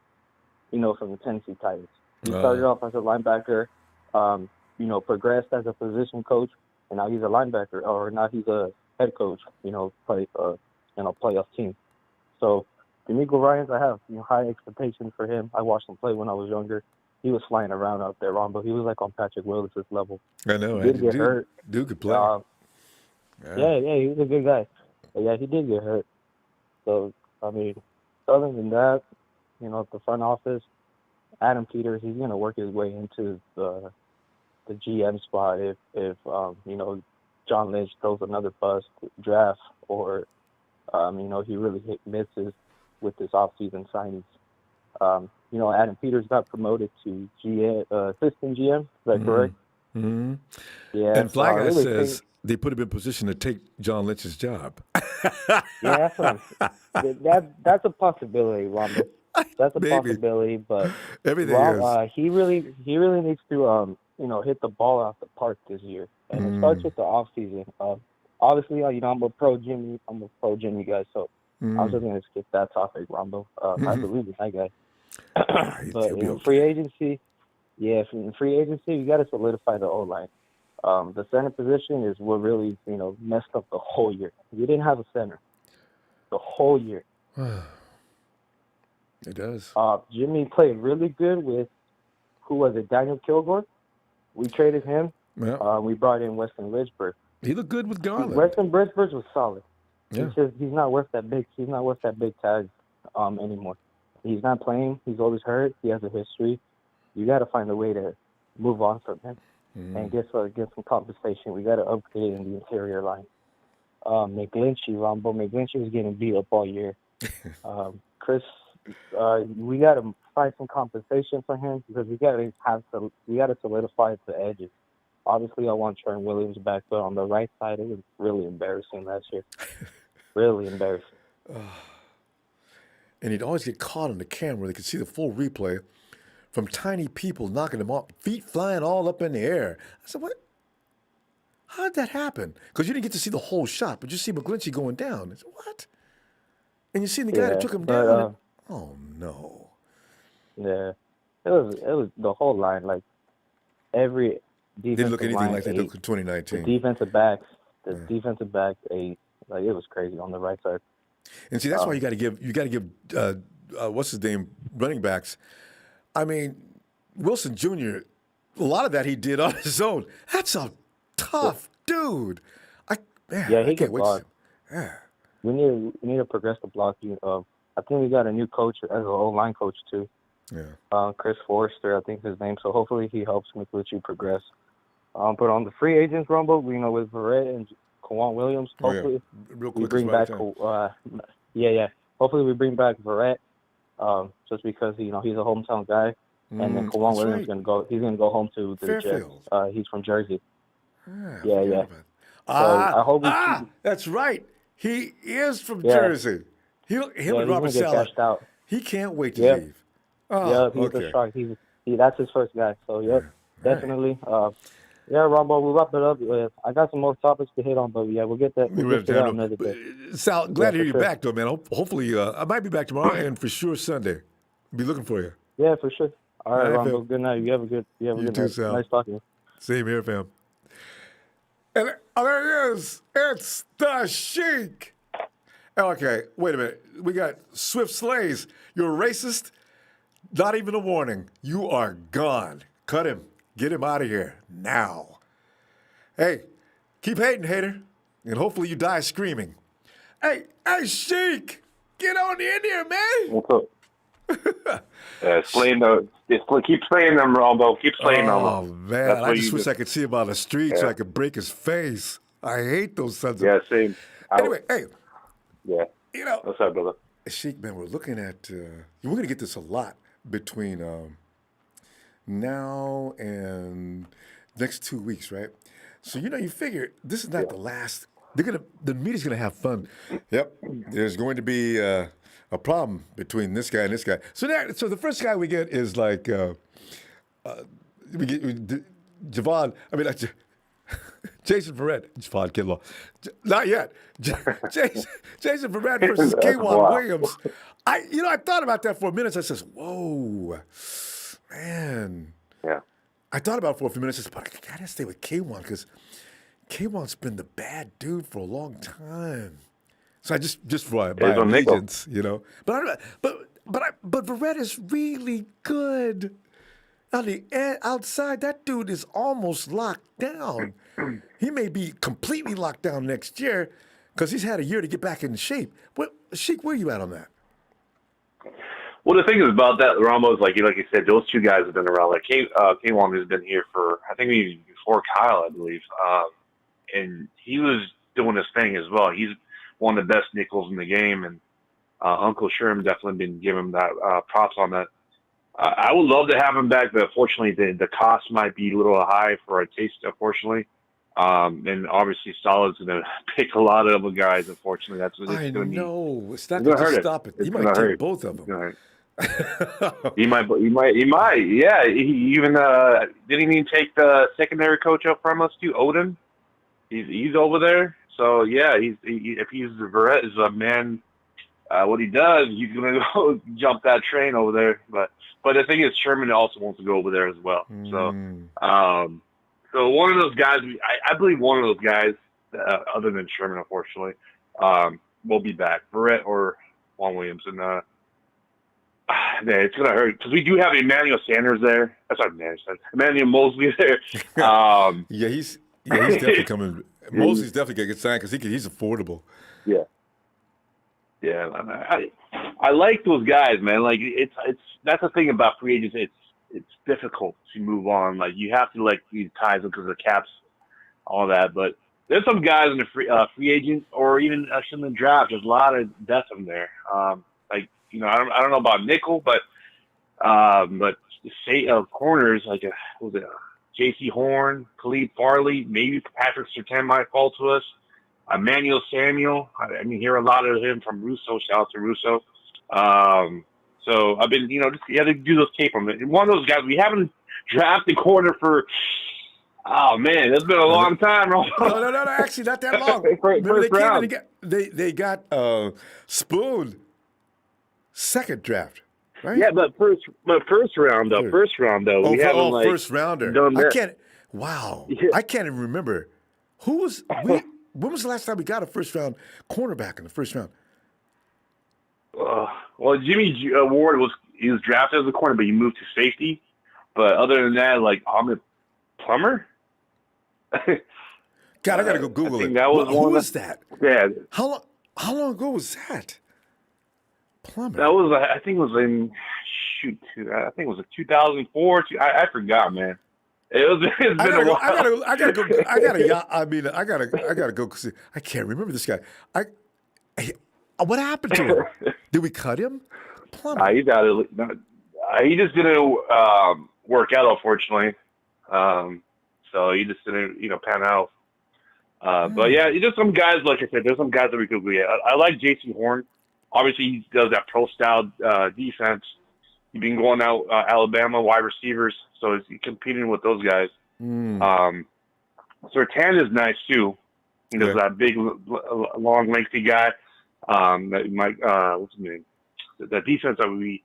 from the Tennessee Titans. He started off as a linebacker, progressed as a position coach, and now he's a linebacker, or now he's a head coach, playoff team. So D'Amico Ryans, I have high expectations for him. I watched him play when I was younger. He was flying around out there, Ron, but he was like on Patrick Willis's level. I know. He did get hurt. Dude could play. Yeah, he was a good guy. But yeah, he did get hurt. So, I mean, other than that, the front office, Adam Peters, he's going to work his way into the GM spot if John Lynch throws another bust draft or, he really misses with this offseason signings. Adam Peters got promoted to assistant GM. Is that correct? Mm-hmm. Yeah. And Fly Guy says they put him in position to take John Lynch's job. Yeah, that's a possibility, Ronbo. That's a possibility, but everything is. He really needs to hit the ball out the park this year, and it starts with the off season. Obviously, I'm a pro Jimmy. I'm a pro Jimmy guy, so I'm just gonna skip that topic, Ronbo. I believe in that guy. But in free agency, you got to solidify the O-line. The center position is what really, messed up the whole year. We didn't have a center the whole year. It does. Jimmy played really good with, who was it, Daniel Kilgore? We traded him. Yeah. We brought in Weston Richberg. He looked good with Garland. Weston Richberg was solid. Yeah. He's not worth that big. He's not worth that big tag anymore. He's not playing. He's always hurt. He has a history. You got to find a way to move on from him and get some compensation. We got to upgrade in the interior line. McGlinchey, Ronbo. McGlinchey was getting beat up all year. Chris, we got to find some compensation for him because we got to solidify the edges. Obviously, I want Trent Williams back, but on the right side, it was really embarrassing last year. Really embarrassing. And he'd always get caught on the camera. They could see the full replay from tiny people knocking him off, feet flying all up in the air. I said, what? How did that happen? Because you didn't get to see the whole shot, but you see McGlinchey going down. I said, what? And you see the guy that took him down. Oh, no. Yeah. It was the whole line. Like, every defensive didn't look anything line, like they looked in 2019. The defensive backs, it was crazy on the right side. And see, that's why you got to give what's his name, running backs. I mean, Wilson Jr., a lot of that he did on his own. That's a tough dude. He I can block. Yeah. We need to progress the blocking. I think we got a new coach as an O-line coach too. Yeah. Chris Forrester, I think his name. So hopefully he helps McGlinchey progress. But on the free agents, Rumble, with Verrett and Kwan Williams, hopefully Real we quick, bring that's back. right time. Hopefully we bring back Verrett, just because he's a hometown guy, and then Kwan that's Williams right. gonna go. He's gonna go home to the Jets. Fairfield. He's from Jersey. I Yeah. forgot about that. So I hope we keep. That's right. He is from Yeah. Jersey. Him and He's Robert gonna get Saleh. cashed out. He can't wait to Yep. leave. Oh, He's okay. a shark. That's his first guy. So definitely. Rombo, we'll wrap it up. I got some more topics to hit on, but we'll get that. We'll get to that another day. Sal, glad to hear you for sure. back, though, man. Hopefully, I might be back tomorrow, and for sure Sunday. Be looking for you. Yeah, for sure. All right, All right, Rombo. fam. Good night. You have a good too, night. Sal. Nice talking to you. Same here, fam. And there he is. It's the Sheik. Okay, wait a minute. We got Swift Slays. You're a racist? Not even a warning. You are gone. Cut him. Get him out of here now. Hey, keep hating, hater. And hopefully you die screaming. Hey, Sheik! Get on in here, man! What's up? Keep slaying them, Ronbo. Keep slaying them. Oh, man. I just wish I could see him on the street so I could break his face. I hate those sons of... Yeah, same. Anyway, hey. Yeah. What's up, brother? Sheik, man, we're looking at... we're going to get this a lot between now and next 2 weeks, right? So, you figure this is not the last... The media's going to have fun. Yep. There's going to be... a problem between this guy and this guy. So the first guy we get is like we get Javon. I mean, Jason Verrett. Javon Kinlaw. Not yet. Jason Verrett versus Kwan Williams. I thought about that for a minute. I says, whoa, man. Yeah. I thought about it for a few minutes. I said, but I gotta stay with Kwan because Kwan's been the bad dude for a long time. So I just for my allegiance, But Verrett is really good. On the outside, that dude is almost locked down. He may be completely locked down next year because he's had a year to get back in shape. Sheik, where are you at on that? Well, the thing is about that, Ronbo, is like you said, those two guys have been around. Like Kwan has been here for, I think, even before Kyle, I believe, and he was doing his thing as well. He's one of the best nickels in the game, and Uncle Sherm definitely been giving him that props on that. I would love to have him back, but unfortunately the cost might be a little high for a taste, unfortunately. And obviously Solid's going to pick a lot of other guys, unfortunately. That's what it's going to be. I know. It's not going to stop it. He might take both of them. He might. Yeah. He even didn't even take the secondary coach up from us too, Odin. He's over there. So yeah, if he's Verrett is a man, what he does, he's gonna go jump that train over there. But the thing is, Sherman also wants to go over there as well. So one of those guys, I believe one of those guys, other than Sherman, unfortunately, will be back, Verrett or Juan Williams, and it's gonna hurt because we do have Emmanuel Sanders there. That's not Emmanuel Mosley there. He's definitely coming. Mosley's definitely gonna get signed because he's affordable. Yeah. I like those guys, man. Like it's that's the thing about free agents. It's difficult to move on. Like you have to these ties because of the caps, all that. But there's some guys in the free agent or even in the draft. There's a lot of depth in there. I don't know about nickel, but say corners like J.C. Horn, Khalid Farley, maybe Patrick Surtain might fall to us. Emmanuel Samuel, I mean, hear a lot of him from Russo. Shout out to Russo. So I've been, just you have to do those tape on it. One of those guys we haven't drafted corner for. Oh man, it's been a long time. No, actually not that long. First round. They got Spoon second draft. Right? Yeah, but first round though. First round though. We haven't first rounder. I can't. Wow, yeah. I can't even remember who was. When was the last time we got a first round cornerback in the first round? Well, Jimmy Ward was drafted as a corner, but he moved to safety. But other than that, like Ahmed Plummer. God, I gotta go Google it. Who was that? Yeah. How long ago was that? Plumber. That was, I think it was in, I think it was 2004. I forgot, man. It's been a while. I gotta go. See, I can't remember this guy. What happened to him? Did we cut him? He just didn't work out, unfortunately. So he just didn't, pan out. But yeah, there's some guys, like I said, there's some guys that we could be. I like Jason Horn. Obviously, he does that pro style defense. He's been going out Alabama wide receivers, so he's competing with those guys. Sertan is nice too. He does that big, long, lengthy guy. What's his name? The defense that we,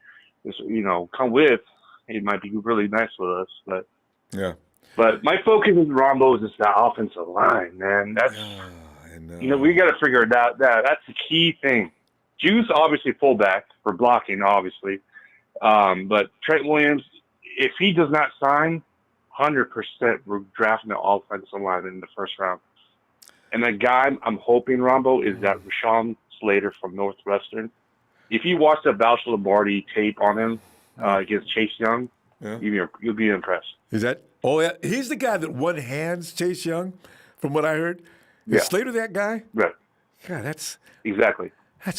come with, he might be really nice with us. But yeah. But my focus with Ronbo is just the offensive line, man. That's we got to figure it out. That's the key thing. Juice, obviously, fullback for blocking, obviously. But Trent Williams, if he does not sign, 100% we're drafting the offensive line in the first round. And the guy I'm hoping, Ronbo, is that Rashawn Slater from Northwestern. If you watch the Vouch Lombardi tape on him against Chase Young, you'll be impressed. Is that? Oh, yeah. He's the guy that one hands Chase Young, from what I heard. Is Slater that guy? Right. God, that's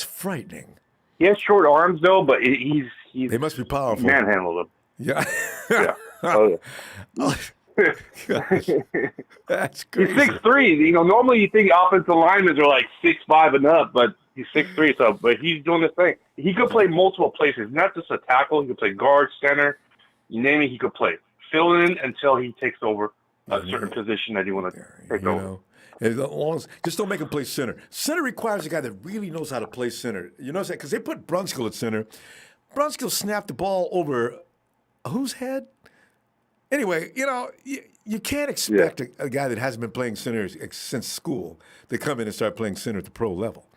frightening. He has short arms though, but he's they must be powerful. Manhandle them. Yeah. Yeah. Oh, yeah. That's crazy. He's 6'3". Normally you think offensive linemen are like 6'5" and up, but he's 6'3". So, but he's doing this thing. He could play multiple places, not just a tackle. He could play guard, center, you name it. He could play. Fill in until he takes over a certain position that you want to take over. As long as, just don't make him play center. Center requires a guy that really knows how to play center. You know what I'm saying? Because they put Brunskill at center. Brunskill snapped the ball over whose head? Anyway, you can't expect a guy that hasn't been playing center since school to come in and start playing center at the pro level.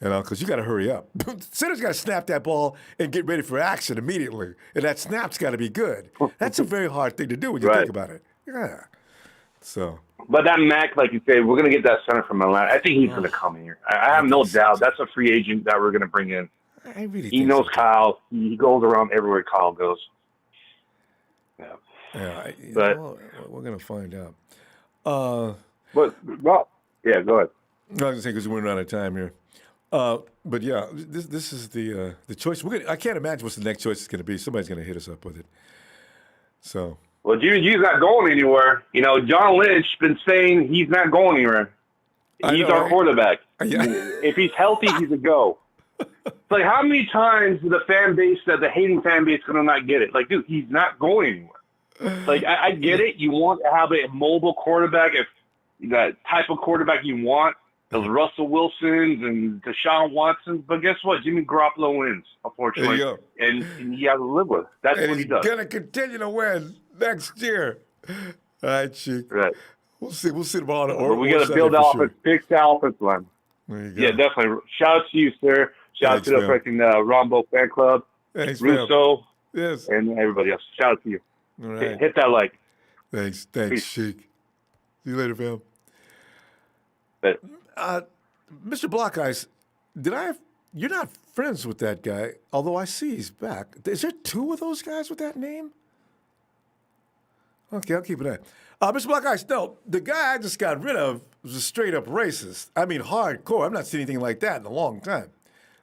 Because you got to hurry up. Center's got to snap that ball and get ready for action immediately. And that snap's got to be good. That's a very hard thing to do when you think about it. Yeah. So. But that Mac, like you say, we're going to get that center from Atlanta. I think he's going to come here. I have no doubt. That's a free agent that we're going to bring in. I really he knows Kyle. He goes around everywhere Kyle goes. Yeah. Yeah. But we're going to find out. Go ahead. I was going to say, because we're running out of time here. But yeah, this is the choice. I can't imagine what's the next choice is going to be. Somebody's going to hit us up with it. So. Well, Jimmy G's not going anywhere. John Lynch been saying he's not going anywhere. He's our quarterback. Yeah. If he's healthy, he's a go. It's like, how many times is the fan base, the hating fan base, going to not get it? Like, dude, he's not going anywhere. Like, I get it. You want to have a mobile quarterback. If that type of quarterback you want, those Russell Wilsons and Deshaun Watsons. But guess what? Jimmy Garoppolo wins, unfortunately. There you go. And you have to live with it. That's what he does. He's going to continue to win next year. All right, Chief. Right. We'll see them all. But we got to build the offense, fix the offense line. There you go. Yeah, definitely. Shout out to you, sir. Shout out to the freaking Ronbo fan club. Thanks, Russo. Yes. And everybody else. Shout out to you. All right. Hit that like. Thanks, Sheik. See you later, fam. But, Mr. Block Ice, you're not friends with that guy, although I see he's back. Is there two of those guys with that name? Okay, I'll keep it at. Mr. Block Ice, no, the guy I just got rid of was a straight up racist. I mean, hardcore. I've not seen anything like that in a long time.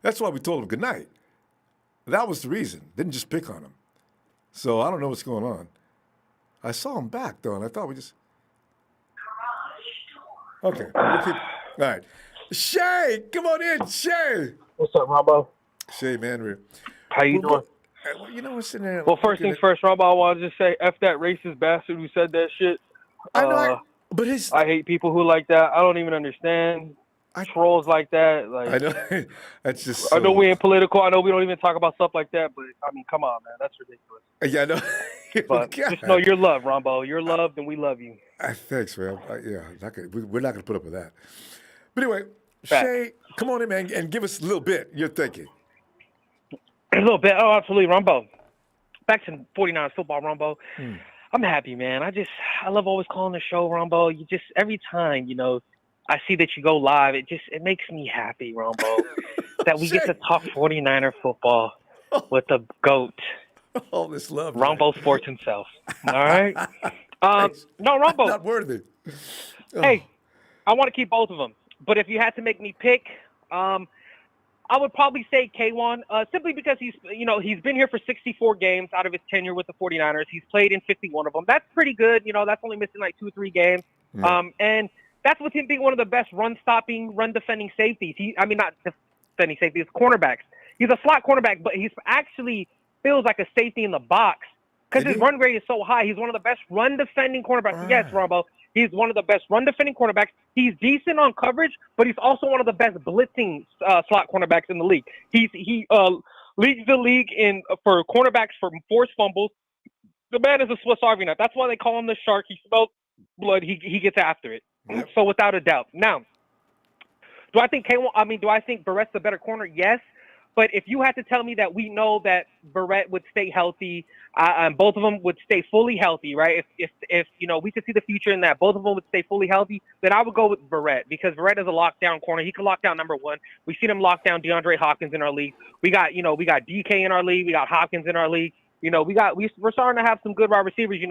That's why we told him goodnight. That was the reason. Didn't just pick on him. So I don't know what's going on. I saw him back, though, and I thought we just... Okay. All right. Shay, come on in, Shay. What's up, Ronbo? Shay Manry. How you doing? You know what's in there? Well, first things first, Ronbo, I want to just say, F that racist bastard who said that shit. I know, but I hate people who like that. I don't even understand trolls like that. Like, I know. That's just I know we ain't political. I know we don't even talk about stuff like that, but, I mean, come on, man. That's ridiculous. Yeah, I know. But just know you're loved, Ronbo. You're loved, and we love you. Thanks, man. We're not going to put up with that. But anyway, Shay, come on in, man, and give us a little bit. You're thinking. A little bit. Oh, absolutely, Ronbo. Back to 49ers football, Ronbo. I'm happy, man. I love always calling the show, Ronbo. You just, every time, I see that you go live, it makes me happy, Ronbo, that we get to talk 49er football with the GOAT. All this love. Ronbo Sports himself. All right? No, Ronbo. Not worthy. Hey, I want to keep both of them. But if you had to make me pick, I would probably say K1, simply because he's been here for 64 games out of his tenure with the 49ers. He's played in 51 of them. That's pretty good. That's only missing like 2 or 3 games. And that's with him being one of the best run-stopping, run-defending safeties. Not defending safeties, cornerbacks. He's a slot cornerback, but he's actually feels like a safety in the box because his run rate is so high. He's one of the best run-defending cornerbacks. Yes, Ronbo. He's one of the best run-defending cornerbacks. He's decent on coverage, but he's also one of the best blitzing slot cornerbacks in the league. He leads the league for cornerbacks for forced fumbles. The man is a Swiss Army knife. That's why they call him the Shark. He smells blood. He gets after it. Yep. So without a doubt. Now, do I think Verrett's the better corner? Yes. But if you had to tell me that we know that Verrett would stay healthy, and both of them would stay fully healthy, right? If we could see the future in that, both of them would stay fully healthy, then I would go with Verrett because Verrett is a lockdown corner. He can lock down number one. We've seen him lock down DeAndre Hopkins in our league. We got DK in our league. We got Hopkins in our league. We're starting to have some good wide receivers.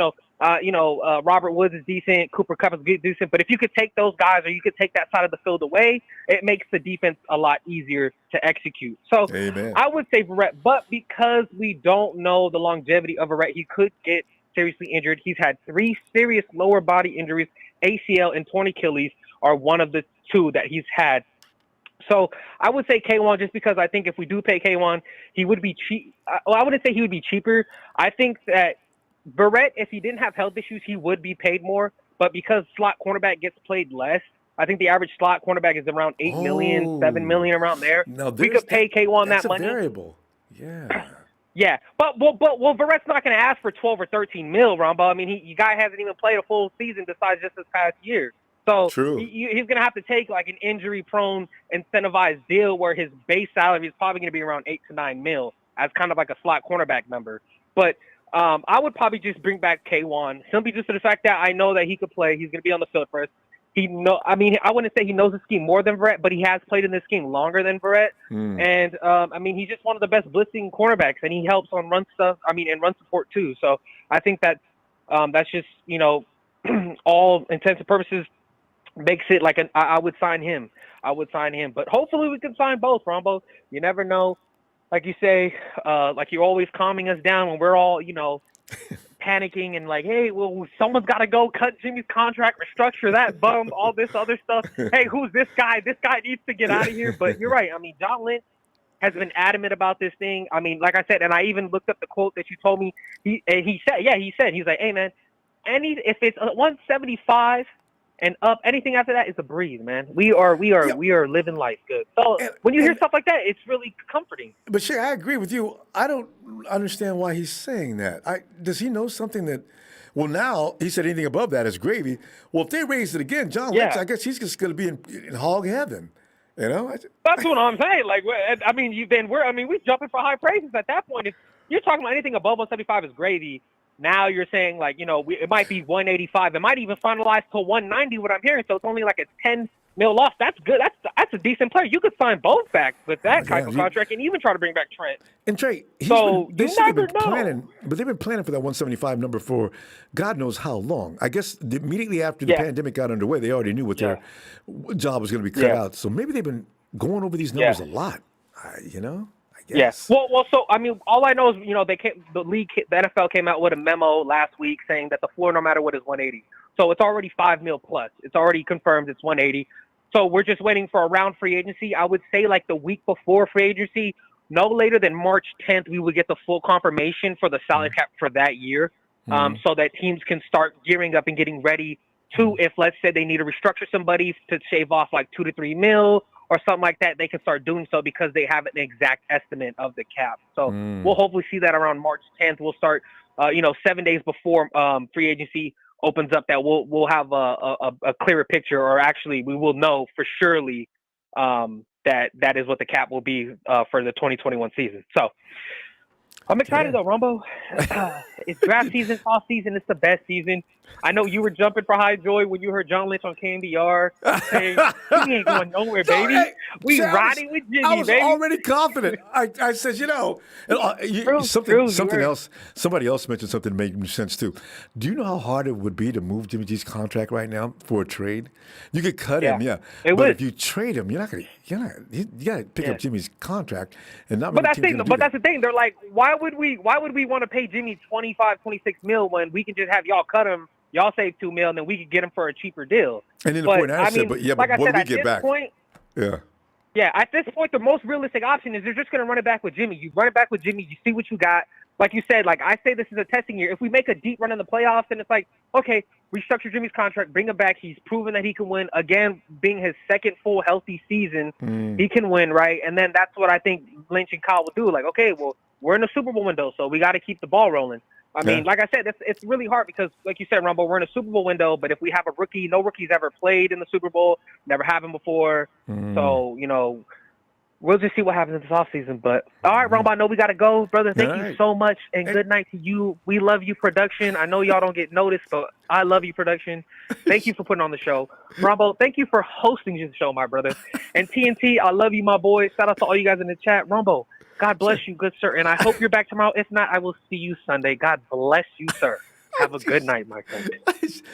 Robert Woods is decent. Cooper Kupp is decent. But if you could take those guys or you could take that side of the field away, it makes the defense a lot easier to execute. So Amen. I would say Verrett. But because we don't know the longevity of Verrett, he could get seriously injured. He's had 3 serious lower body injuries. ACL and torn Achilles are one of the 2 that he's had. So I would say K1 just because I think if we do pay K1, he would be cheap. Well, I wouldn't say he would be cheaper. I think that Verrett, if he didn't have health issues, he would be paid more. But because slot cornerback gets played less, I think the average slot cornerback is around $8 million, $7 million, around there. Now we could pay K1 that money. That's a variable. Yeah. Yeah, but Verrett's not going to ask for 12 or 13 mil, Ronbo. I mean, you guy hasn't even played a full season besides just this past year. So he's going to have to take like an injury-prone, incentivized deal where his base salary is probably going to be around 8 to 9 mil as kind of like a slot cornerback number. But I would probably just bring back K1 simply just for the fact that I know that he could play. He's going to be on the field first. I wouldn't say he knows the scheme more than Verrett, but he has played in this scheme longer than Verrett. And he's just one of the best blitzing cornerbacks, and he helps on run stuff. And run support too. So I think that that's just all intents and purposes makes it like I would sign him. But hopefully we can sign both, Ronbo. You never know. Like you say, like you're always calming us down when we're all, panicking and like, hey, well, someone's got to go cut Jimmy's contract, restructure that bum, all this other stuff. Hey, who's this guy? This guy needs to get out of here. But you're right. John Lynch has been adamant about this thing. Like I said, and I even looked up the quote that you told me. He's like, hey, man, if it's 175 and up, anything after that is a breeze, man. We are living life good. So when you hear stuff like that, it's really comforting. But Shay, I agree with you. I don't understand why he's saying that. Does he know something that? Well, now he said anything above that is gravy. Well, if they raise it again, John Lynch, I guess he's just going to be in hog heaven. That's what I'm saying. Like, we're jumping for high praises at that point. If you're talking about anything above 175 is gravy. Now you're saying it might be 185. It might even finalize to 190. What I'm hearing, so it's only like a 10 mil loss. That's good. That's a decent player. You could sign both back with that type of contract, and even try to bring back Trent. And Trey, they've been planning for that 175 number for God knows how long. I guess immediately after the pandemic got underway, they already knew what their job was going to be cut out. So maybe they've been going over these numbers a lot. Yes. Yeah. Well. So all I know is the NFL came out with a memo last week saying that the floor, no matter what, is 180. So it's already $5 million plus. It's already confirmed. It's 180. So we're just waiting for around free agency. I would say like the week before free agency, no later than March 10th, we would get the full confirmation for the salary cap for that year, so that teams can start gearing up and getting ready to, if let's say they need to restructure somebody to shave off like 2 to 3 mil. Or something like that, they can start doing so because they have an exact estimate of the cap. So we'll hopefully see that around March 10th. We'll start, 7 days before free agency opens up. That we'll have a clearer picture, or actually we will know for surely that is what the cap will be for the 2021 season. So I'm excited though, Ronbo. It's draft season, off season. It's the best season. I know you were jumping for high joy when you heard John Lynch on KNBR saying, he ain't going nowhere, baby. We riding with Jimmy, I was baby. already confident. I said, something else. Somebody else mentioned something that made sense too. Do you know how hard it would be to move Jimmy G's contract right now for a trade? You could cut him, but if you trade him, you got to pick up Jimmy's contract and not. But that's the thing. They're like, why would we want to pay Jimmy 25, 26 mil when we can just have y'all cut him? Y'all save $2 million, and then we could get him for a cheaper deal. And then the point I said, but what do we get back? Yeah, at this point, the most realistic option is they're just going to run it back with Jimmy. You run it back with Jimmy. You see what you got. Like you said, like I say, this is a testing year. If we make a deep run in the playoffs, then it's like, okay, restructure Jimmy's contract, bring him back. He's proven that he can win. Again, being his second full healthy season, he can win, right? And then that's what I think Lynch and Kyle will do. Like, okay, well, we're in the Super Bowl window, so we got to keep the ball rolling. I mean, like I said, it's really hard because, like you said, Ronbo, we're in a Super Bowl window, but if we have a rookie, no rookie's ever played in the Super Bowl, never happened before. So, we'll just see what happens in this offseason. But, all right, Ronbo, I know we got to go. Brother, thank you so much, and good night to you. We love you, production. I know y'all don't get noticed, but I love you, production. Thank you for putting on the show. Ronbo, thank you for hosting the show, my brother. And TNT, I love you, my boy. Shout out to all you guys in the chat. Ronbo, God bless you, good sir. And I hope you're back tomorrow. If not, I will see you Sunday. God bless you, sir. Have a good night, my friend.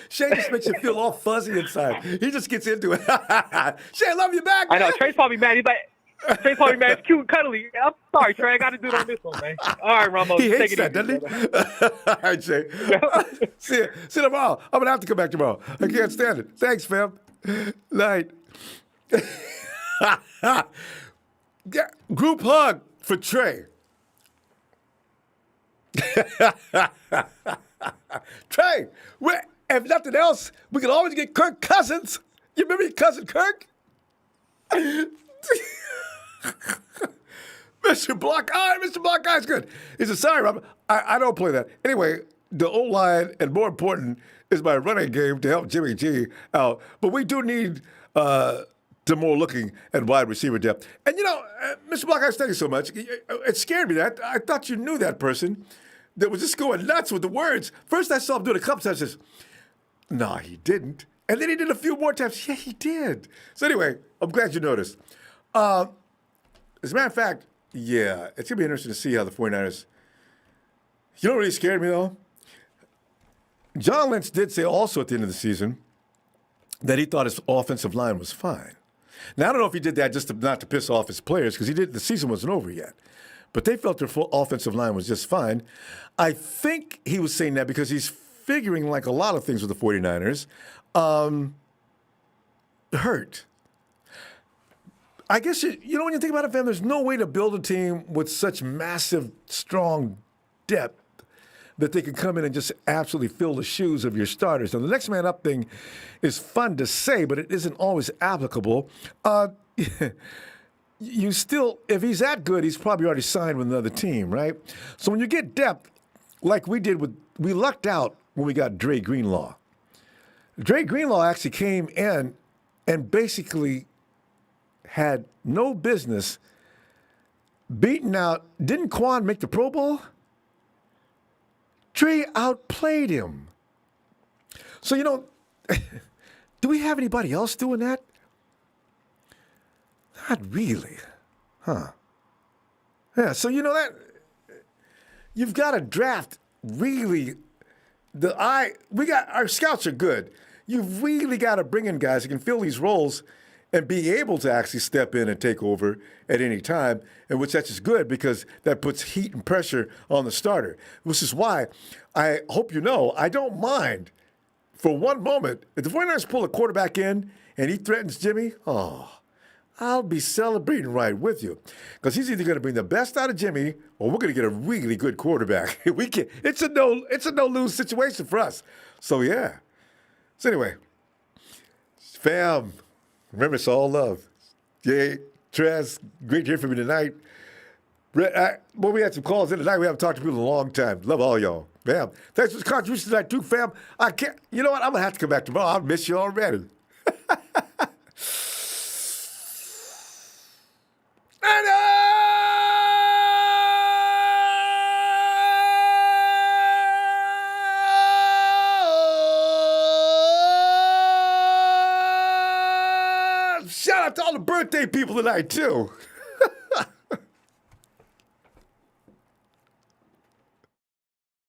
Shane just makes you feel all fuzzy inside. He just gets into it. Shane, love you back, man. I know. Trey's probably mad. He's like, Trey's probably mad. It's cute and cuddly. I'm sorry, Trey. I got to do it on this one, man. All right, Ronbo. He hates take that, it easy, doesn't he? All right, Shane. See you tomorrow. I'm going to have to come back tomorrow. I can't stand it. Thanks, fam. Night. Group hug for Trey. Trey, if nothing else, we can always get Kirk Cousins. You remember your cousin Kirk? Mr. Block Eye, Mr. Block Eye's good. He said, sorry, Robert, I don't play that. Anyway, the O-line, and more important, is my running game to help Jimmy G out. But we do need some more looking at wide receiver depth. And, Mr. Block Eye, thank you so much. It scared me that. I thought you knew that person that was just going nuts with the words. First, I saw him do it a couple times. I says, no, he didn't. And then he did a few more times. Yeah, he did. So anyway, I'm glad you noticed. As a matter of fact, yeah, it's going to be interesting to see how the 49ers... You know what really scared me, though? John Lynch did say also at the end of the season that he thought his offensive line was fine. Now, I don't know if he did that just not to piss off his players, because the season wasn't over yet. But they felt their full offensive line was just fine. I think he was saying that because he's figuring, like a lot of things with the 49ers, hurt. I guess, when you think about it, fam, there's no way to build a team with such massive, strong depth that they can come in and just absolutely fill the shoes of your starters. Now, the next man up thing is fun to say, but it isn't always applicable. You still, if he's that good, he's probably already signed with another team, right? So when you get depth, like we did we lucked out when we got Dre Greenlaw. Dre Greenlaw actually came in and basically had no business beating out. Didn't Quan make the Pro Bowl? Dre outplayed him. So, do we have anybody else doing that? Not really. Huh. Yeah, so that you've got to draft really our scouts are good. You've really got to bring in guys who can fill these roles and be able to actually step in and take over at any time, and which that's just good because that puts heat and pressure on the starter, which is why I hope I don't mind for one moment. If the 49ers pull a quarterback in and he threatens Jimmy, I'll be celebrating right with you because he's either going to bring the best out of Jimmy or we're going to get a really good quarterback. It's a no-lose situation for us. So, yeah. So, anyway, fam, remember, it's all love. Yeah, Trez, great to hear from you tonight. Well, we had some calls in tonight. We haven't talked to people in a long time. Love all y'all. Fam, thanks for the contribution tonight, too, fam. I can't, you know what? I'm going to have to come back tomorrow. I'll miss you already. shout out to all the birthday people tonight, too.